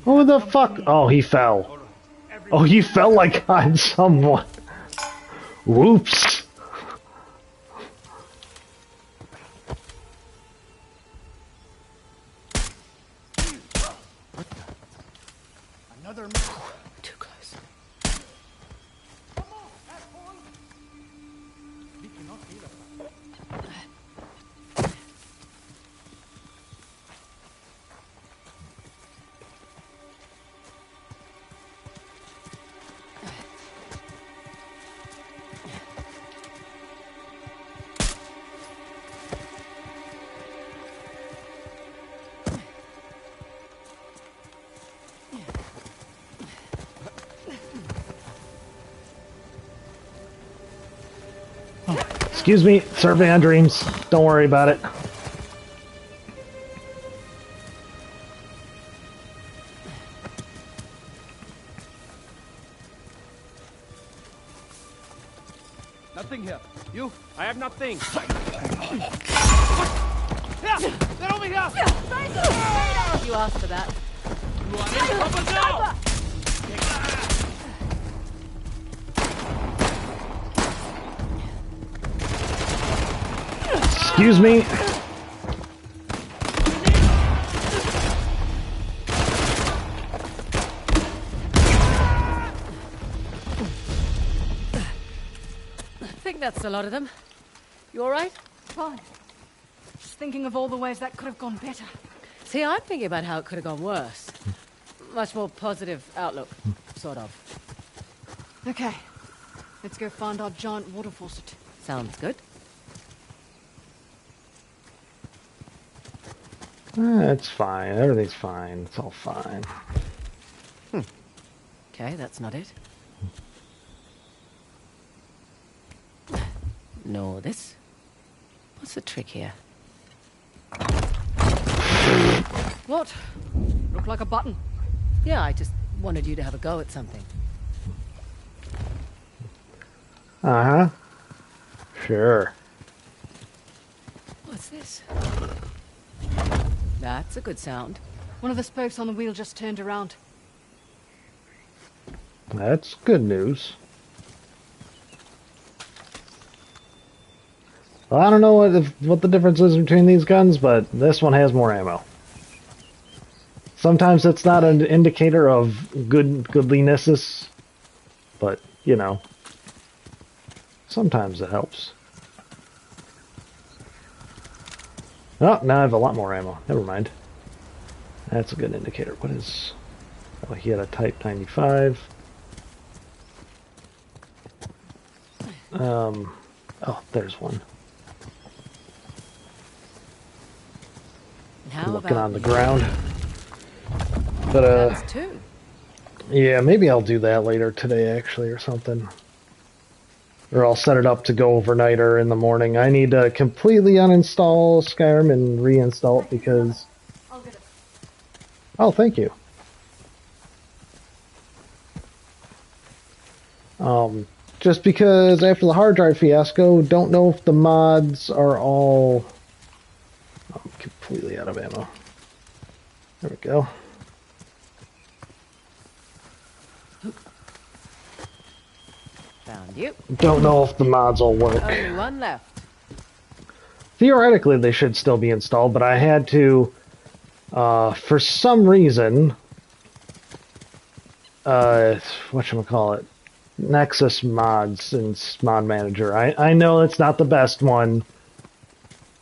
Who the fuck? Oh, he fell. Oh, he fell like on someone. Whoops. Another too close. Come on, asshole! We cannot heal us. Excuse me, survey on dreams. Don't worry about it. Nothing here. You? I have nothing. Yeah, they're over here. You asked for that. You are in trouble now. Excuse me. I think that's a lot of them. You alright? Fine. Just thinking of all the ways that could have gone better. See, I'm thinking about how it could have gone worse. Much more positive outlook, sort of. Okay. Let's go find our giant water faucet. Sounds good. It's fine. Everything's fine. It's all fine. Okay, that's not it. No, this. What's the trick here? What? Look like a button. Yeah, I just wanted you to have a go at something. Uh-huh. Sure. What's this? That's a good sound. One of the spokes on the wheel just turned around. That's good news. Well, I don't know what the difference is between these guns, but this one has more ammo. Sometimes it's not an indicator of goodliness, but, you know, sometimes it helps. Oh, now I have a lot more ammo. Never mind. That's a good indicator. What is... Oh, he had a Type 95. Oh, there's one. How looking on the you? ground. But, That's two. yeah, maybe I'll do that later today, actually, or something. Or I'll set it up to go overnight or in the morning. I need to completely uninstall Skyrim and reinstall it because... Oh, thank you. Just because after the hard drive fiasco, don't know if the mods are all... I'm completely out of ammo. There we go. Found you. Don't know if the mods all work. Only one left. theoretically they should still be installed, but I had to, for some reason, whatchamacallit, Nexus mods in Mod Manager. I know it's not the best one,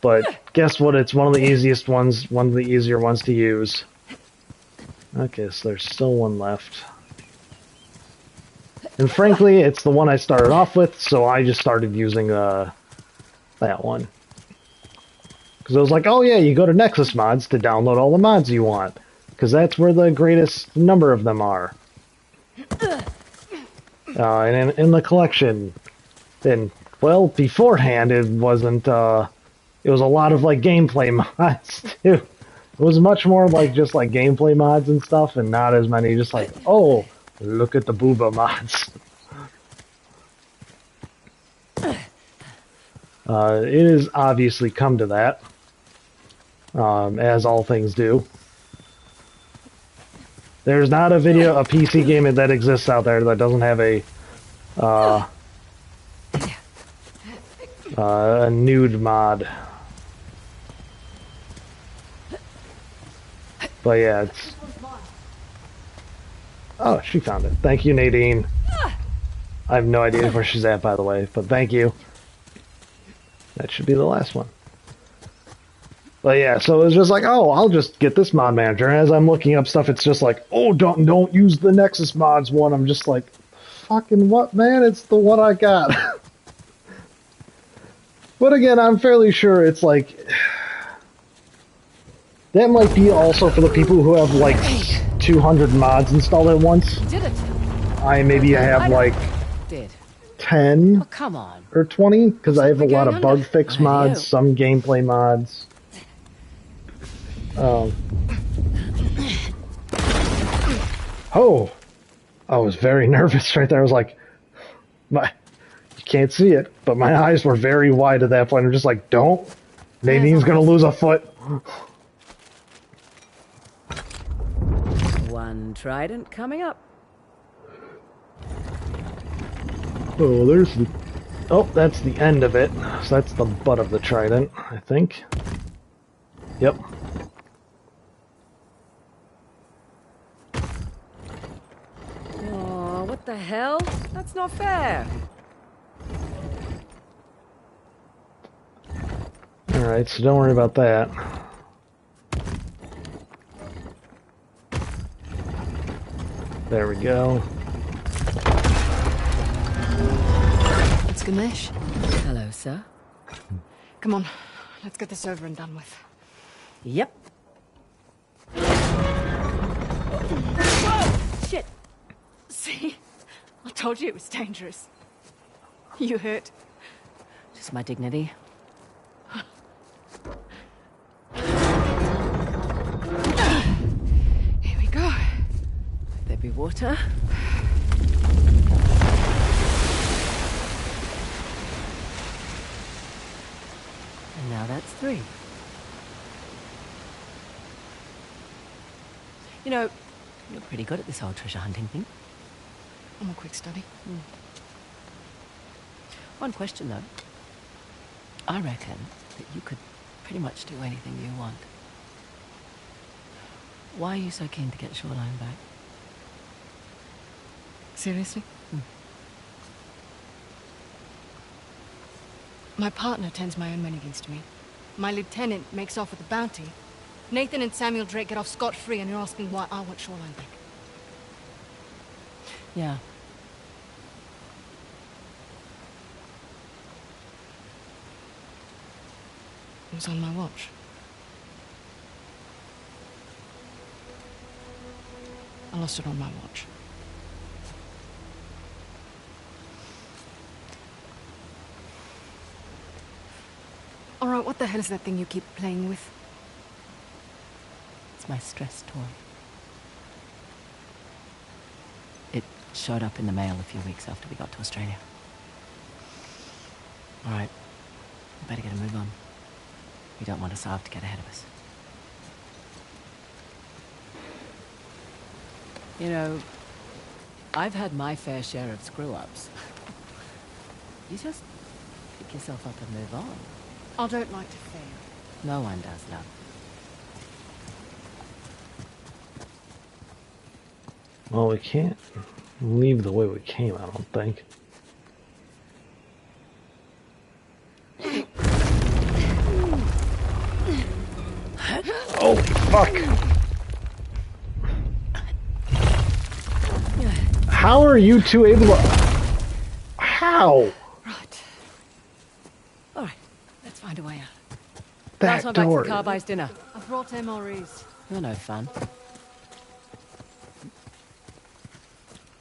but guess what? It's one of the easiest ones, one of the easier ones to use. Okay, so there's still one left. And frankly, it's the one I started off with, so I just started using that one. Because I was like, oh yeah, you go to Nexus Mods to download all the mods you want. Because that's where the greatest number of them are. And in the collection. And, well, beforehand it wasn't, it was a lot of, like, gameplay mods, too. It was much more like just, like, gameplay mods and stuff, and not as many just like, oh, look at the booba mods. It has obviously come to that. As all things do. There's not a PC game that exists out there that doesn't have a nude mod. But yeah, it's... Oh, she found it. Thank you, Nadine. I have no idea where she's at, by the way, but thank you. That should be the last one. But yeah, so it was just like, oh, I'll just get this mod manager. And as I'm looking up stuff, it's just like, oh, don't use the Nexus mods one. I'm just like, fucking what, man? It's the one I got. But again, I'm fairly sure it's like... That might be also for the people who have like 200 mods installed at once. Did it? I have like 10 oh, come on. or 20, because I have a lot of bug fix mods, some gameplay mods. Oh, I was very nervous right there. I was like, you can't see it, but my eyes were very wide at that point. I'm just like, don't. Nadine's gonna lose a foot. One trident coming up. Oh, there's the... Oh, that's the end of it. So that's the butt of the trident, I think. Yep. Oh, what the hell? That's not fair. Alright, so don't worry about that. There we go. It's Ganesh. Hello, sir. Come on, let's get this over and done with. Yep. Whoa! Shit! See? I told you it was dangerous. You hurt? Just my dignity. Here we go. There be water. And now that's 3. You know, you're pretty good at this whole treasure hunting thing. I'm a quick study. One question, though. I reckon that you could pretty much do anything you want. Why are you so keen to get Shoreline back? Seriously? My partner turns my own men against me. My lieutenant makes off with the bounty. Nathan and Samuel Drake get off scot-free, and you're asking why I want Shoreline back. Yeah. It was on my watch. I lost it on my watch. All right, what the hell is that thing you keep playing with? It's my stress toy. It showed up in the mail a few weeks after we got to Australia. All right, we better get a move on. We don't want Asav to get ahead of us. You know, I've had my fair share of screw-ups. You just pick yourself up and move on. I don't like to fail. No one does, love. Well, we can't leave the way we came, I don't think. Holy fuck! How are you two able to... How? Right. Alright, let's find a way out. That Last time door... back to Carby's dinner. I brought MREs. You're no fun.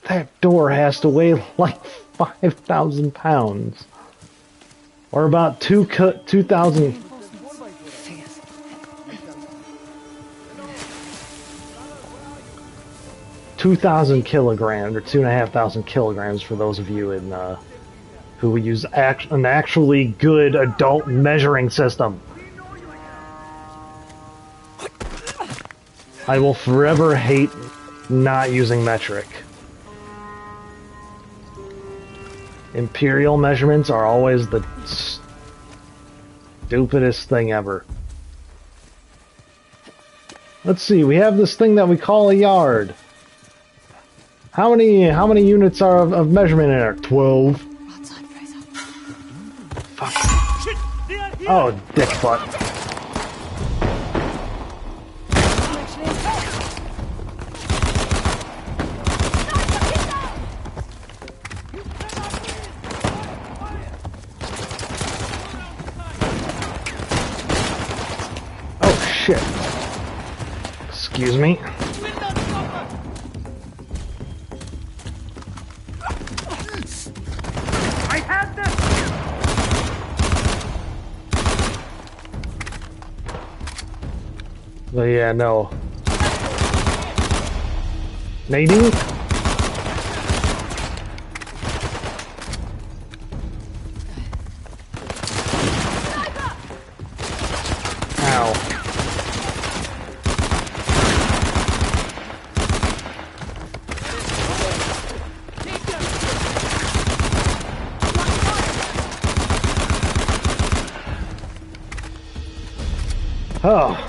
That door has to weigh like 5,000 pounds. Or about 2,000... 2,000 kilograms, or 2,500 kilograms for those of you in who use an actually good adult measuring system. I will forever hate not using metric. Imperial measurements are always the stupidest thing ever. Let's see, we have this thing that we call a yard. How many units are of measurement in there? 12. Fuck. Oh, dick butt. Oh shit. Excuse me. But yeah, no. Nadine? Ow. Oh.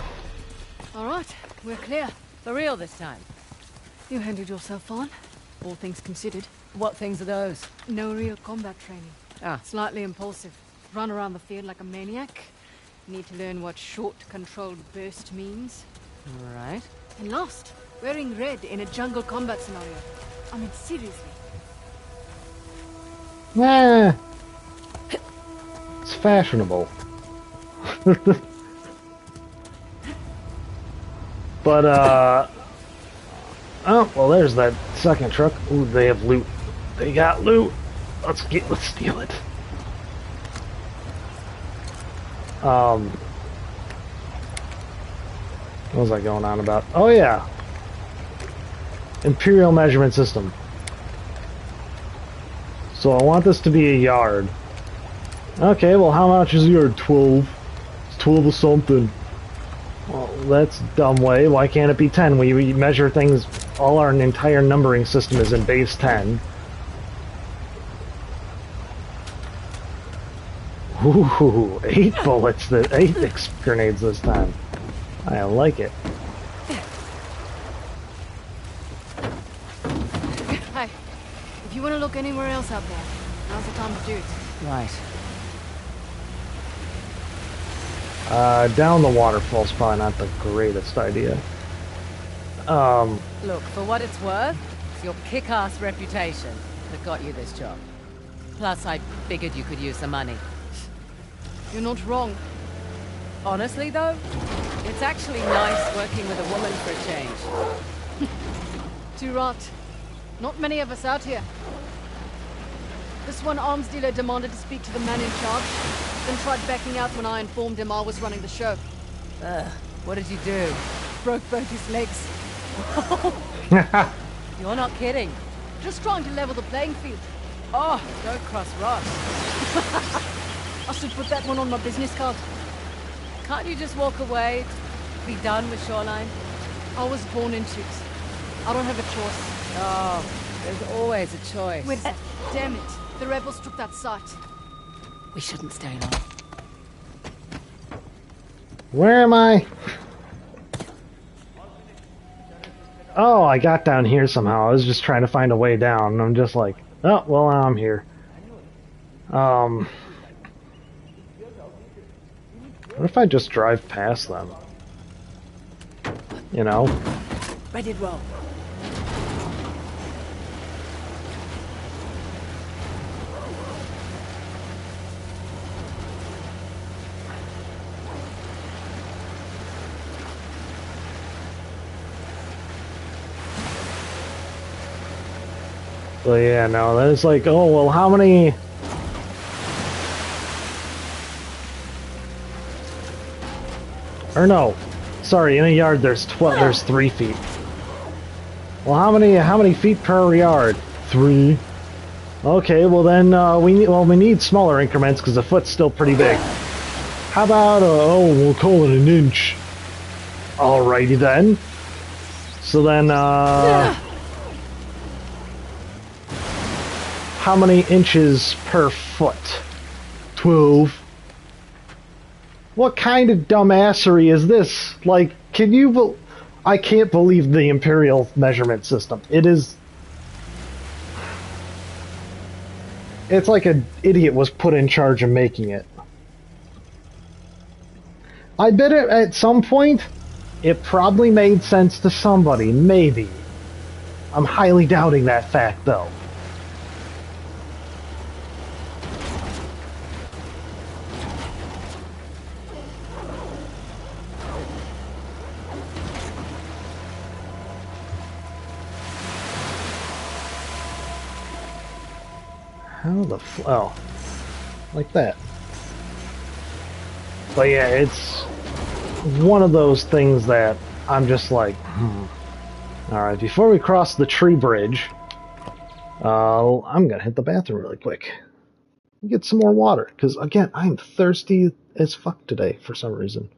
We're clear. For real this time. You handled yourself on, all things considered. What things are those? No real combat training. Ah. Slightly impulsive. Run around the field like a maniac. Need to learn what short, controlled burst means. Right. And lost. Wearing red in a jungle combat scenario. I mean, seriously. Nah. It's fashionable. But, oh, well, there's that second truck. Ooh, they have loot. They got loot. Let's steal it. What was I going on about? Oh, yeah. Imperial measurement system. So I want this to be a yard. Okay, well, how much is a yard? 12. It's 12 or something. Well, that's a dumb way. Why can't it be 10? We measure things, all our entire numbering system is in base 10. Ooh, 8 bullets, 8 grenades this time. I like it. Hey, if you want to look anywhere else out there, now's the time to do it. Right. Down the waterfall's probably not the greatest idea. Look, for what it's worth, it's your kick-ass reputation that got you this job. Plus, I figured you could use some money. You're not wrong. Honestly, though, it's actually nice working with a woman for a change. Too right. Not many of us out here. This one arms dealer demanded to speak to the man in charge, then tried backing out when I informed him I was running the show. What did you do? Broke both his legs. You're not kidding. Just trying to level the playing field. Oh, don't cross Ross. I should put that one on my business card. Can't you just walk away? Be done with Shoreline? I was born into it. I don't have a choice. Oh, there's always a choice. Wait, damn it. The rebels took that site. We shouldn't stay long. Where am I? Oh, I got down here somehow. I was just trying to find a way down, and I'm just like, oh, well, now I'm here. What if I just drive past them? You know? Ready to roll. So yeah, no, then it's like, oh, well, how many... Or no, sorry, in a yard there's 3 feet. Well, how many feet per yard? 3. Okay, well then we need smaller increments because a foot's still pretty big. How about we'll call it an inch. Alrighty then. So then how many inches per foot? 12. What kind of dumbassery is this? Like, can you... I can't believe the Imperial measurement system. It is... It's like an idiot was put in charge of making it. I bet at some point, it probably made sense to somebody. Maybe. I'm highly doubting that fact, though. How the oh, like that. But yeah, it's one of those things that I'm just like, Alright, before we cross the tree bridge, I'm gonna hit the bathroom really quick. Get some more water, because again, I'm thirsty as fuck today for some reason.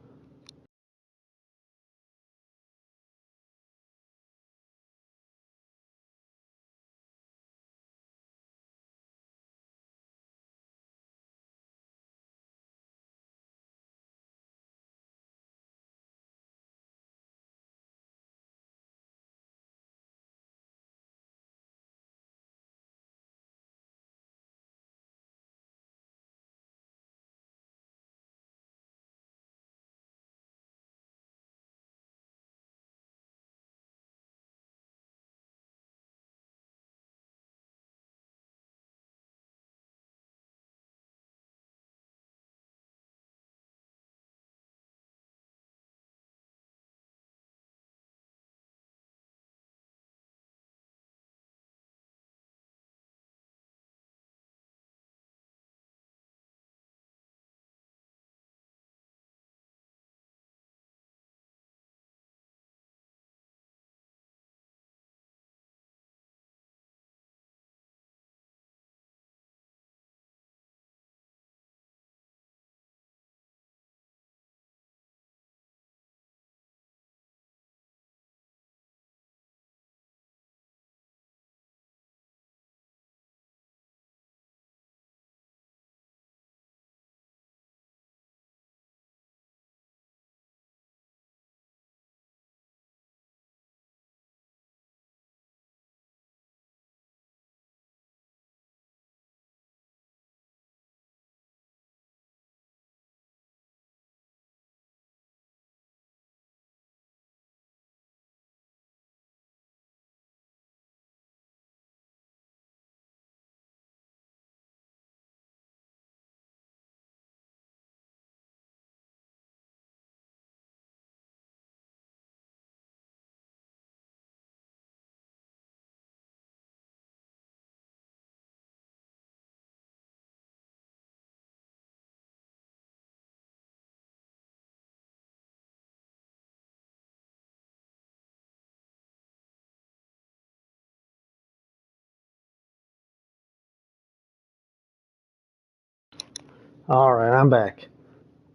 Alright, I'm back.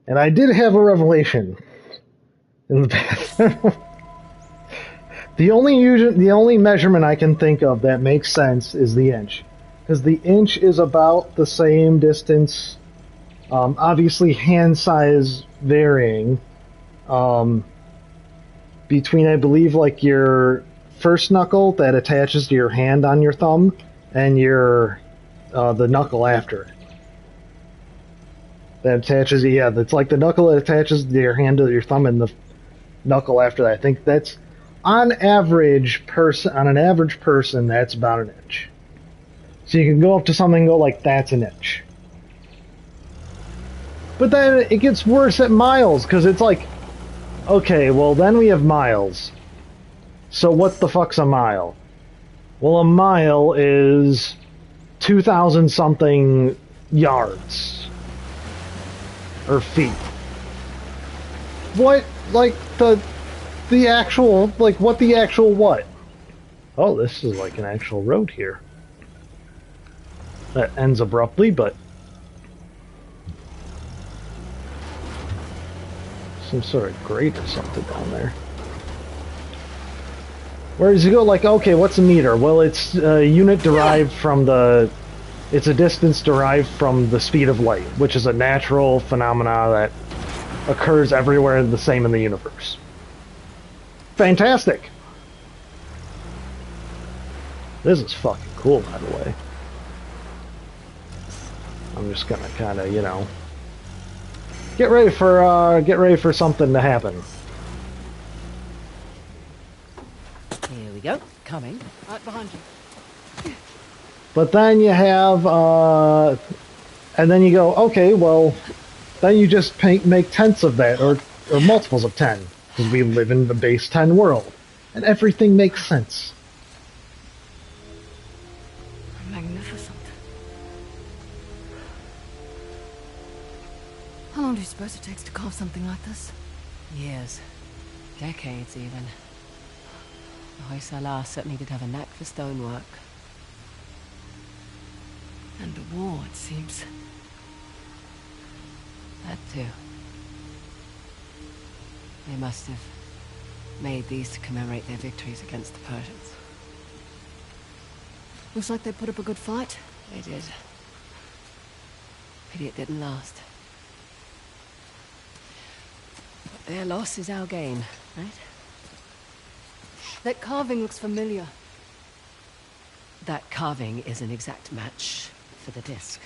And I did have a revelation in the bathroom. The only measurement I can think of that makes sense is the inch. Because the inch is about the same distance, obviously hand size varying, between, I believe, like your first knuckle that attaches to your hand on your thumb and your the knuckle after it. That attaches, yeah, that's like the knuckle that attaches to your hand to your thumb and the knuckle after that. I think that's on an average person, that's about an inch. So you can go up to something and go like, that's an inch. But then it gets worse at miles, because it's like, okay, well then we have miles. So what the fuck's a mile? Well, a mile is 2,000 something yards. Or feet. What, like, the actual, like, what the actual what? Oh, this is like an actual road here. That ends abruptly, but... some sort of grate or something down there. Whereas you go like, okay, what's a meter? Well, it's a unit derived from the... it's a distance derived from the speed of light, which is a natural phenomena that occurs everywhere the same in the universe. Fantastic! This is fucking cool, by the way. I'm just gonna kind of, you know, get ready for something to happen. Here we go. Coming. Right behind you. But then you have, and then you go, okay, well, then you just make tenths of that, or multiples of 10, because we live in the base 10 world, and everything makes sense. Magnificent. How long do you suppose it takes to carve something like this? Years. Decades, even. The Hoysala certainly did have a knack for stonework. And the war, it seems. That too. They must have made these to commemorate their victories against the Persians. Looks like they put up a good fight. They did. Pity it didn't last. But their loss is our gain, right? That carving looks familiar. That carving is an exact match for the disc.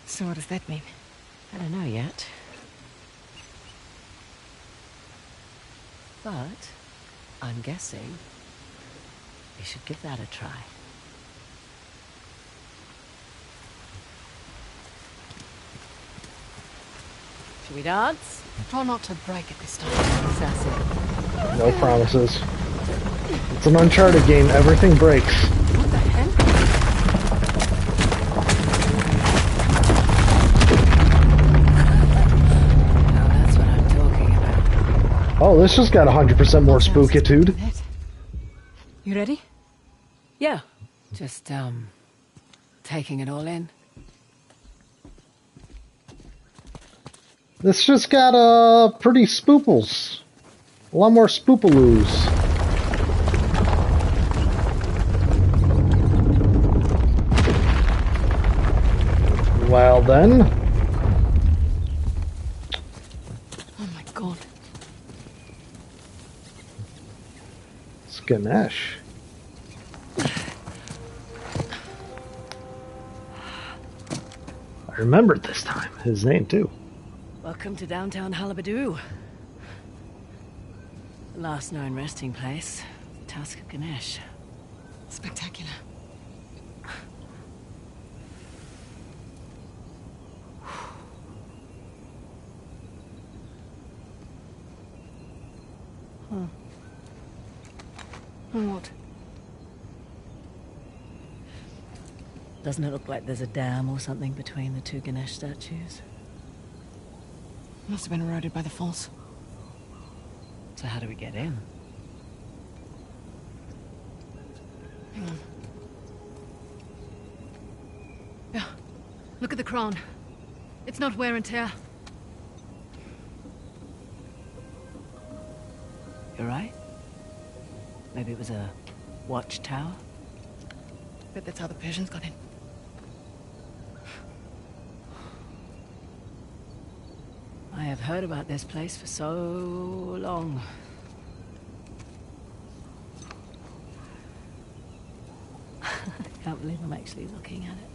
So what does that mean? I don't know yet. But I'm guessing we should give that a try. Should we dance? Try not to break it this time. Sassy. No promises. It's an Uncharted game. Everything breaks. What the hell? Now that's what I'm talking about. Oh, this just got 100% more spookitude. You ready? Yeah. Just, taking it all in. This just got, pretty spooples. A lot more spoopaloos. Well then. Oh my god. It's Ganesh. I remembered this time. His name, too. Welcome to downtown Halabadu. The last known resting place, the Task of Ganesh. Spectacular. Huh. And what? Doesn't it look like there's a dam or something between the two Ganesh statues? Must have been eroded by the falls. So how do we get in? Hang on. Yeah. Look at the crown. It's not wear and tear. You're right. Maybe it was a watchtower? Bet that's how the Persians got in. I have heard about this place for so long. I can't believe I'm actually looking at it.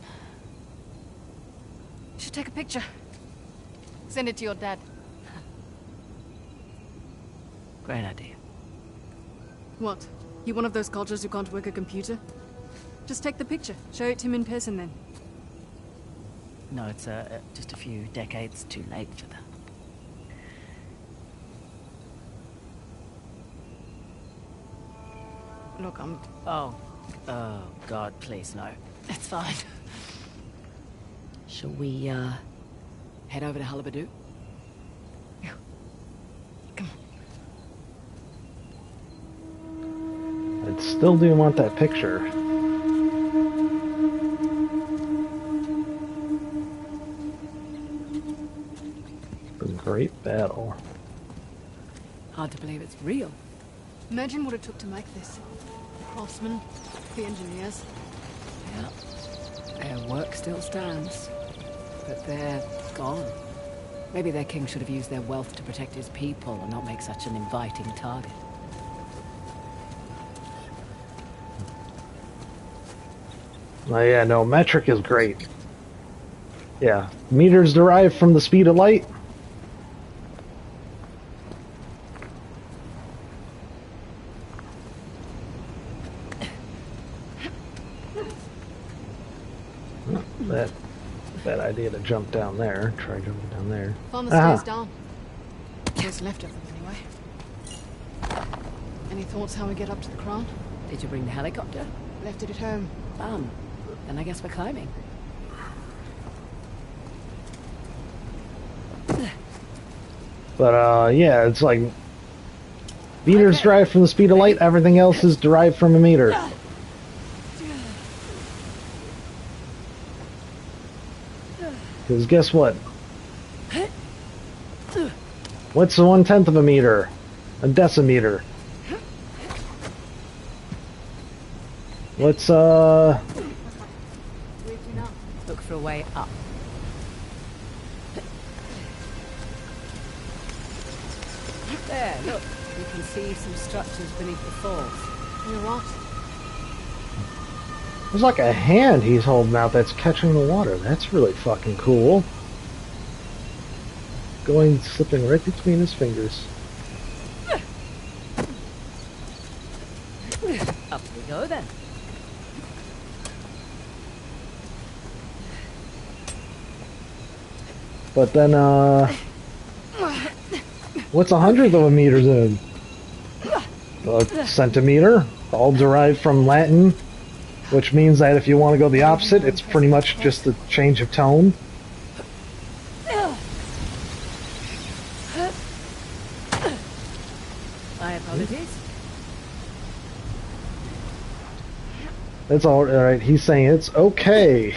You should take a picture. Send it to your dad. Great idea. What? You one of those cultures who can't work a computer? Just take the picture. Show it to him in person then. No, it's just a few decades too late for that. Look, Oh, God, please, no. It's fine. Shall we, head over to Halibadu? I still do want that picture. The great battle. Hard to believe it's real. imagine what it took to make this. The craftsmen, the engineers. Yeah. Their work still stands. But they're gone. Maybe their king should have used their wealth to protect his people and not make such an inviting target. Oh yeah, no, metric is great. Yeah, meters derived from the speed of light. Bad idea to jump down there. Try jumping down there. Found the stairs down. What's left of them, anyway. Any thoughts how we get up to the crown? Did you bring the helicopter? Left it at home. Then I guess we're climbing. But yeah, it's like meters derived from the speed of light. Everything else is derived from a meter. Because guess what? What's 1/10 of a meter? A decimeter. Let's look for a way up. There, look. You can see some structures beneath the falls. You're right. There's like a hand he's holding out that's catching the water. That's really fucking cool. Slipping right between his fingers. Up we go then. But then, what's 1/100 of a meter then? A centimeter, all derived from Latin, which means that if you want to go the opposite, it's pretty much just a change of tone. My apologies. That's all right. He's saying it's okay.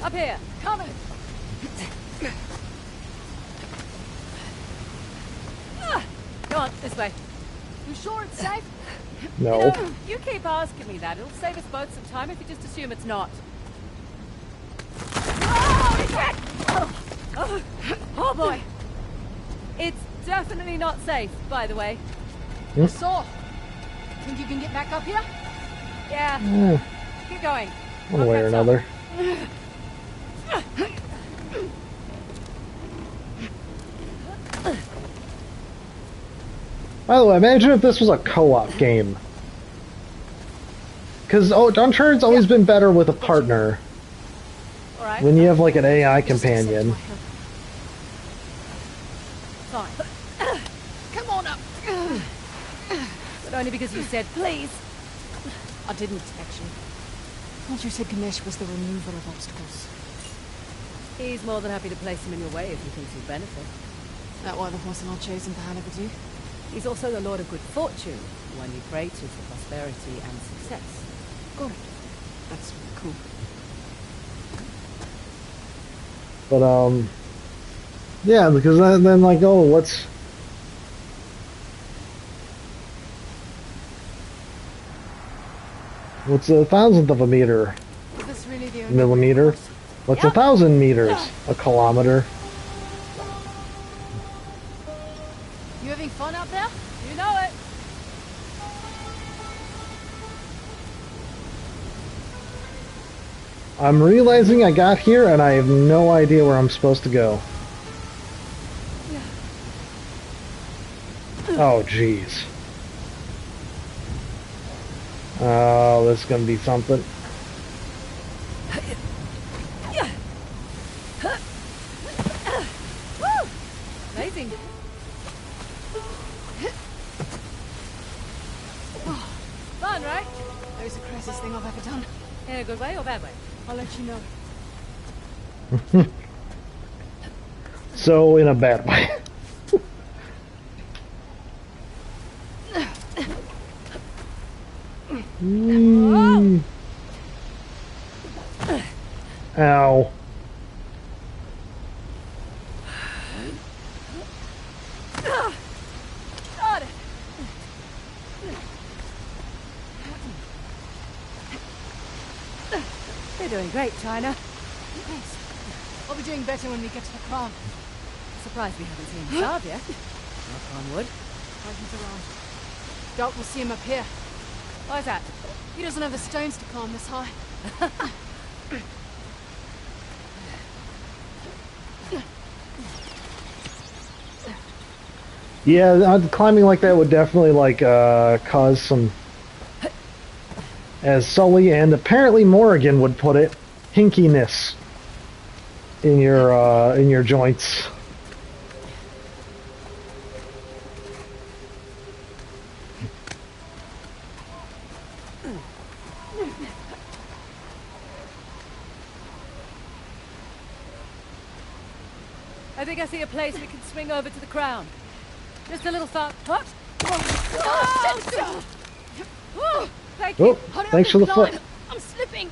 Up here, come on. Go on, this way. You sure it's safe? No. You know, you keep asking me that. It'll save us both some time if you just assume it's not. Oh, shit! Oh boy. It's definitely not safe, by the way. So, think you can get back up here? Yeah. Keep going. One way or another. By the way, imagine if this was a co-op game. Because Uncharted's always been better with a partner. Right. When you have like an AI companion. Fine. Come on up. But only because you said please. I didn't, actually. Thought you said Ganesh was the remover of obstacles. He's more than happy to place him in your way if he thinks you'll benefit. That why the horse and I chose him for Halibadu? He's also the Lord of Good Fortune, the one you pray to for prosperity and success. Got it. That's really cool. But yeah, because then like, oh, what's a 1/1000 of a meter? Is this really the only Millimeter? What's 1,000 meters? A kilometer. You having fun out there? You know it. I'm realizing I got here and I have no idea where I'm supposed to go. Oh, jeez. Oh, this is gonna be something. Amazing. Fun, right? That was the craziest thing I've ever done. In a good way or bad way? I'll let you know. So, in a bad way. Ow. Got it. You're doing great, China. Thanks. I'll be doing better when we get to the crown. Surprised we haven't seen Saab yet. Knock on wood. He's around. Doubt we'll see him up here. Why is that? He doesn't have the stones to climb this high. Yeah, climbing like that would definitely like cause some, as Sully and apparently Morrigan would put it, hinkiness in your joints. I think I see a place we can swing over to the crown. Just a little thought. What? Oh, Oh, thank you. Oh, thanks for the foot. I'm slipping.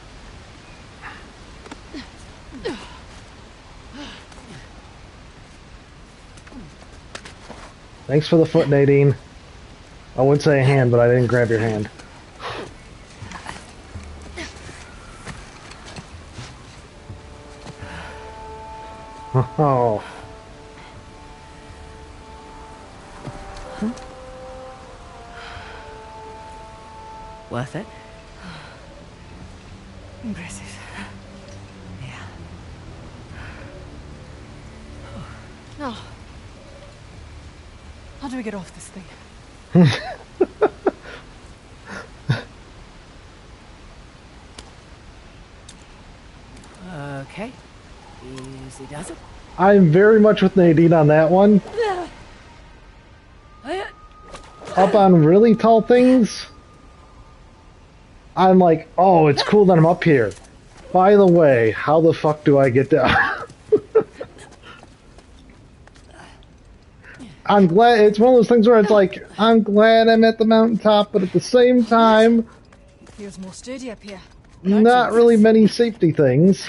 Thanks for the foot, Nadine. I would say a hand, but I didn't grab your hand. Oh. Worth it? Impressive. Yeah. Now, how do we get off this thing? Okay. Easy does it. I'm very much with Nadine on that one. Up on really tall things, I'm like, oh, it's cool that I'm up here. By the way, how the fuck do I get down? I'm glad, it's one of those things where it's like, I'm glad I'm at the mountaintop, but at the same time, Feels more sturdy up here. not really many safety things.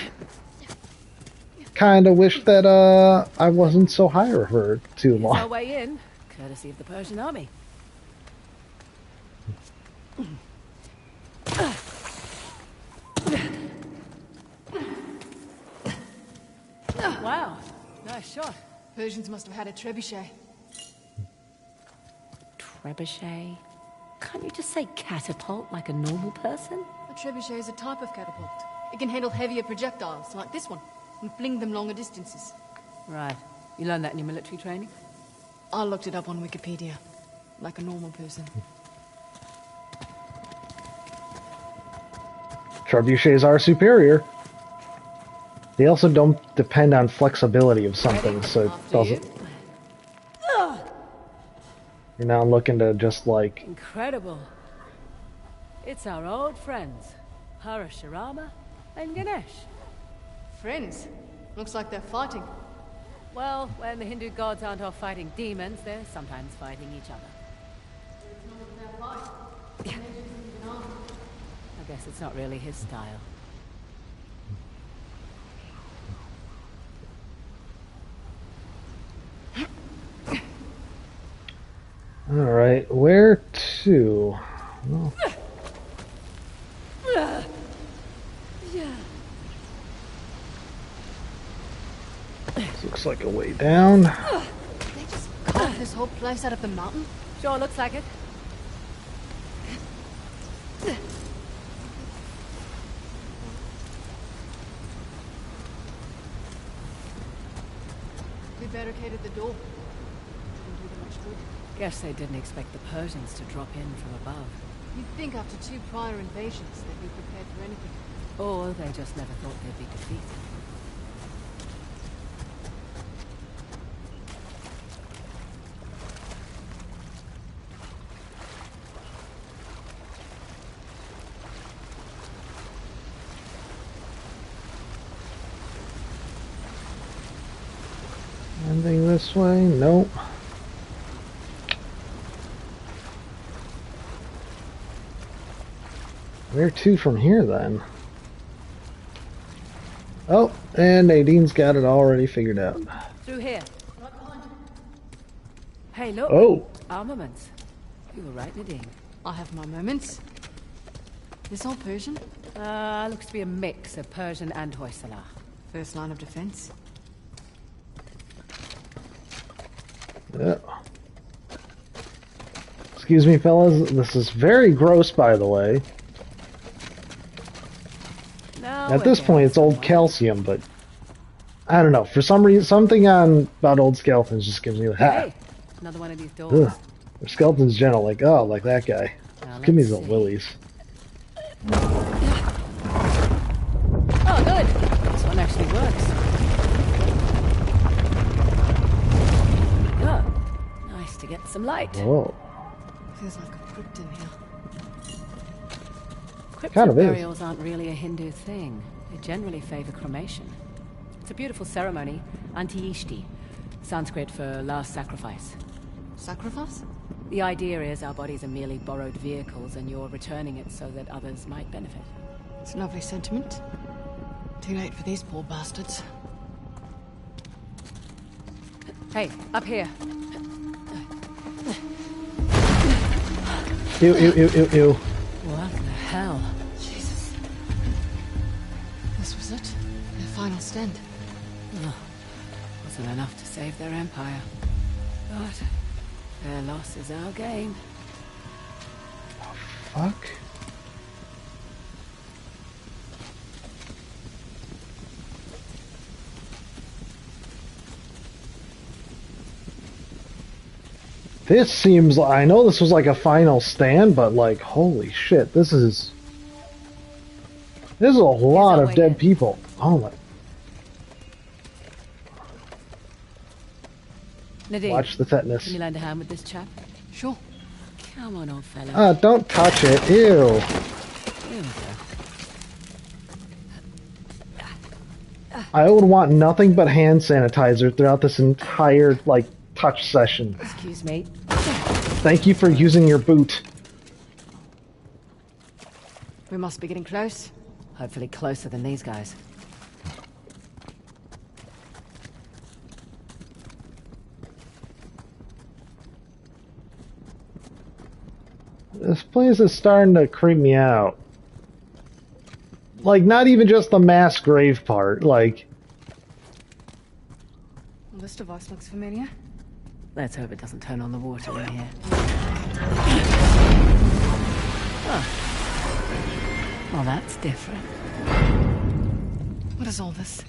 Kinda wish that, I wasn't so high for too Here's our long. way in, courtesy of the Persian army. Wow, nice shot. Persians must have had a trebuchet. Trebuchet? Can't you just say catapult like a normal person? A trebuchet is a type of catapult. It can handle heavier projectiles, like this one, and fling them longer distances. Right. You learned that in your military training? I looked it up on Wikipedia, like a normal person. Trebuchets are superior. They also don't depend on flexibility of something, so it doesn't. You're now looking to just like. Incredible. It's our old friends, Parashurama and Ganesh. Friends? Looks like they're fighting. Well, when the Hindu gods aren't off fighting demons, they're sometimes fighting each other. I guess it's not really his style. Alright, where to? Well, looks like a way down. They just carved this whole place out of the mountain? Sure, looks like it. We barricaded the door. Didn't do them much good. Guess they didn't expect the Persians to drop in from above. You'd think after 2 prior invasions they'd be prepared for anything. Or they just never thought they'd be defeated. Anything this way? Nope. Where to from here then? Oh, and Nadine's got it already figured out. Through here. Hey, look. Oh. Armaments. You were right, Nadine. I have my moments. This all Persian? Looks to be a mix of Persian and Hoysala. First line of defense. Yeah. Excuse me, fellas. This is very gross, by the way. At this point, it's old calcium, but I don't know. For some reason, something about old skeletons just gives me the Hey, another one of these doors. Ugh. Or skeletons general, like like that guy. Give me the willies. Oh, good. This one actually works. Oh, nice to get some light. Whoa. Feels like a crypt in here. Crypts Kind and of is. burials aren't really a Hindu thing. They generally favor cremation. It's a beautiful ceremony, Anti-Ishti, Sanskrit for last sacrifice. Sacrifice? The idea is our bodies are merely borrowed vehicles and you're returning it so that others might benefit. It's a lovely sentiment. Too late for these poor bastards. Hey, up here. Ew, ew, ew, ew, ew. What the hell? Jesus. This was it? Their final stand. Oh, wasn't enough to save their empire. But their loss is our gain. Fuck. This seems like, I know this was like a final stand, but like, holy shit, this is a lot of dead people. Oh my. Nadine, Watch the tetanus. can you lend a hand with this chap? Sure. Come on, old fella. Don't touch it. Ew. Here we go. I would want nothing but hand sanitizer throughout this entire, like, touch session. Excuse me. Thank you for using your boot. We must be getting close. Hopefully closer than these guys. This place is starting to creep me out. Like, not even just the mass grave part, like... Well, this device looks familiar. Let's hope it doesn't turn on the water in here. Oh. Well, that's different. What is all this?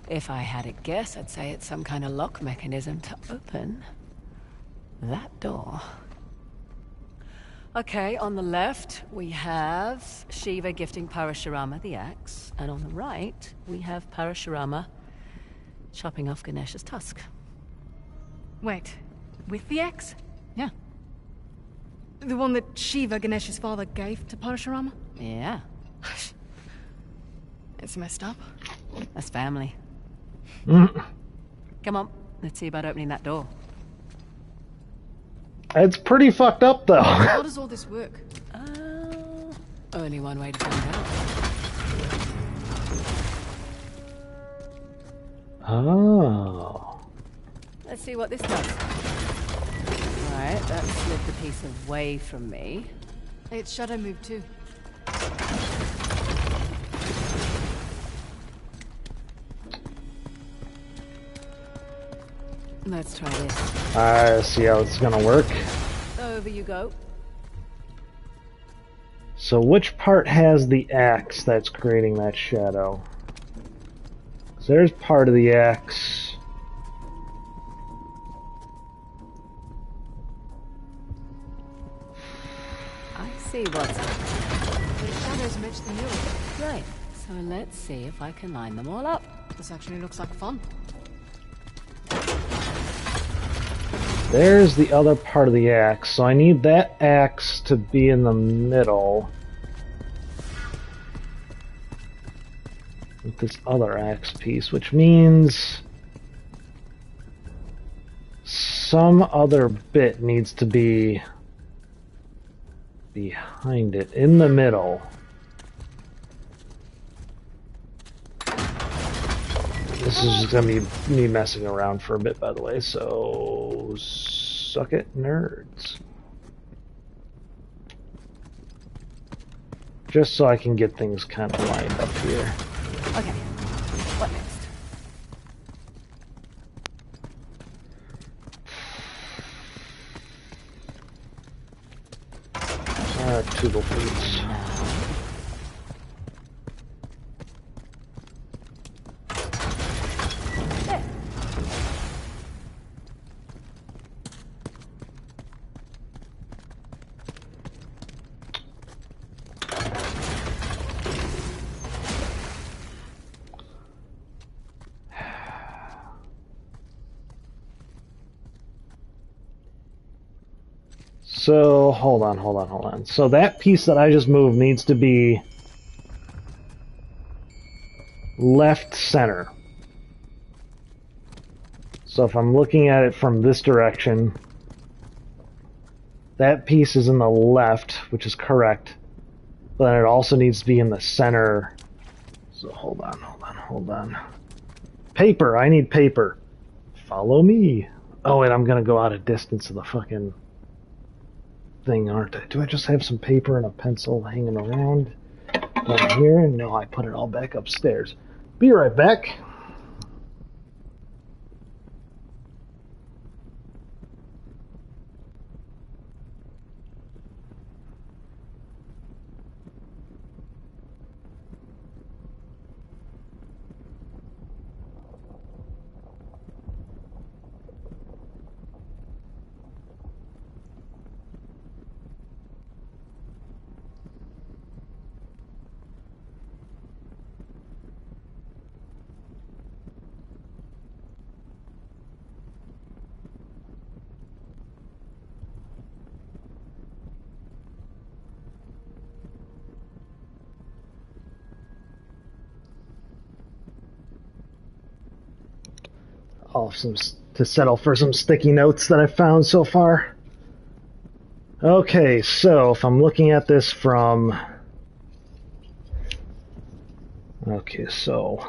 If I had a guess, I'd say it's some kind of lock mechanism to open that door. Okay, on the left, we have Shiva gifting Parashurama the axe, and on the right, we have Parashurama chopping off Ganesh's tusk. Wait, with the axe? Yeah. The one that Shiva, Ganesh's father, gave to Parashurama? Yeah. It's messed up. That's family. Come on, let's see about opening that door. It's pretty fucked up, though. How does all this work? Only one way to find out. Oh. Let's see what this does. Alright, that slid the piece away from me. Its shadow moved too. Let's try this. I see how it's gonna work. Over you go. So which part has the axe that's creating that shadow? So there's part of the axe. I see what's happening. The shadows match the mural. Right. So let's see if I can line them all up. This actually looks like fun. There's the other part of the axe. So I need that axe to be in the middle. With this other axe piece, which means some other bit needs to be behind it, in the middle. This is just gonna be me messing around for a bit, by the way, so suck it, nerds. Just so I can get things kind of lined up here. Okay. What next? Tootle boots. So, hold on. So that piece that I just moved needs to be left center. So if I'm looking at it from this direction, that piece is in the left, which is correct, but then it also needs to be in the center. So hold on. Paper, I need paper. Follow me. Oh, and I'm gonna go out a distance of the fucking thing, aren't I? Do I just have some paper and a pencil hanging around down here? No, I put it all back upstairs. Be right back. To settle for some sticky notes that I've found so far. Okay, so if I'm looking at this from... Okay, so...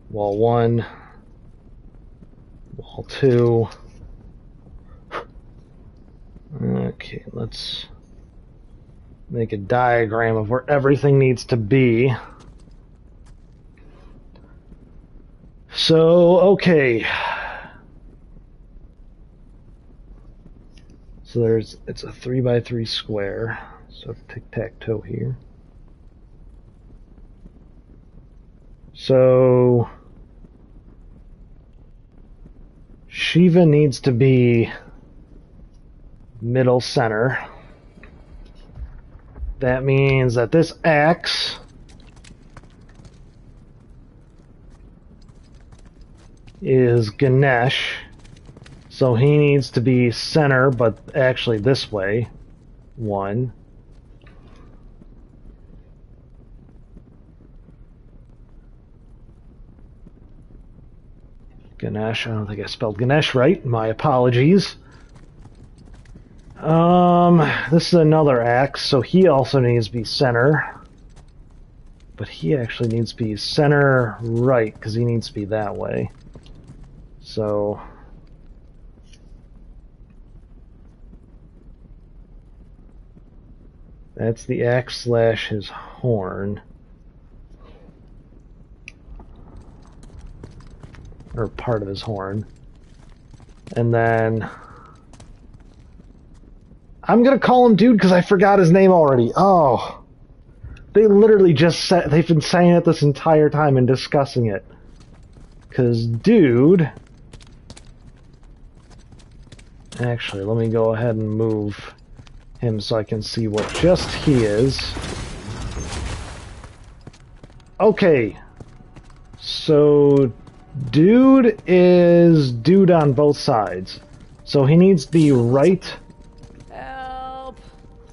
Wall 1, Wall 2... Okay, let's make a diagram of where everything needs to be. So, okay. So it's a 3x3 square. So tic-tac-toe here. So Shiva needs to be middle center. That means that this axe is Ganesh, so he needs to be center, but actually this way. 1. Ganesh, I don't think I spelled Ganesh right. My apologies. This is another axe, so he also needs to be center. But he actually needs to be center right, because he needs to be that way. So... that's the axe slash his horn. or part of his horn. And then I'm gonna call him dude because I forgot his name already. Oh, they literally just said, they've been saying it this entire time and discussing it. Because dude, actually, let me go ahead and move him so I can see what just he is. Okay, so dude is dude on both sides. So he needs the right. Help!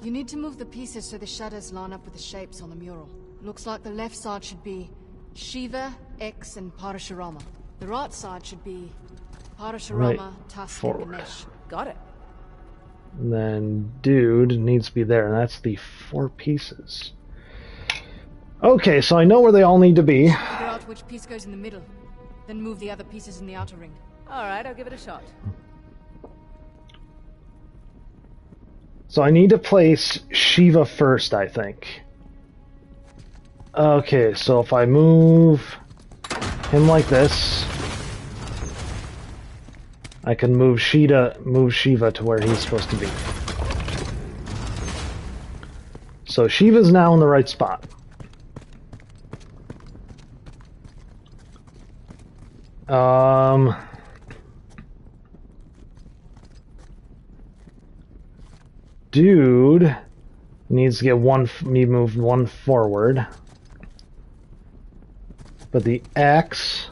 You need to move the pieces so the shadows line up with the shapes on the mural. Looks like the left side should be Shiva, X, and Parashurama. The right side should be Parashurama, Right Tusk, forward. and Ganesh. Got it. And then dude needs to be there, and that's the 4 pieces. Okay, so I know where they all need to be. Figure out which piece goes in the middle, then move the other pieces in the outer ring. Alright, I'll give it a shot. So I need to place Shiva first, I think. Okay, so if I move him like this, I can move Shiva to where he's supposed to be. So Shiva's now in the right spot. Dude needs to get moved 1 forward. But the X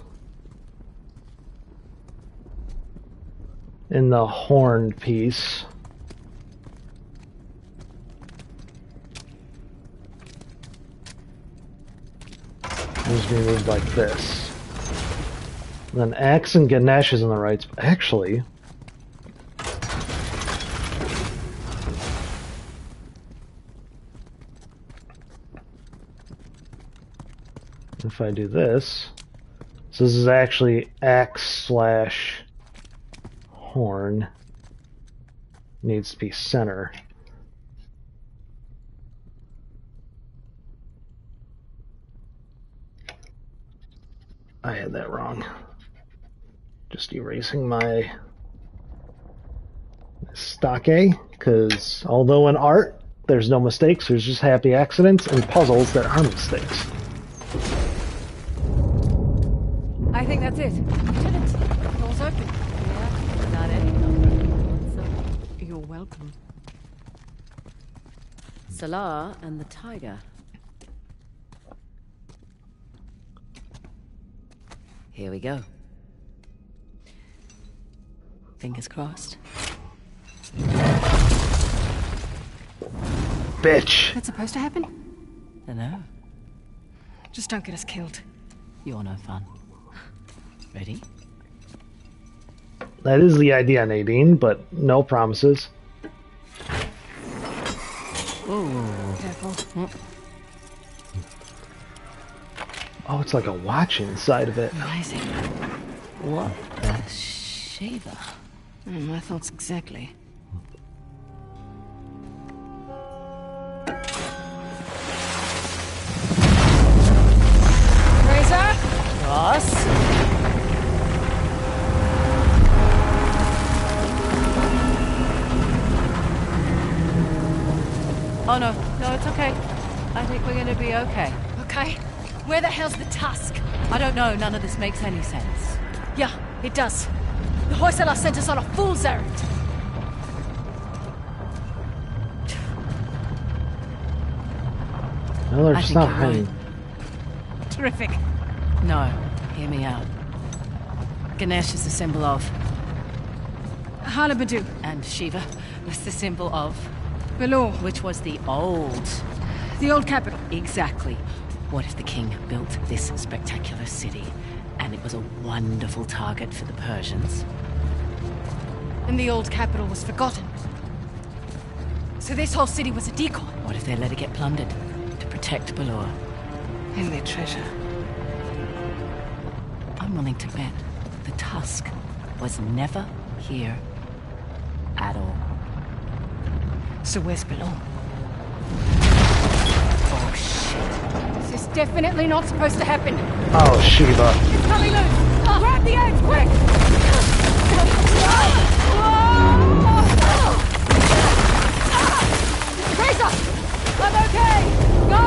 in the horn piece needs to be moved like this. Then X and Ganesh is in the right spot. Actually, if I do this, so this is actually X/horn needs to be center. I had that wrong. Just erasing my stock A, because although in art there's no mistakes, there's just happy accidents, and puzzles that are mistakes. I think that's it. You did it. Door's open. Yeah, not any number. You're welcome. Salah and the tiger. Here we go. Fingers crossed. Bitch! That's supposed to happen? Dunno. Just don't get us killed. You're no fun. Ready? That is the idea, Nadine, but no promises. Ooh. Careful. Oh, it's like a watch inside of it. Amazing. What the Shiva? My thoughts exactly. Razor? Ross? Oh no, no, it's okay. I think we're gonna be okay. Okay. Where the hell's the tusk? I don't know, none of this makes any sense. Yeah, it does. The Hoysala sent us on a fool's errand. No, they're I just think not you're hiding. right. Terrific. No, hear me out. Ganesh is the symbol of... Halabadu. And Shiva was the symbol of... Belor. Which was the old... The old capital. Exactly. What if the king built this spectacular city, and it was a wonderful target for the Persians? And the old capital was forgotten. So this whole city was a decoy. What if they let it get plundered to protect Belor? And their treasure. I'm willing to bet the Tusk was never here at all. So where's Belor? Oh shit. This is definitely not supposed to happen. Oh, Shiva. It's coming loose. Grab the eggs, quick! Teresa! I'm okay! Go!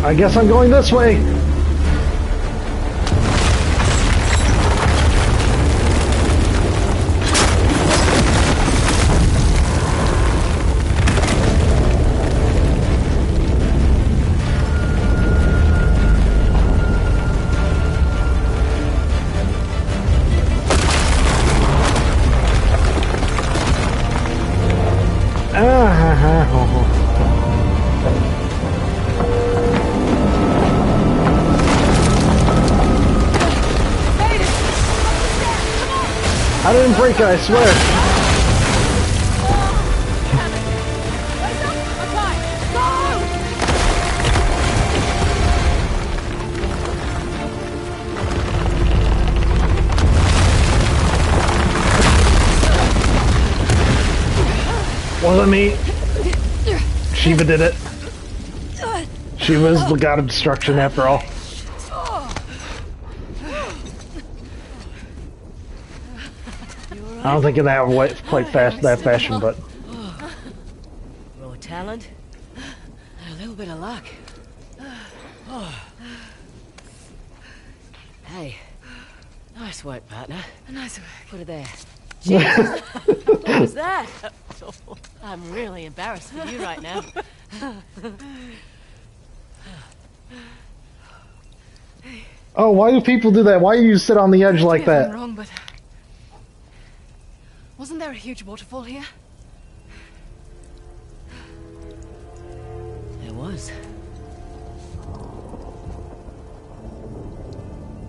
I guess I'm going this way. I didn't break it, I swear. Wasn't me. Shiva did it. She was the god of destruction after all. I don't think in that way, quite fast that fashion, but Raw talent and a little bit of luck. Hey, nice work, partner. Nice work. Put it there. Jeez. What was that? I'm really embarrassed for you right now. oh, why do people do that? Why do you sit on the edge like that? I'm wrong, but wasn't there a huge waterfall here? There was.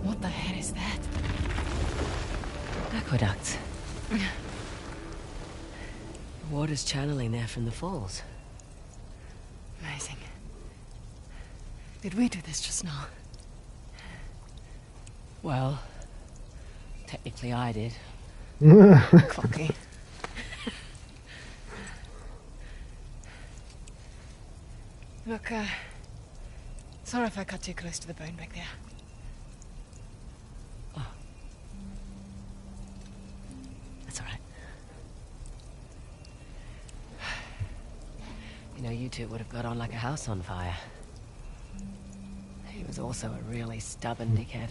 What the hell is that? Aqueducts. Water's channeling there from the falls. Amazing. Did we do this just now? Well, technically I did. Cocky. Look, sorry if I cut too close to the bone back there. Oh. That's all right. You know, you two would have got on like a house on fire. He was also a really stubborn dickhead.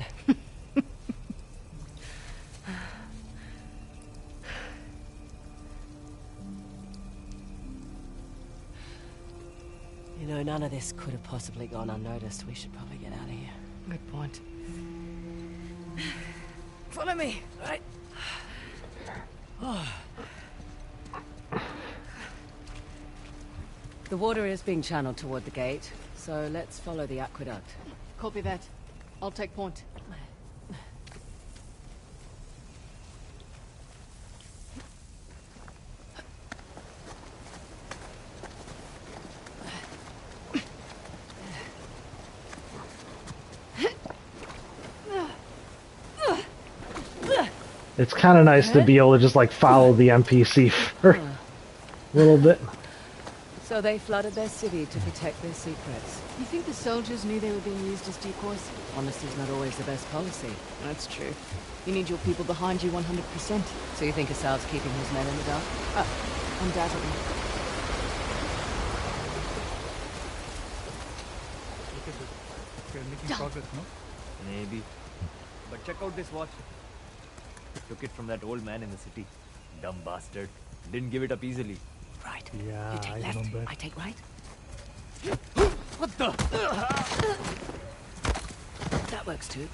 You know, none of this could have possibly gone unnoticed. We should probably get out of here. Good point. Follow me. Right. The water is being channeled toward the gate, so let's follow the aqueduct. Copy that. I'll take point. It's kind of nice to be able to just like follow the NPC for a little bit. So they flooded their city to protect their secrets. You think the soldiers knew they were being used as decoys? Honesty's not always the best policy. That's true. You need your people behind you 100%. So you think Assad's keeping his men in the dark? Undoubtedly. Look at this. We're making progress, no? Maybe. But check out this watch. Took it from that old man in the city. Dumb bastard. Didn't give it up easily. Right. Yeah, You take I left, remember. I take right. What the? That works too.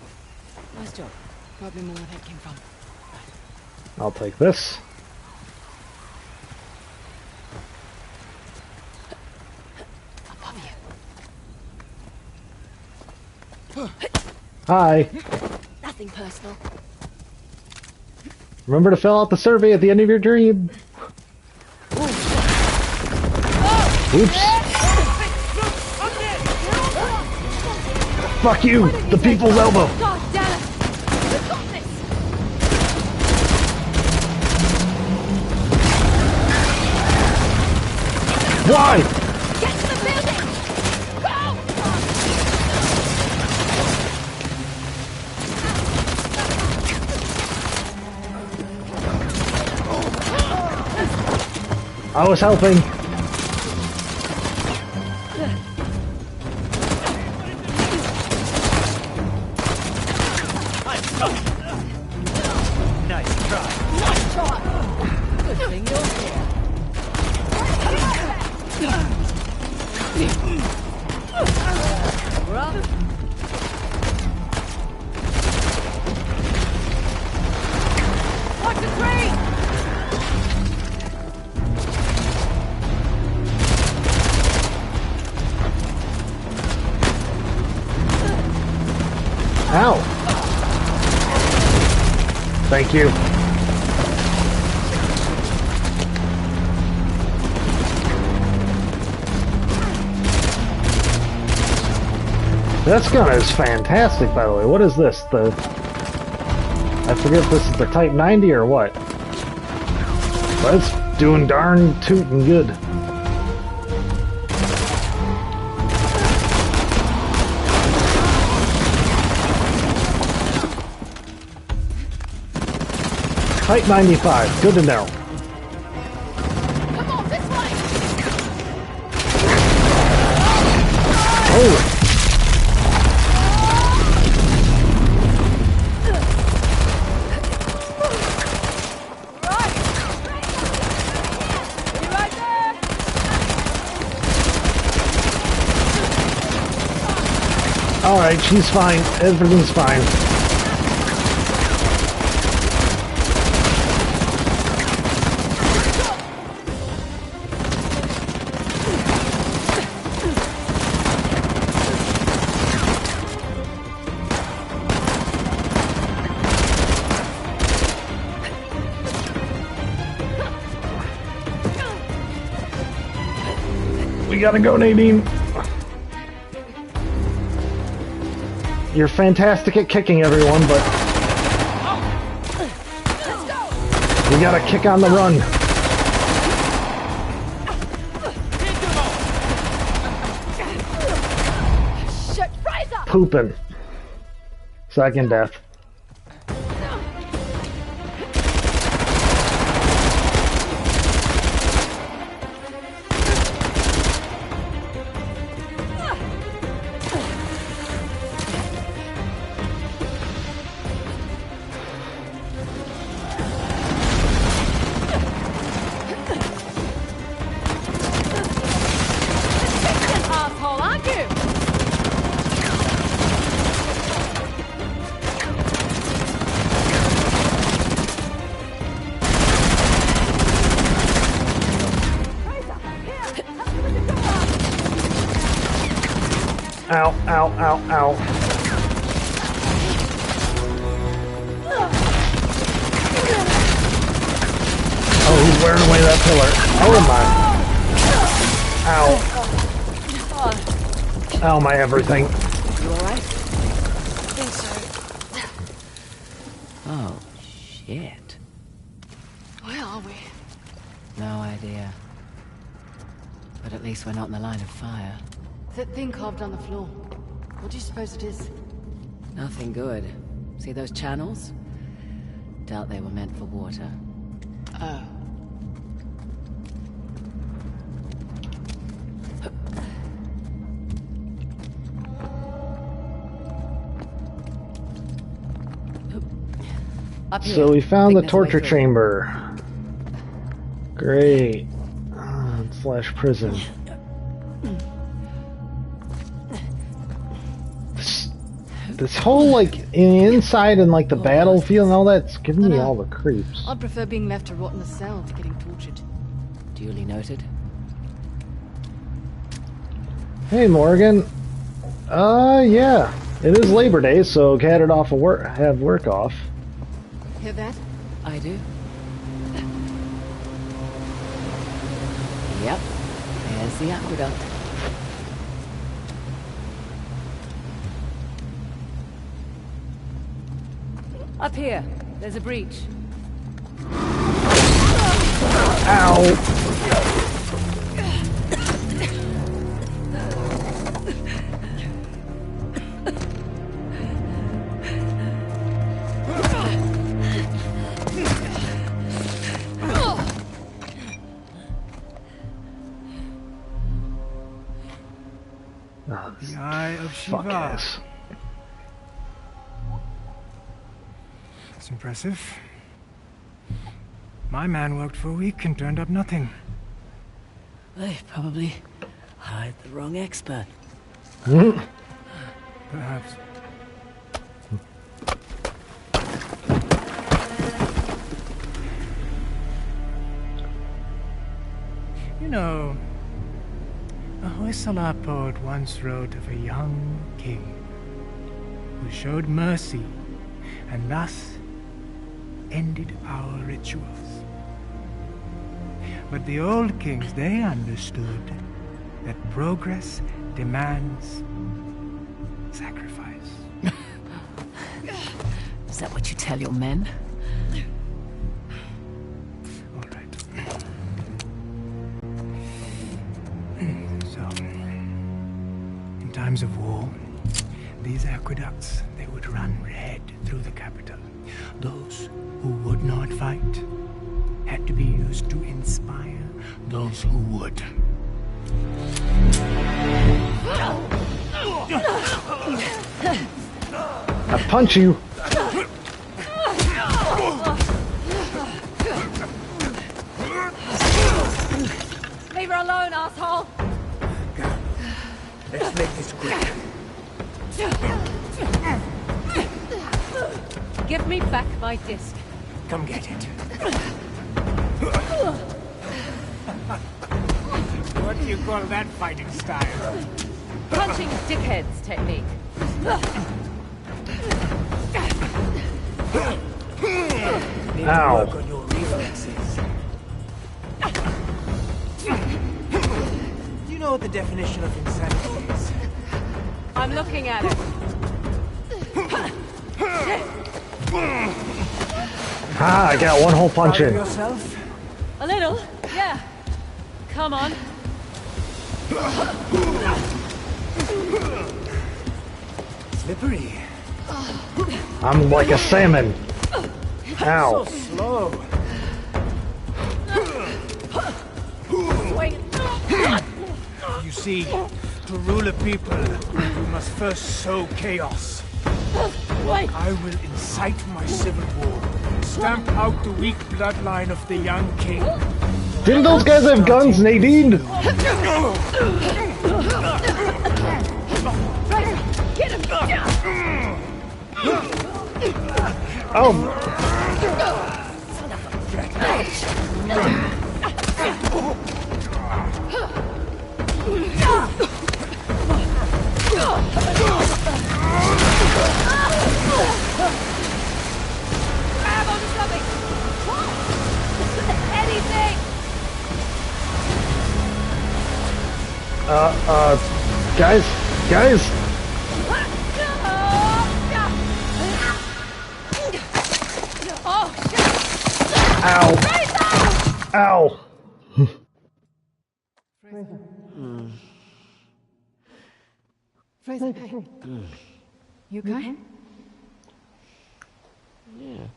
Nice job. Probably more where that came from. I'll take this. Above you. Hi. Nothing personal. Remember to fill out the survey at the end of your dream. Oops. Fuck you, the people's elbow. God damn it! You got this! Why? Get to the building! Go! I was helping. Nice try. Nice try. Good thing you're here. We're up. Watch the tree! Ow! Thank you. This gun is fantastic, by the way. What is this? I forget if this is the Type 90 or what. But it's doing darn tootin' good. Type 95, good to know. Come on, this way! Oh! Alright, she's fine. Everything's fine. We gotta go, Nadine. You're fantastic at kicking everyone, but you gotta kick on the run. Shit, Fraser! Pooping. Second death. Asshole, aren't you? Ow, ow, ow, ow. Oh, he's wearing away that pillar. Oh my. Ow. Ow, my everything. You alright? I think so. Oh, shit. Where are we? No idea. But at least we're not in the line of fire. That thing carved on the floor. What do you suppose it is? Nothing good. See those channels? Doubt they were meant for water. Oh. Up here. So we found the Think there's a way torture through. chamber. Great. Slash prison. This whole, like, inside and, like, the battlefield and all that's giving me all the creeps. I'd prefer being left to rot in a cell to getting tortured. Duly noted. Hey, Morgan. Yeah. It is Labor Day, so had it off of work, have work off. Hear that? I do. Yep. There's the aqueduct. Up here. There's a breach. Ow! The Eye of Fuck Shiva. ass. That's impressive. My man worked for a week and turned up nothing. They probably hired the wrong expert. Perhaps. You know, a Hoysala poet once wrote of a young king who showed mercy and thus ended our rituals. But the old kings, they understood that progress demands sacrifice. Is that what you tell your men? All right. So, in times of war, these aqueducts, they would run red through the capital. Those who would not fight had to be used to inspire those who would. I punch you. Leave her alone, asshole! Let's make this quick. Give me back my disc. Come get it. What do you call that fighting style? Punching dickheads technique. Need to Ow. work on your reflexes. Do you know what the definition of insanity is? I'm looking at it. Ah, I got one whole punch Proud of in. yourself? A little, yeah. Come on. Slippery. I'm like a salmon. So Ow. slow. Swing. You see, to rule a people, you must first sow chaos. Wait. I will incite my civil war, stamp out the weak bloodline of the young king. Didn't those guys have guns, Nadine? Get him! Oh. Grab onto something! Anything! Guys. Oh, shit! Ow. Ow. Fraser, hey. You okay? Yeah.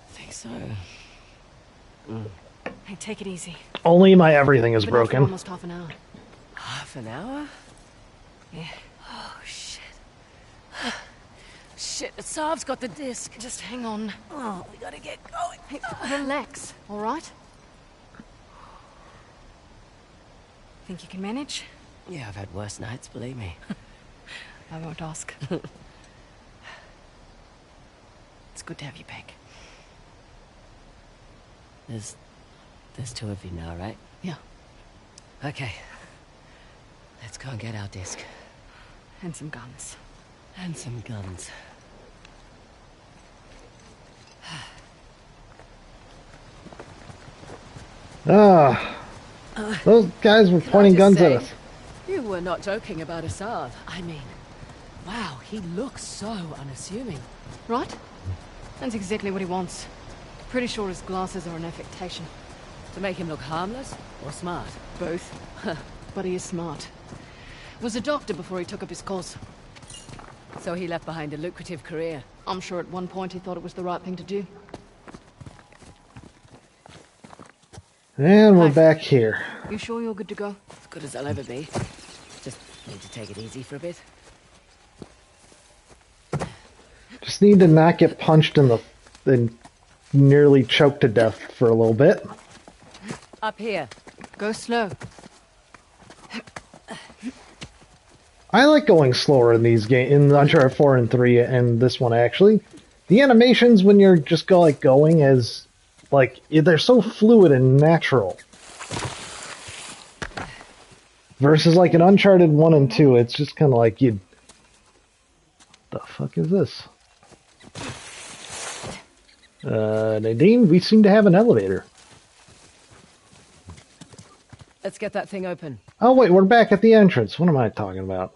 I think so. Hey, take it easy. Only my everything is Been out for broken. almost half an hour. Half an hour? Yeah. Oh, shit. Shit, the Saab's got the disc. Just hang on. Oh, we gotta get going. Hey, relax, all right? Think you can manage? Yeah, I've had worse nights, believe me. I won't ask. It's good to have you back. There's two of you now, right? Yeah. Okay. Let's go and get our disc. And some guns. And some guns. Those guys were pointing guns at us. You were not joking about Assad. I mean, wow, he looks so unassuming. Right? That's exactly what he wants. Pretty sure his glasses are an affectation. To make him look harmless or smart? Both. But he is smart. Was a doctor before he took up his cause. So he left behind a lucrative career. I'm sure at one point he thought it was the right thing to do. And we're back here. You sure you're good to go? good as I'll ever be. Just need to take it easy for a bit. Just need to not get punched in the and nearly choked to death for a little bit. Up here. Go slow. I like going slower in these games, in Uncharted 4 and 3, and this one actually. The animations when you're just going as, like, they're so fluid and natural. Versus like in Uncharted 1 and 2, it's just kind of like the fuck is this? Nadine, we seem to have an elevator. Let's get that thing open. Oh wait, we're back at the entrance. What am I talking about?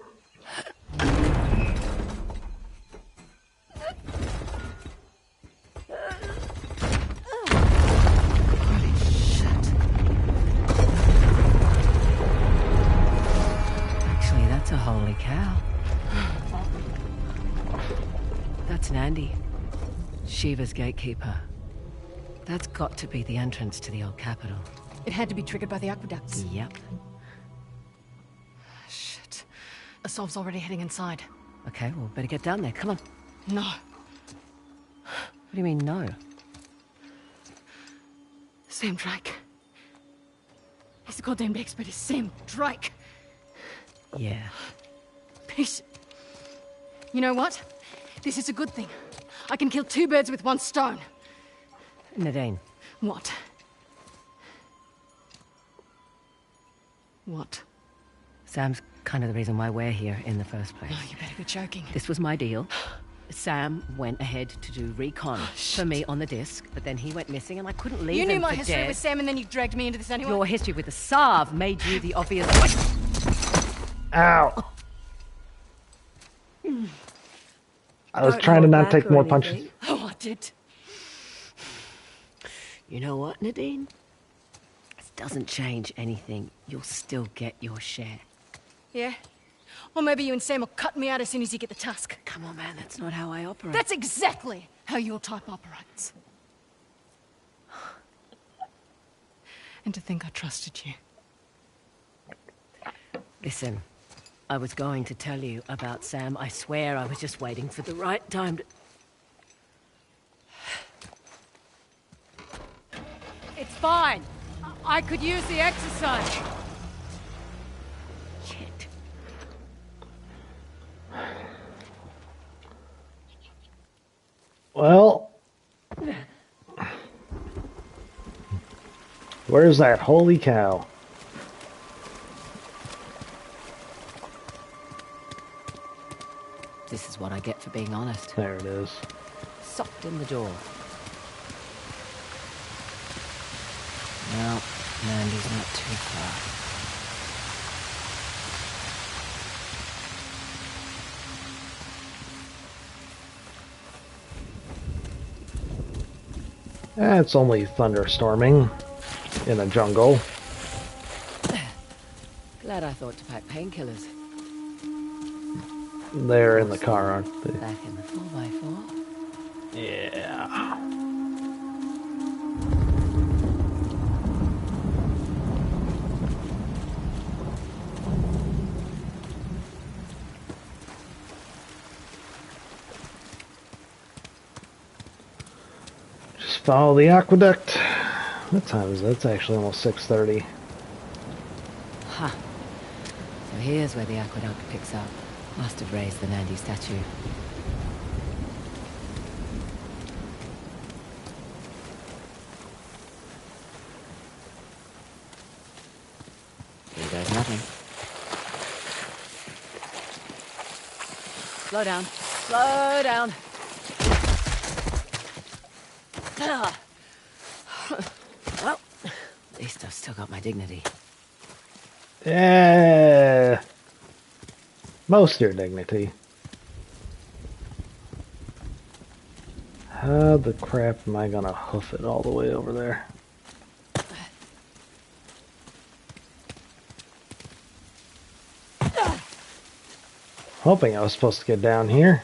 Actually, that's a holy cow. That's Nandi, Shiva's gatekeeper. That's got to be the entrance to the old capital. It had to be triggered by the aqueducts. Yep. Shit. Asav's already heading inside. Okay, well, better get down there. Come on. No. What do you mean, no? Sam Drake. He's the goddamn expert. He's Sam Drake. Yeah. Peace. You know what? This is a good thing. I can kill two birds with one stone. Nadine. What? What? Sam's kind of the reason why we're here in the first place. Oh, you better be joking. This was my deal. Sam went ahead to do recon for me on the disc, but then he went missing and I couldn't leave You him knew my for history dead. with Sam and then you dragged me into this anyway? Your history with the Sav made you the obvious... Ow! I was trying to not take more punches. Oh, I did. You know what, Nadine? This doesn't change anything. You'll still get your share. Yeah? Or maybe you and Sam will cut me out as soon as you get the tusk. Come on, man, that's not how I operate. That's exactly how your type operates. And to think I trusted you. Listen, I was going to tell you about Sam. I swear I was just waiting for the right time to... It's fine. I could use the exercise. Shit. Well, where's that holy cow? This is what I get for being honest. There it is. Socked in the door. No, Mandy's not too far. It's only thunderstorming in a jungle. Glad I thought to pack painkillers. They're in the car, aren't they? Back in the 4x4. Yeah. Just follow the aqueduct. What time is it? It's actually almost 6:30. Ha. So here's where the aqueduct picks up. Must have raised the Nandi statue. Here goes nothing. Slow down. Slow down. Well, at least I've still got my dignity. Yeah. Most of your dignity. How the crap am I gonna hoof it all the way over there? Hoping I was supposed to get down here.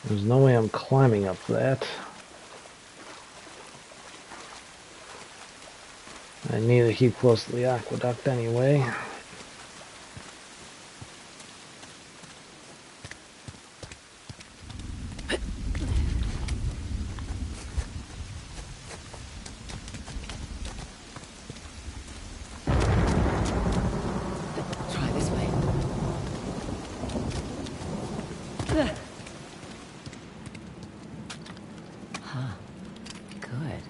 There's no way I'm climbing up that. I need to keep close to the aqueduct anyway. Try this way. Huh. Good.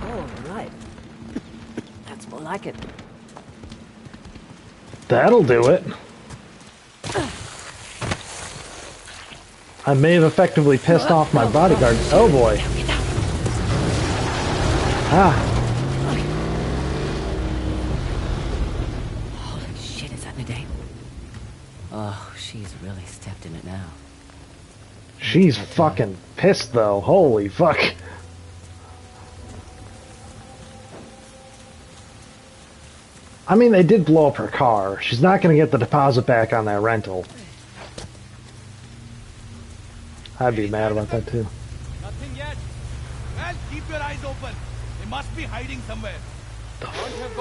Oh, right. That's more like it. That'll do it. I may have effectively pissed off my bodyguard. Oh boy. Ah. Holy shit, is that Nadine? Oh, she's really stepped in it now. She's fucking pissed though. Holy fuck. I mean, they did blow up her car. She's not going to get the deposit back on that rental. I'd be mad about that too. Nothing yet. Well, keep your eyes open. They must be hiding somewhere.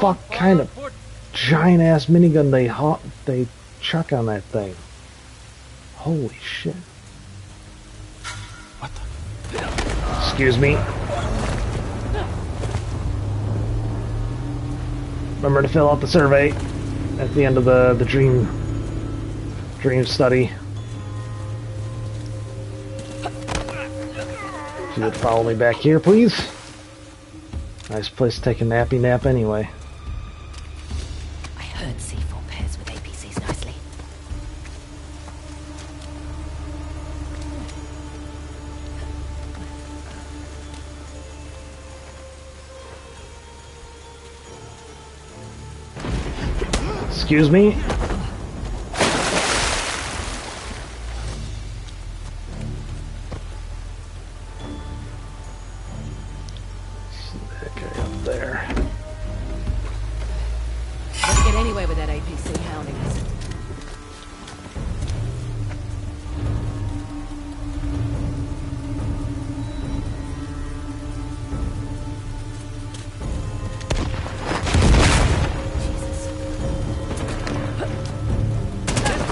Fuck kind of giant ass minigun they chuck on that thing. Holy shit. What the? Excuse me. Remember to fill out the survey at the end of the dream study. If you would follow me back here, please. Nice place to take a nappy nap anyway. I heard C4 pairs with APCs nicely. Excuse me. Okay, up there. Let's get anywhere with that APC hounding us.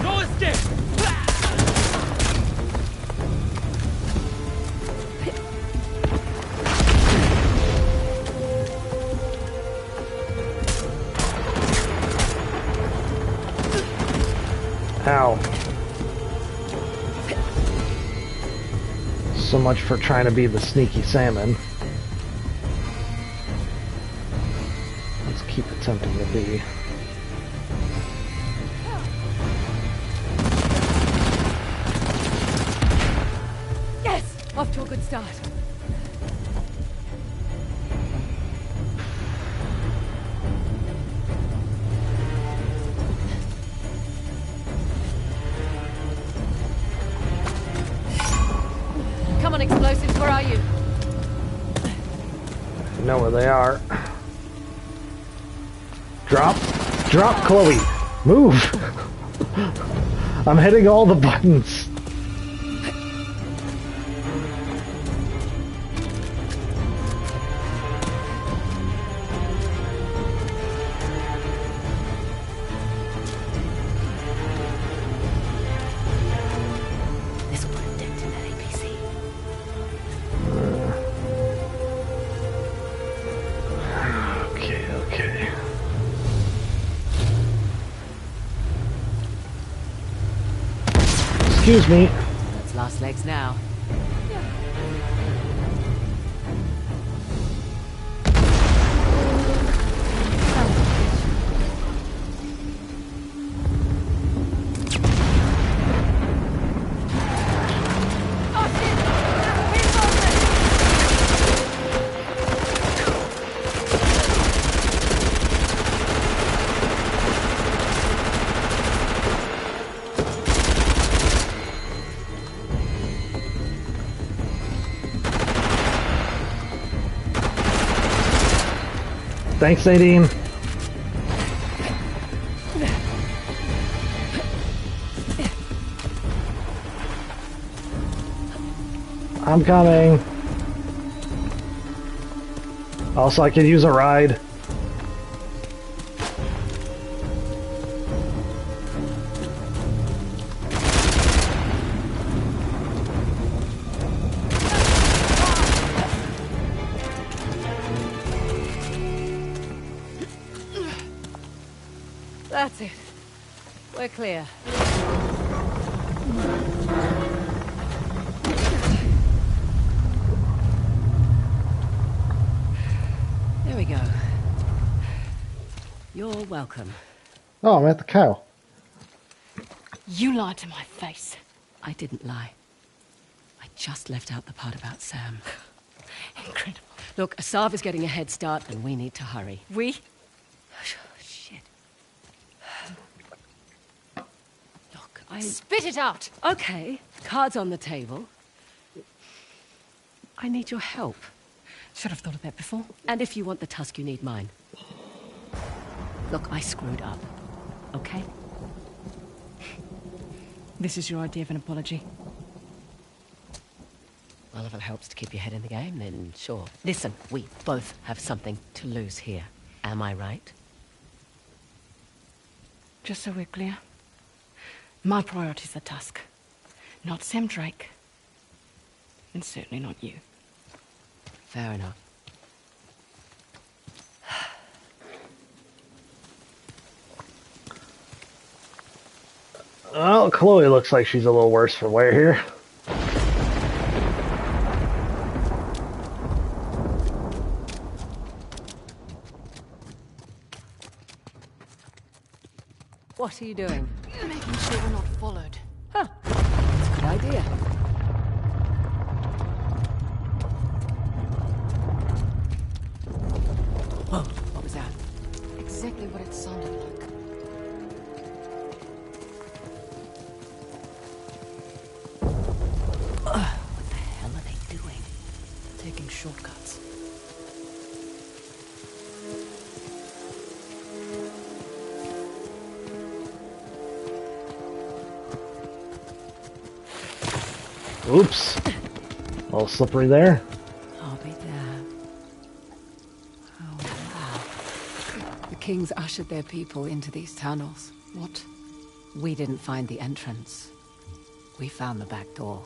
No escape! Ow. So much for trying to be the sneaky salmon. Let's keep attempting to be. Yes! Off to a good start. Come on, explosives, where are you? I know where they are. Drop. Drop, Chloe. Move. I'm hitting all the buttons. This will put a dent in that APC. Okay. Excuse me. That's last legs now. Thanks, Nadine. I'm coming. Also, I could use a ride. That's it. We're clear. There we go. You're welcome. Oh, I'm at the cow. You lied to my face. I didn't lie. I just left out the part about Sam. Incredible. Look, Asav is getting a head start and we need to hurry. We? Shit. Look, Spit it out! Okay, cards on the table. I need your help. Should have thought of that before. And if you want the tusk, you need mine. Look, I screwed up. Okay? This is your idea of an apology? Well, if it helps to keep your head in the game, then sure. Listen, we both have something to lose here. Am I right? Just so we're clear, my priority's the tusk. Not Sam Drake. And certainly not you. Fair enough. Well, Chloe looks like she's a little worse for wear here. What are you doing? Making sure we're not followed. Huh. That's a good idea. Whoa, what was that? Exactly what it sounded like. What the hell are they doing? Taking shortcuts. Oops. A little slippery there. I'll be there. Oh, wow. The kings ushered their people into these tunnels. What? We didn't find the entrance. We found the back door.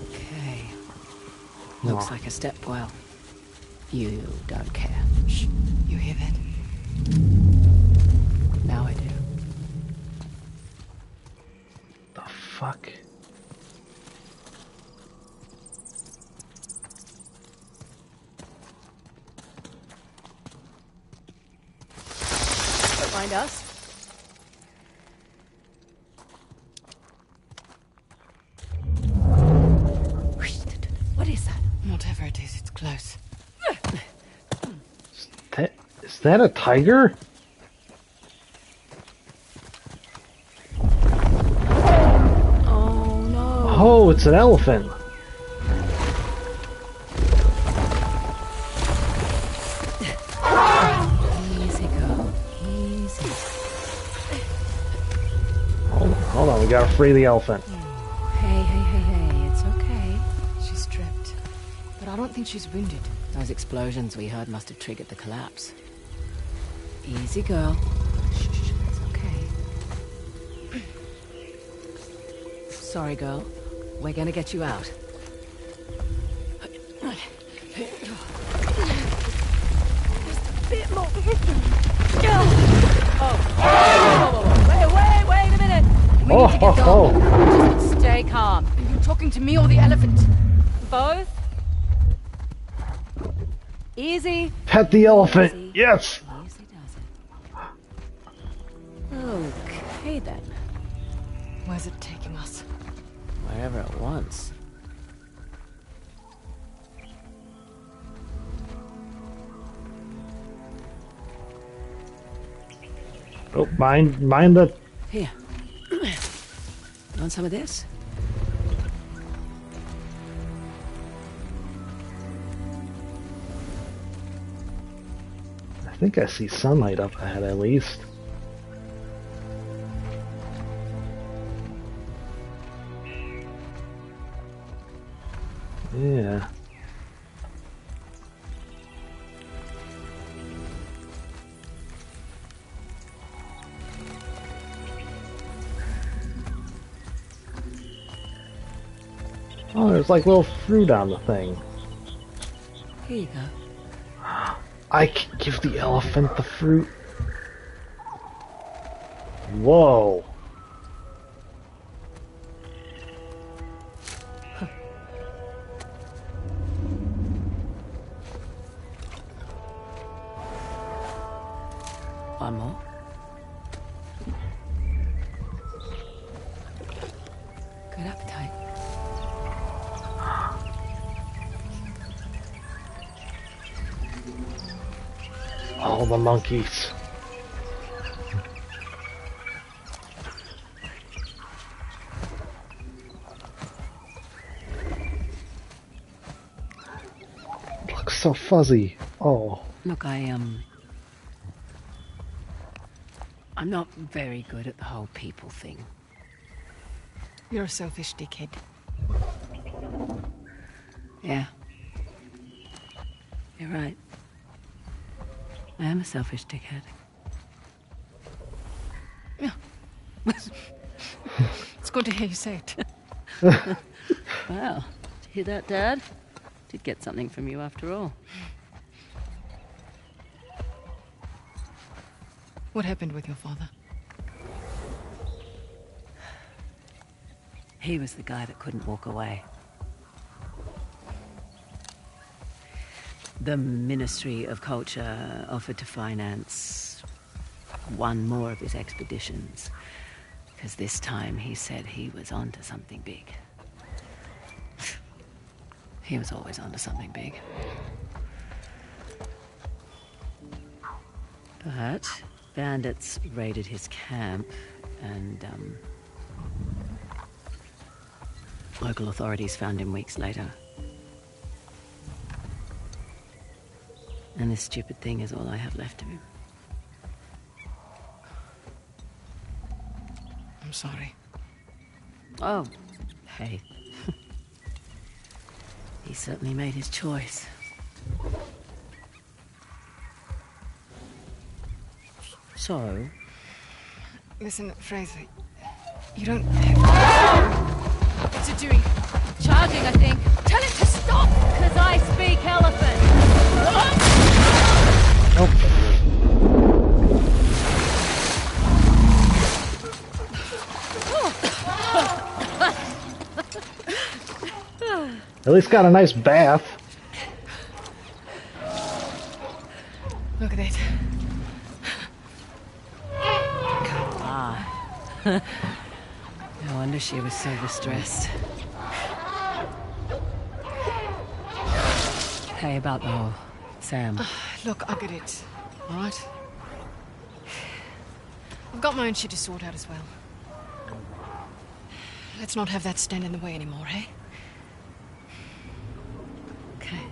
Okay. Looks like a step well. You don't care. Shh. You hear that? Now I do. The fuck? Find us? What is that? Whatever it is, it's close. Is that a tiger? Oh no. Oh, it's an elephant. Easy, girl. Easy. Hold on, we gotta free the elephant. Hey, it's okay. She's trapped. But I don't think she's wounded. Those explosions we heard must have triggered the collapse. Easy, girl. Shh, it's okay. Sorry, girl. We're gonna get you out. Bit more. Oh. Wait a minute. We need to get down. Just stay calm. Are you talking to me or the elephant? Both? Easy. Pet the elephant. Easy. Yes. Easy does it. Okay, then. Where's it taking us? Wherever it wants. Oh, mind the. Here. Want some of this? think I see sunlight up ahead at least. Yeah. Oh, there's like little fruit on the thing. Here you go. I can give the elephant the fruit. Whoa. One more. Good appetite. All the monkeys. It looks so fuzzy. Oh. Look, I'm not very good at the whole people thing. You're a selfish dickhead. Yeah. You're right. I am a selfish dickhead. Yeah. It's good to hear you say it. Wow. Did you hear that, Dad? Did get something from you after all. What happened with your father? He was the guy that couldn't walk away. The Ministry of Culture offered to finance one more of his expeditions, because this time he said he was onto something big. He was always onto something big. But bandits raided his camp, and local authorities found him weeks later. And this stupid thing is all I have left of him. I'm sorry. Oh, hey. He certainly made his choice. So? Listen, Fraser, you don't have... What's it doing? Charging, I think. Tell it to stop! Because I speak elephant! At least got a nice bath. Look at that. Ah. No wonder she was so distressed. Hey, about the whole Sam. Look, I get it. All right? I've got my own shit to sort out as well. Let's not have that stand in the way anymore, eh? Okay.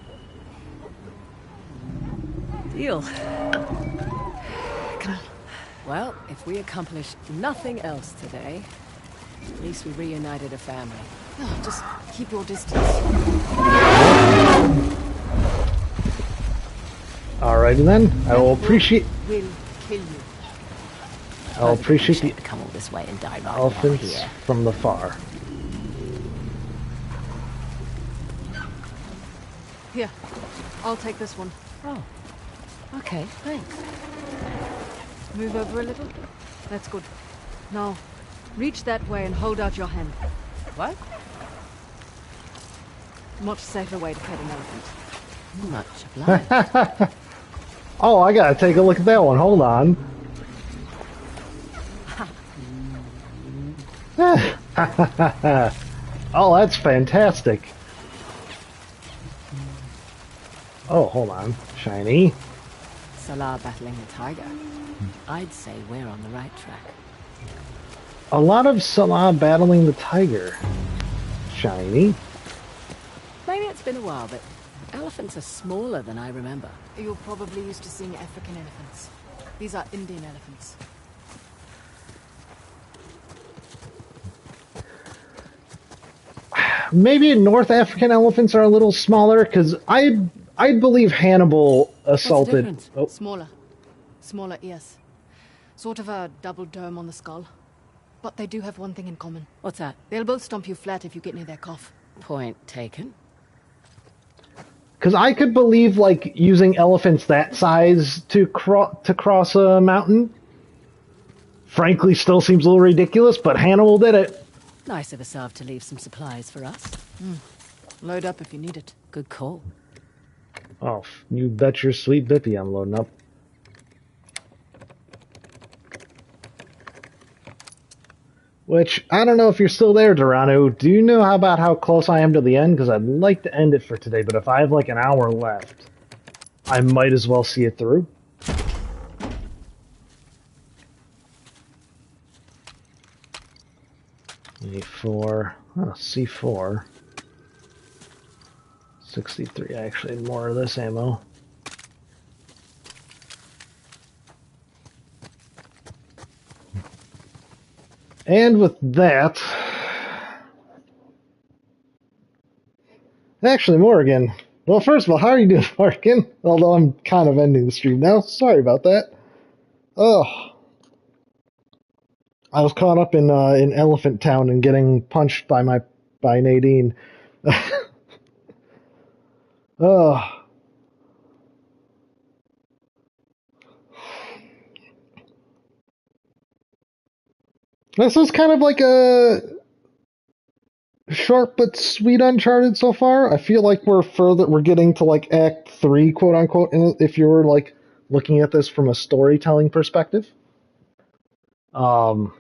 Deal. Come on. Well, if we accomplish nothing else today, at least we reunited a family. No, just keep your distance. Alrighty then. I will appreciate. Will kill you. I'll appreciate the to come all this way and die right elephants here. from the far. Here, I'll take this one. Oh, okay, thanks. Move over a little. That's good. Now, reach that way and hold out your hand. What? Much safer way to pet an elephant. Much obliged. Oh, I gotta take a look at that one. Hold on. Oh, that's fantastic. Oh, hold on. Shiny. Salah battling a tiger. I'd say we're on the right track. A lot of Salah battling the tiger. Shiny. Maybe it's been a while, but Elephants are smaller than I remember. You're probably used to seeing African elephants. These are Indian elephants. Maybe North African elephants are a little smaller, because I'd believe Hannibal assaulted. What's the difference? Oh. Smaller ears. Sort of a double dome on the skull. But they do have one thing in common. What's that? They'll both stomp you flat if you get near their cough. Point taken. Because I could believe, like, using elephants that size to cross a mountain. Frankly, still seems a little ridiculous, but Hannibal did it. Nice of Asav to leave some supplies for us. Load up if you need it. Good call. Oh, you bet your sweet bippy I'm loading up. Which, I don't know if you're still there, Dorano. Do you know about how close I am to the end? Because I'd like to end it for today, but if I have like an hour left, I might as well see it through. A4, C4. 63, I actually had more of this ammo. And with that, actually, Morgan. Well, first of all, how are you doing, Morgan? Although I'm kind of ending the stream now. Sorry about that. Oh, I was caught up in Elephant Town and getting punched by Nadine. Oh. This is kind of like a short but sweet Uncharted so far. I feel like we're getting to like Act 3, quote unquote, if you were like looking at this from a storytelling perspective. But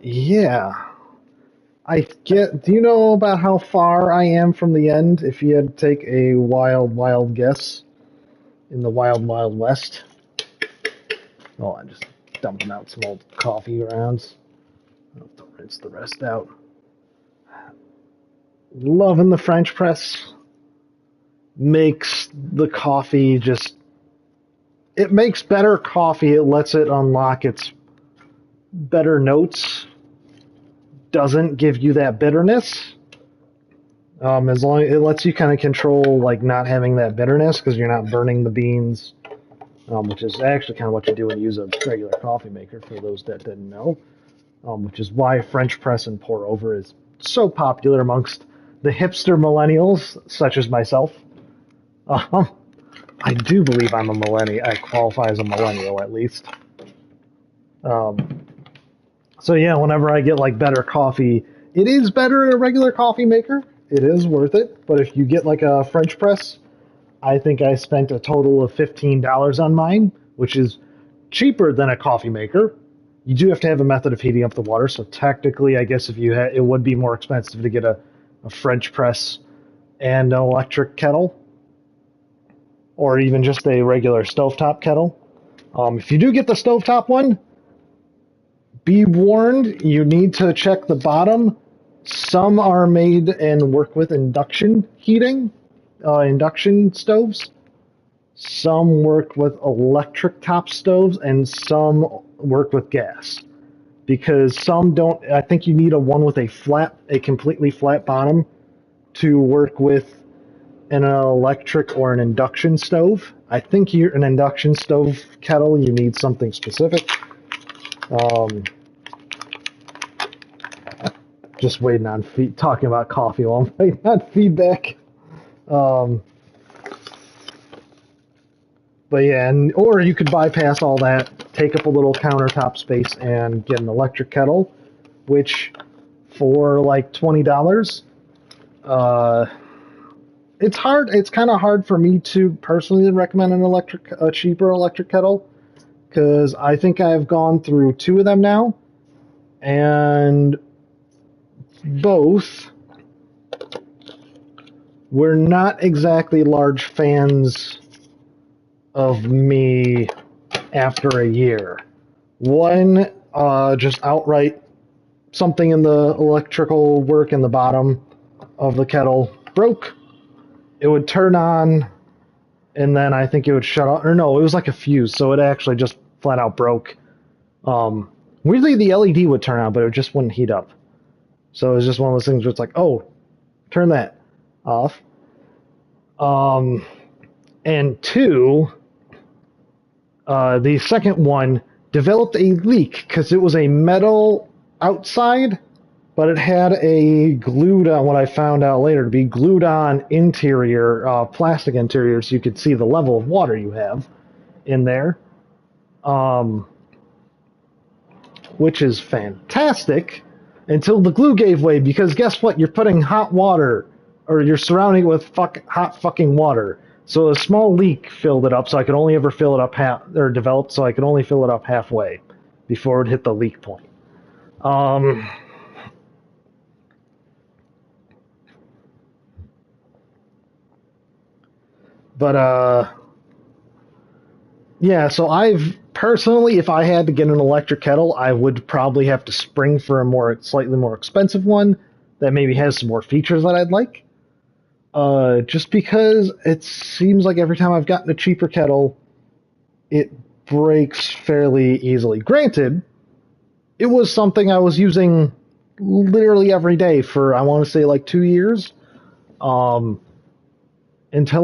yeah. Do you know about how far I am from the end if you had to take a wild guess in the Wild West? Oh, I'm just dumping out some old coffee rounds. I'll have to rinse the rest out. Loving the French press. Makes the coffee it makes better coffee. It lets it unlock its better notes. Doesn't give you that bitterness. As long it lets you kind of control like not having that bitterness because you're not burning the beans, which is actually kind of what you do when you use a regular coffee maker. For those that didn't know, which is why French press and pour over is so popular amongst the hipster millennials such as myself. I do believe I'm a millennial. I qualify as a millennial at least. So yeah, whenever I get like better coffee, it is better in a regular coffee maker. It is worth it. But if you get like a French press, I think I spent a total of $15 on mine, which is cheaper than a coffee maker. You do have to have a method of heating up the water, so technically, I guess if you had, it would be more expensive to get a French press and an electric kettle, or even just a regular stovetop kettle. If you do get the stovetop one, be warned, you need to check the bottom. Some are made and work with induction heating, induction stoves. Some work with electric top stoves, and some work with gas. Because some don't, I think you need a one with a completely flat bottom to work with an electric or an induction stove. I think an induction stove kettle, you need something specific. Just waiting on talking about coffee while I'm waiting on feedback. But yeah, or you could bypass all that, take up a little countertop space, and get an electric kettle, which for like $20, it's hard. It's kind of hard for me to personally recommend a cheaper electric kettle, because I think I've gone through 2 of them now, and both were not exactly large fans of me after a year. One, just outright something in the electrical work in the bottom of the kettle broke. it would turn on, and then I think it would shut off. Or no, it was like a fuse, so it actually just flat out broke. Weirdly, the LED would turn on, but it just wouldn't heat up. So it was just one of those things where it's like, oh, turn that off. And two, the second one developed a leak because it was a metal outside, but it had a glued on, what I found out later, to be glued on interior, plastic interior, so you could see the level of water you have in there. Which is fantastic until the glue gave way, because guess what? You're putting hot water, or you're surrounding it with hot fucking water. So a small leak filled it up, so I could only ever fill it up developed, so I could only fill it up halfway before it hit the leak point. Yeah, so I've personally, if I had to get an electric kettle, I would probably have to spring for a slightly more expensive one that maybe has some more features that I'd like. Just because it seems like every time I've gotten a cheaper kettle, it breaks fairly easily. Granted, it was something I was using literally every day for, I want to say, like 2 years. Until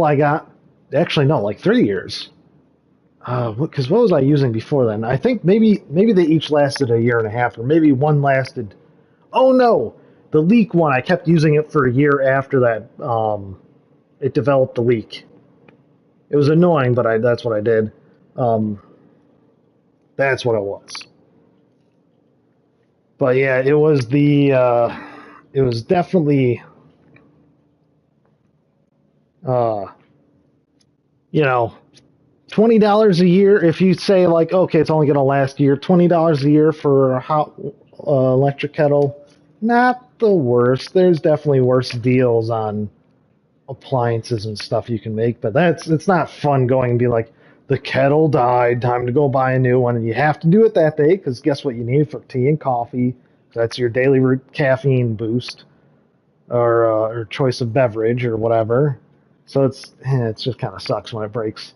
I got, actually no, like 3 years. Because what was I using before then? I think maybe they each lasted a year and a half, or maybe one lasted. Oh no, the leak one. I kept using it for a year after that. It developed the leak. It was annoying, but that's what I did. That's what it was. But yeah, it was it was definitely, you know, $20 a year. If you say like, okay, it's only going to last a year, $20 a year for a hot electric kettle, not the worst. There's definitely worse deals on appliances and stuff you can make, but it's not fun going and be like, the kettle died, time to go buy a new one, and you have to do it that day because guess what you need for tea and coffee? That's your daily caffeine boost or choice of beverage or whatever. So it's just kind of sucks when it breaks.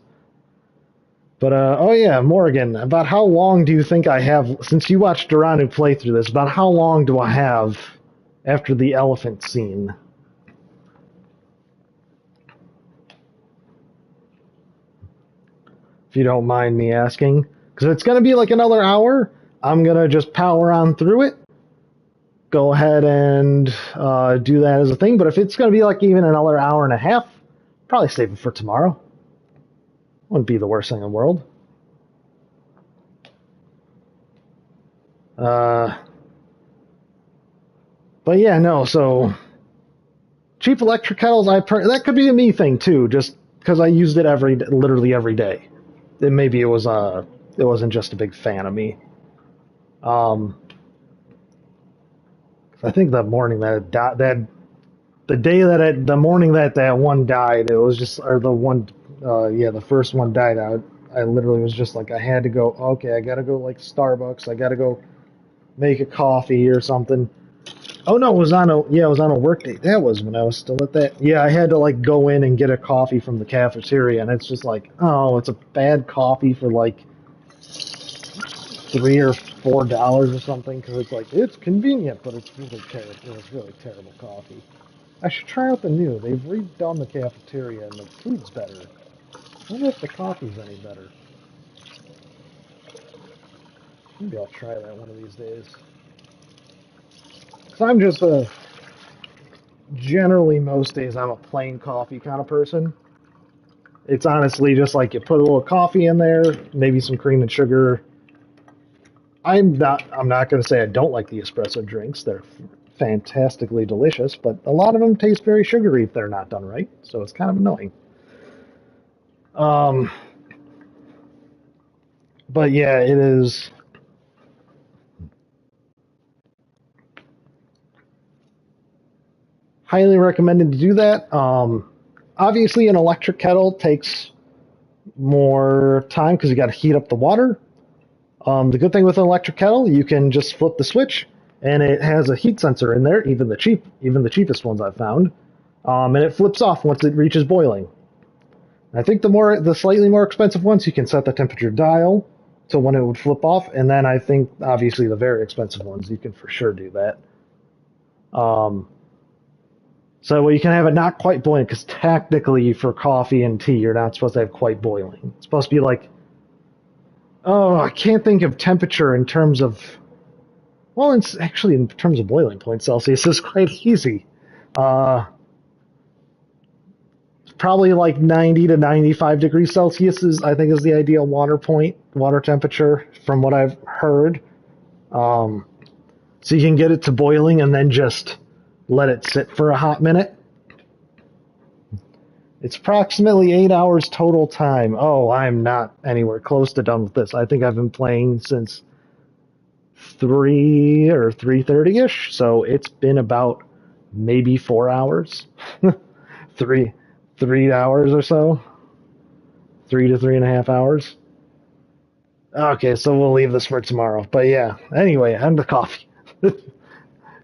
But, oh yeah, Morgan, about how long do you think I have, since you watched Duranu play through this, about how long do I have after the elephant scene? If you don't mind me asking. Because it's going to be like another hour. I'm going to just power on through it. Go ahead and do that as a thing. But if it's going to be like even another hour and a half, probably save it for tomorrow. Wouldn't be the worst thing in the world. But yeah, no, so cheap electric kettles, that could be a me thing too, just because I used it literally every day. Then maybe it wasn't just a big fan of me. I think the morning the morning that one died, it was just, or the first one died out. I literally was just like, I had to go. Okay, I gotta go like Starbucks. I gotta go make a coffee or something. Oh no, it was on a work day. That was when I was still at that. Yeah, I had to like go in and get a coffee from the cafeteria, and it's just like, oh, it's a bad coffee for like $3 or $4 or something, because it's like, it's convenient, but it's really terrible. It's really terrible coffee. I should try out the new. They've redone the cafeteria, and the food's better. I wonder if the coffee's any better. Maybe I'll try that one of these days. Because I'm just generally most days I'm a plain coffee kind of person. It's honestly just like you put a little coffee in there, maybe some cream and sugar. I'm not going to say I don't like the espresso drinks. They're fantastically delicious, but a lot of them taste very sugary if they're not done right, so it's kind of annoying. But yeah, it is. Highly recommended to do that. Obviously, an electric kettle takes more time because you got to heat up the water. The good thing with an electric kettle, you can just flip the switch, and it has a heat sensor in there. Even the cheapest ones I've found. and it flips off once it reaches boiling. I think the slightly more expensive ones, you can set the temperature dial to when it would flip off, and then I think obviously the very expensive ones, you can for sure do that. So well, you can have it not quite boiling, because technically for coffee and tea, you're not supposed to have quite boiling. It's supposed to be like, I can't think of temperature in terms of, well, it's actually in terms of boiling point Celsius is quite easy. Probably like 90 to 95 degrees Celsius I think is the ideal water temperature from what I've heard. So you can get it to boiling and then just let it sit for a hot minute. It's approximately 8 hours total time. Oh, I'm not anywhere close to done with this. I think I've been playing since 3 or 3:30ish, so it's been about maybe 4 hours. 3 hours or so. 3 to 3.5 hours. Okay, so we'll leave this for tomorrow. But yeah, anyway, I'm the coffee.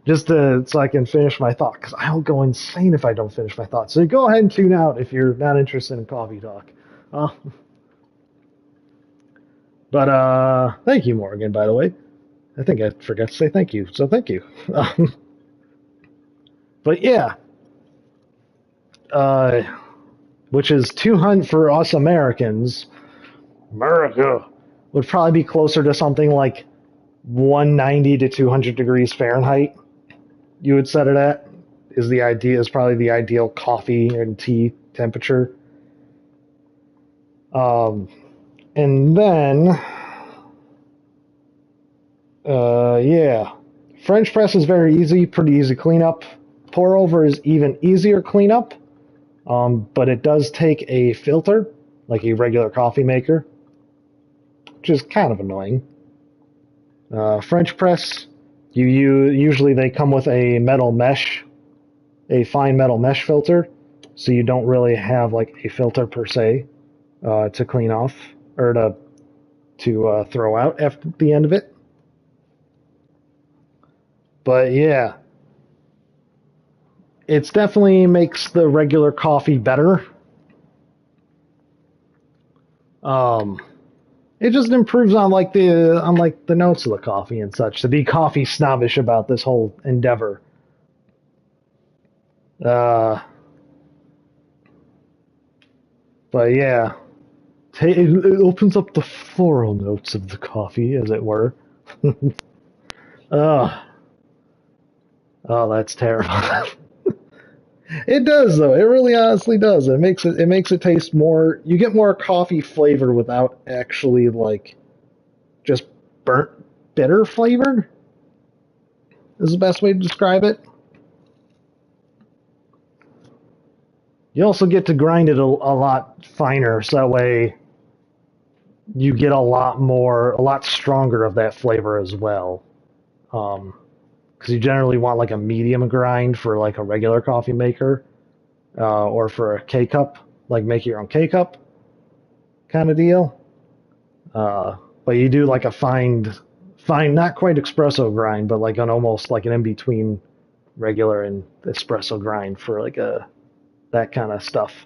Just so I can finish my thought, because I'll go insane if I don't finish my thought. So go ahead and tune out if you're not interested in coffee talk. But thank you, Morgan, by the way. I think I forgot to say thank you, so thank you. But yeah. Which is 200 for us Americans. America would probably be closer to something like 190 to 200 degrees Fahrenheit. You would set it at is probably the ideal coffee and tea temperature. And then, yeah, French press is very easy, pretty easy cleanup. Pour over is even easier cleanup, but it does take a filter, like a regular coffee maker, which is kind of annoying. French press, usually they come with a fine metal mesh filter, so you don't really have like a filter per se to clean off or to throw out after the end of it. But yeah, it definitely makes the regular coffee better. It just improves on the notes of the coffee and such. To be coffee snobbish about this whole endeavor. But yeah, it opens up the floral notes of the coffee, as it were. Oh, that's terrible. It does, though. It really honestly does. It makes it taste more. You get more coffee flavor without actually like just burnt bitter flavor. Is the best way to describe it. You also get to grind it a lot finer, so that way you get a lot stronger of that flavor as well. Because you generally want like a medium grind for like a regular coffee maker, or for a K-cup, like make your own K-cup kind of deal. But you do like a fine, not quite espresso grind, but like almost like an in-between regular and espresso grind for like that kind of stuff.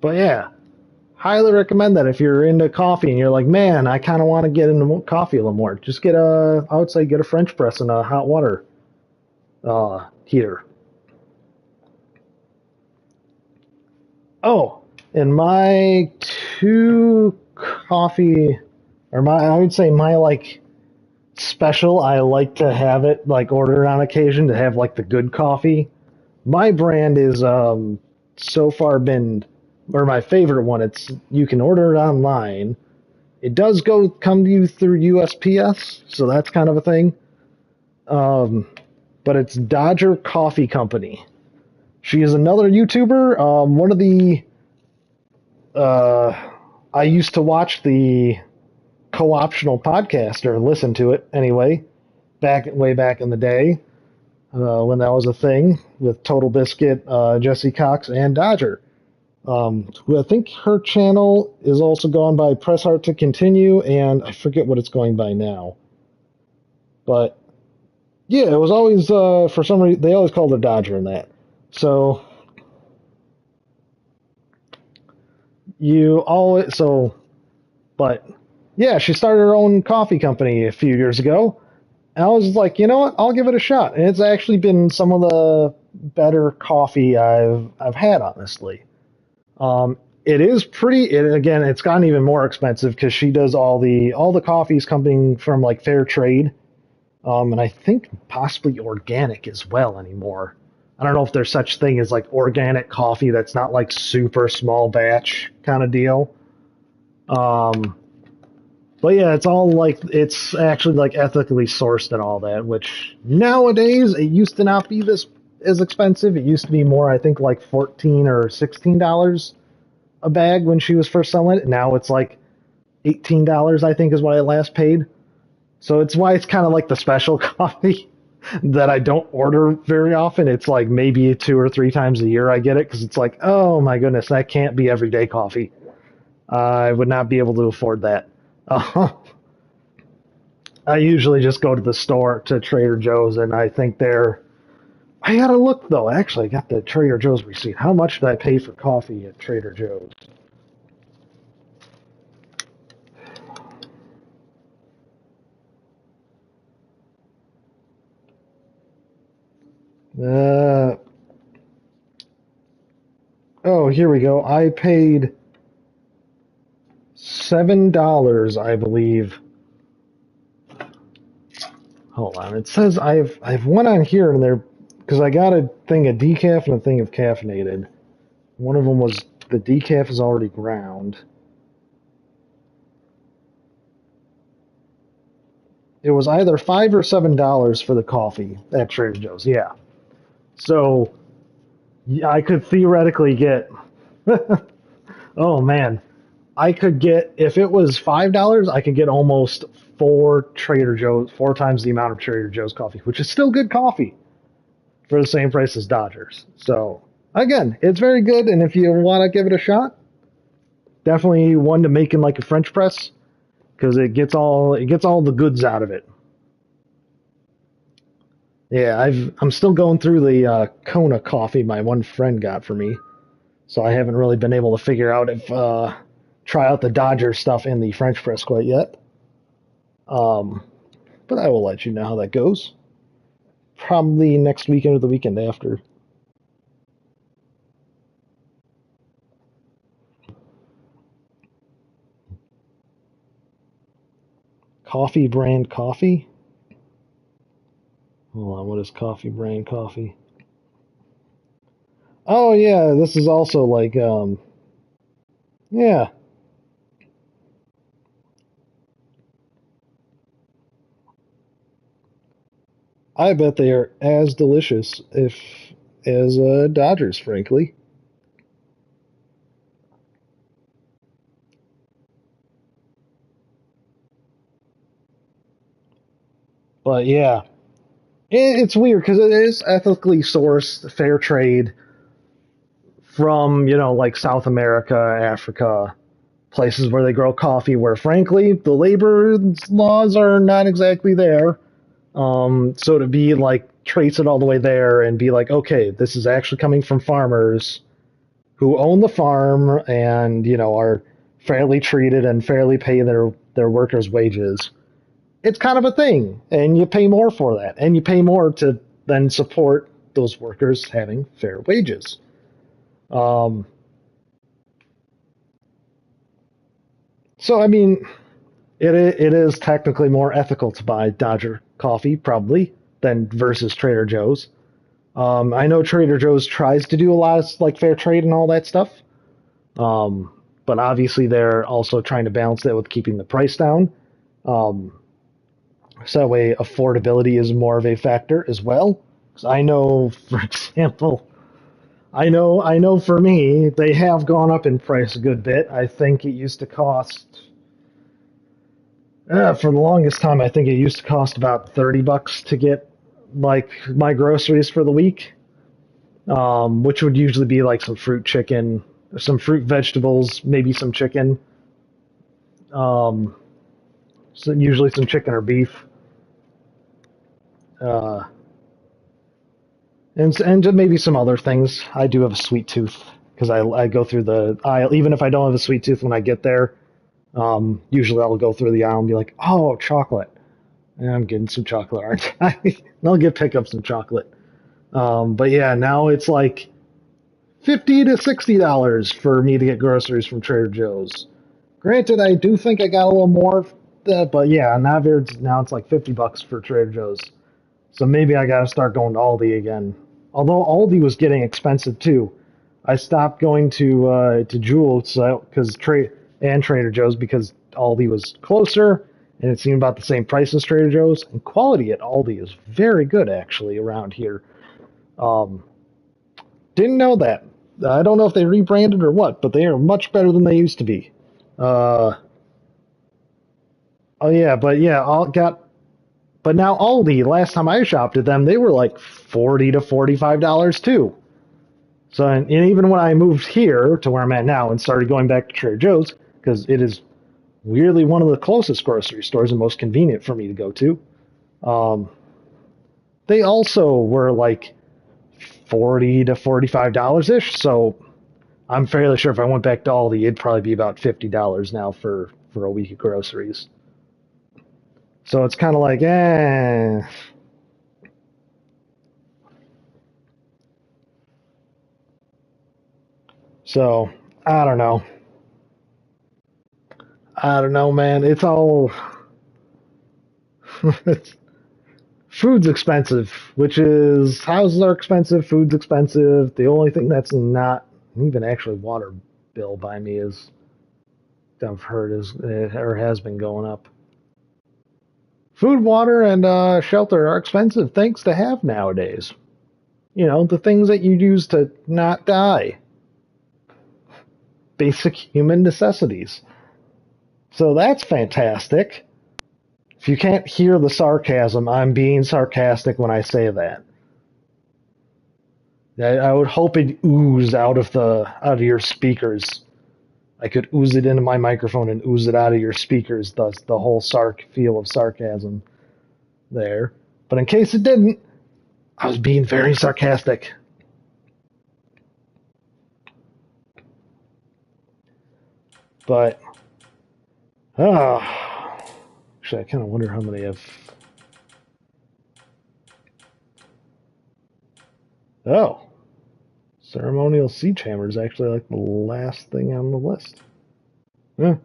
But yeah, highly recommend that if you're into coffee and you're like, man, I kind of want to get into coffee a little more. Just I would say get a French press and a hot water heater. Oh, and my I would say my like special, I like to have it like ordered on occasion to have like the good coffee. My brand is so far been, or my favorite one, you can order it online. It does come to you through USPS, so that's kind of a thing. But it's Dodger Coffee Company. She is another YouTuber. One of the I used to watch the Co-Optional podcast, or listen to it anyway, way back in the day, when that was a thing with Total Biscuit, Jesse Cox, and Dodger. I think her channel is also gone by Press Heart to Continue, and I forget what it's going by now. But Yeah, it was always for some reason they always called her Dodger in that. So you always so, but yeah, she started her own coffee company a few years ago. And I was like, you know what? I'll give it a shot. And it's actually been some of the better coffee I've had, honestly. It is pretty. Again, it's gotten even more expensive because she does all the coffees coming from like fair trade, and I think possibly organic as well anymore. I don't know if there's such thing as like organic coffee that's not like super small batch kind of deal. Um, but yeah, it's all like it's actually like ethically sourced and all that, which nowadays it used to not be this as expensive. It used to be more, I think, like $14 or $16 a bag when she was first selling it. Now it's like $18, I think, is what I last paid. So it's why it's kind of like the special coffee that I don't order very often. It's like maybe 2 or 3 times a year I get it because it's like, oh my goodness, that can't be everyday coffee. I would not be able to afford that. I usually just go to the store to Trader Joe's, and I think they're. I gotta look though. Actually, I got the Trader Joe's receipt. How much did I pay for coffee at Trader Joe's? Uh, oh, here we go. I paid $7, I believe. Hold on. It says I've one on here and there because I got a thing of decaf and a thing of caffeinated. One of them was the decaf is already ground. It was either $5 or $7 for the coffee at Trader Joe's. Yeah. So yeah, I could theoretically get. Oh man, I could get if it was $5, I could get almost four times the amount of Trader Joe's coffee, which is still good coffee for the same price as Dodgers. So again, it's very good, and if you want to give it a shot, definitely one to make in like a French press because it gets all the goods out of it. Yeah, I'm still going through the Kona coffee my one friend got for me, so I haven't really been able to figure out if try out the Dodger stuff in the French press quite yet. Um, but I will let you know how that goes. Probably next weekend or the weekend after. Coffee brand coffee? Hold on, what is coffee brand coffee? Oh yeah, this is also like yeah. I bet they are as delicious if as Dodgers, frankly. But yeah, it's weird because it is ethically sourced, fair trade from like South America, Africa, places where they grow coffee. Where frankly, the labor laws are not exactly there. So to be like trace it all the way there and be like, okay, this is actually coming from farmers who own the farm and are fairly treated and fairly pay their workers wages. It's kind of a thing, and you pay more for that, and you pay more to then support those workers having fair wages. Um, so I mean, it is technically more ethical to buy Dodger coffee probably than versus Trader Joe's. I know Trader Joe's tries to do a lot of like fair trade and all that stuff, but obviously they're also trying to balance that with keeping the price down. Um, so that way affordability is more of a factor as well. 'Cause I know, for example, I know for me they have gone up in price a good bit. I think it used to cost for the longest time. I think it used to cost about $30 to get like my groceries for the week, which would usually be like some fruit, chicken, some fruit, vegetables, maybe some chicken. Um, so usually some chicken or beef. Uh, and maybe some other things. I do have a sweet tooth because I go through the aisle. Even if I don't have a sweet tooth when I get there, usually I'll go through the aisle and be like, oh, chocolate. And I'm getting some chocolate, aren't I? And I'll pick up some chocolate. But yeah, now it's like $50 to $60 for me to get groceries from Trader Joe's. Granted, I do think I got a little more, but yeah, on average now it's like $50 for Trader Joe's. So maybe I got to start going to Aldi again. Although Aldi was getting expensive too. I stopped going to Jewel's and Trader Joe's because Aldi was closer and it seemed about the same price as Trader Joe's. And quality at Aldi is very good actually around here. Um, didn't know that. I don't know if they rebranded or what, but they are much better than they used to be. Uh, oh yeah, but now Aldi. Last time I shopped at them, they were like $40 to $45 too. So and even when I moved here to where I'm at now and started going back to Trader Joe's because it is weirdly one of the closest grocery stores and most convenient for me to go to, they also were like $40 to $45 ish. So I'm fairly sure if I went back to Aldi, it'd probably be about $50 now for a week of groceries. So it's kind of like, eh. So I don't know. I don't know, man. It's all food's expensive, which is houses are expensive, food's expensive. The only thing that's not even actually water bill by me is I've heard is or has been going up. Food, water, and shelter are expensive things to have nowadays. You know, the things that you use to not die. Basic human necessities. So that's fantastic. If you can't hear the sarcasm, I'm being sarcastic when I say that. I would hope it oozed out of your speakers. I could ooze it into my microphone and ooze it out of your speakers, thus the whole feel of sarcasm there. But in case it didn't, I was being very sarcastic. But, actually, I kind of wonder how many have. Oh, ceremonial siege hammer is actually like the last thing on the list. Yeah.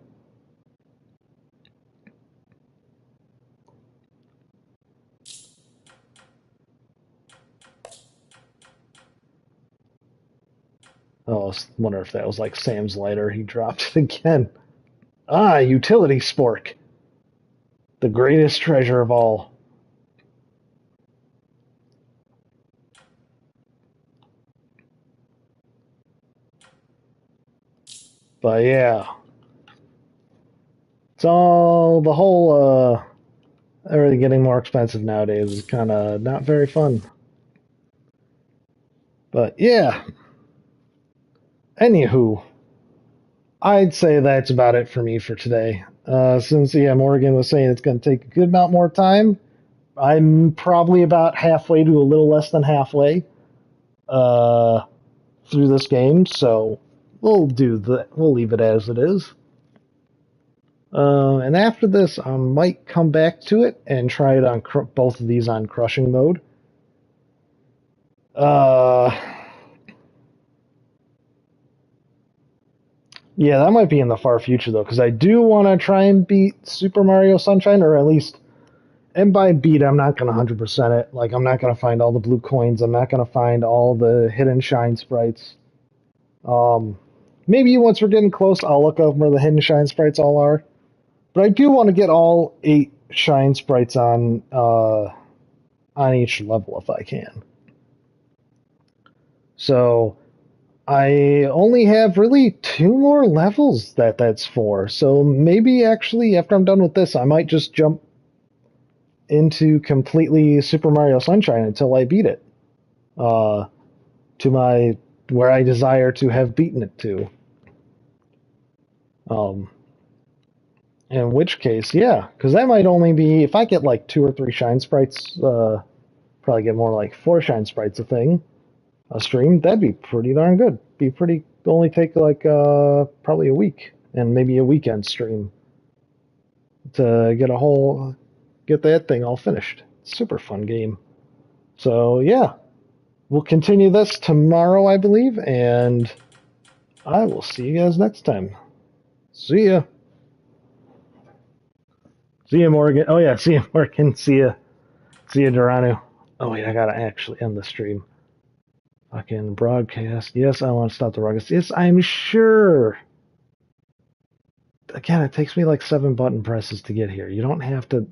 Oh, I wonder if that was like Sam's lighter. He dropped it again. Ah, utility spork. The greatest treasure of all. But yeah. It's all the whole everything getting more expensive nowadays is kind of not very fun. But yeah. Anywho, I'd say that's about it for me for today. Since Morgan was saying it's going to take a good amount more time, I'm probably about halfway to a little less than halfway through this game, so we'll leave it as it is. And after this, I might come back to it and try it on both of these on crushing mode. Yeah, that might be in the far future though, because I do want to try and beat Super Mario Sunshine, or at least, and by beat, I'm not going to 100% it. Like, I'm not going to find all the blue coins. I'm not going to find all the hidden shine sprites. Maybe once we're getting close, I'll look up where the hidden shine sprites all are. But I do want to get all 8 shine sprites on each level if I can. So I only have really 2 more levels that's for. So maybe actually after I'm done with this, I might just jump into completely Super Mario Sunshine until I beat it. To my where I desire to have beaten it to. In which case, yeah, because that might only be if I get like 2 or 3 shine sprites Probably get more like 4-shine sprites a stream. That'd be pretty darn good. Be pretty, only take like probably a week and maybe a weekend stream to get that thing all finished. Super fun game. So yeah, we'll continue this tomorrow, I believe, and I will see you guys next time. See ya. See ya, Morgan. Oh yeah, see ya, Morgan. See ya, Dorano. Oh wait, I gotta actually end the stream. Fucking broadcast. Yes, I want to stop the broadcast. Yes, I'm sure. Again, it takes me like 7 button presses to get here. You don't have to.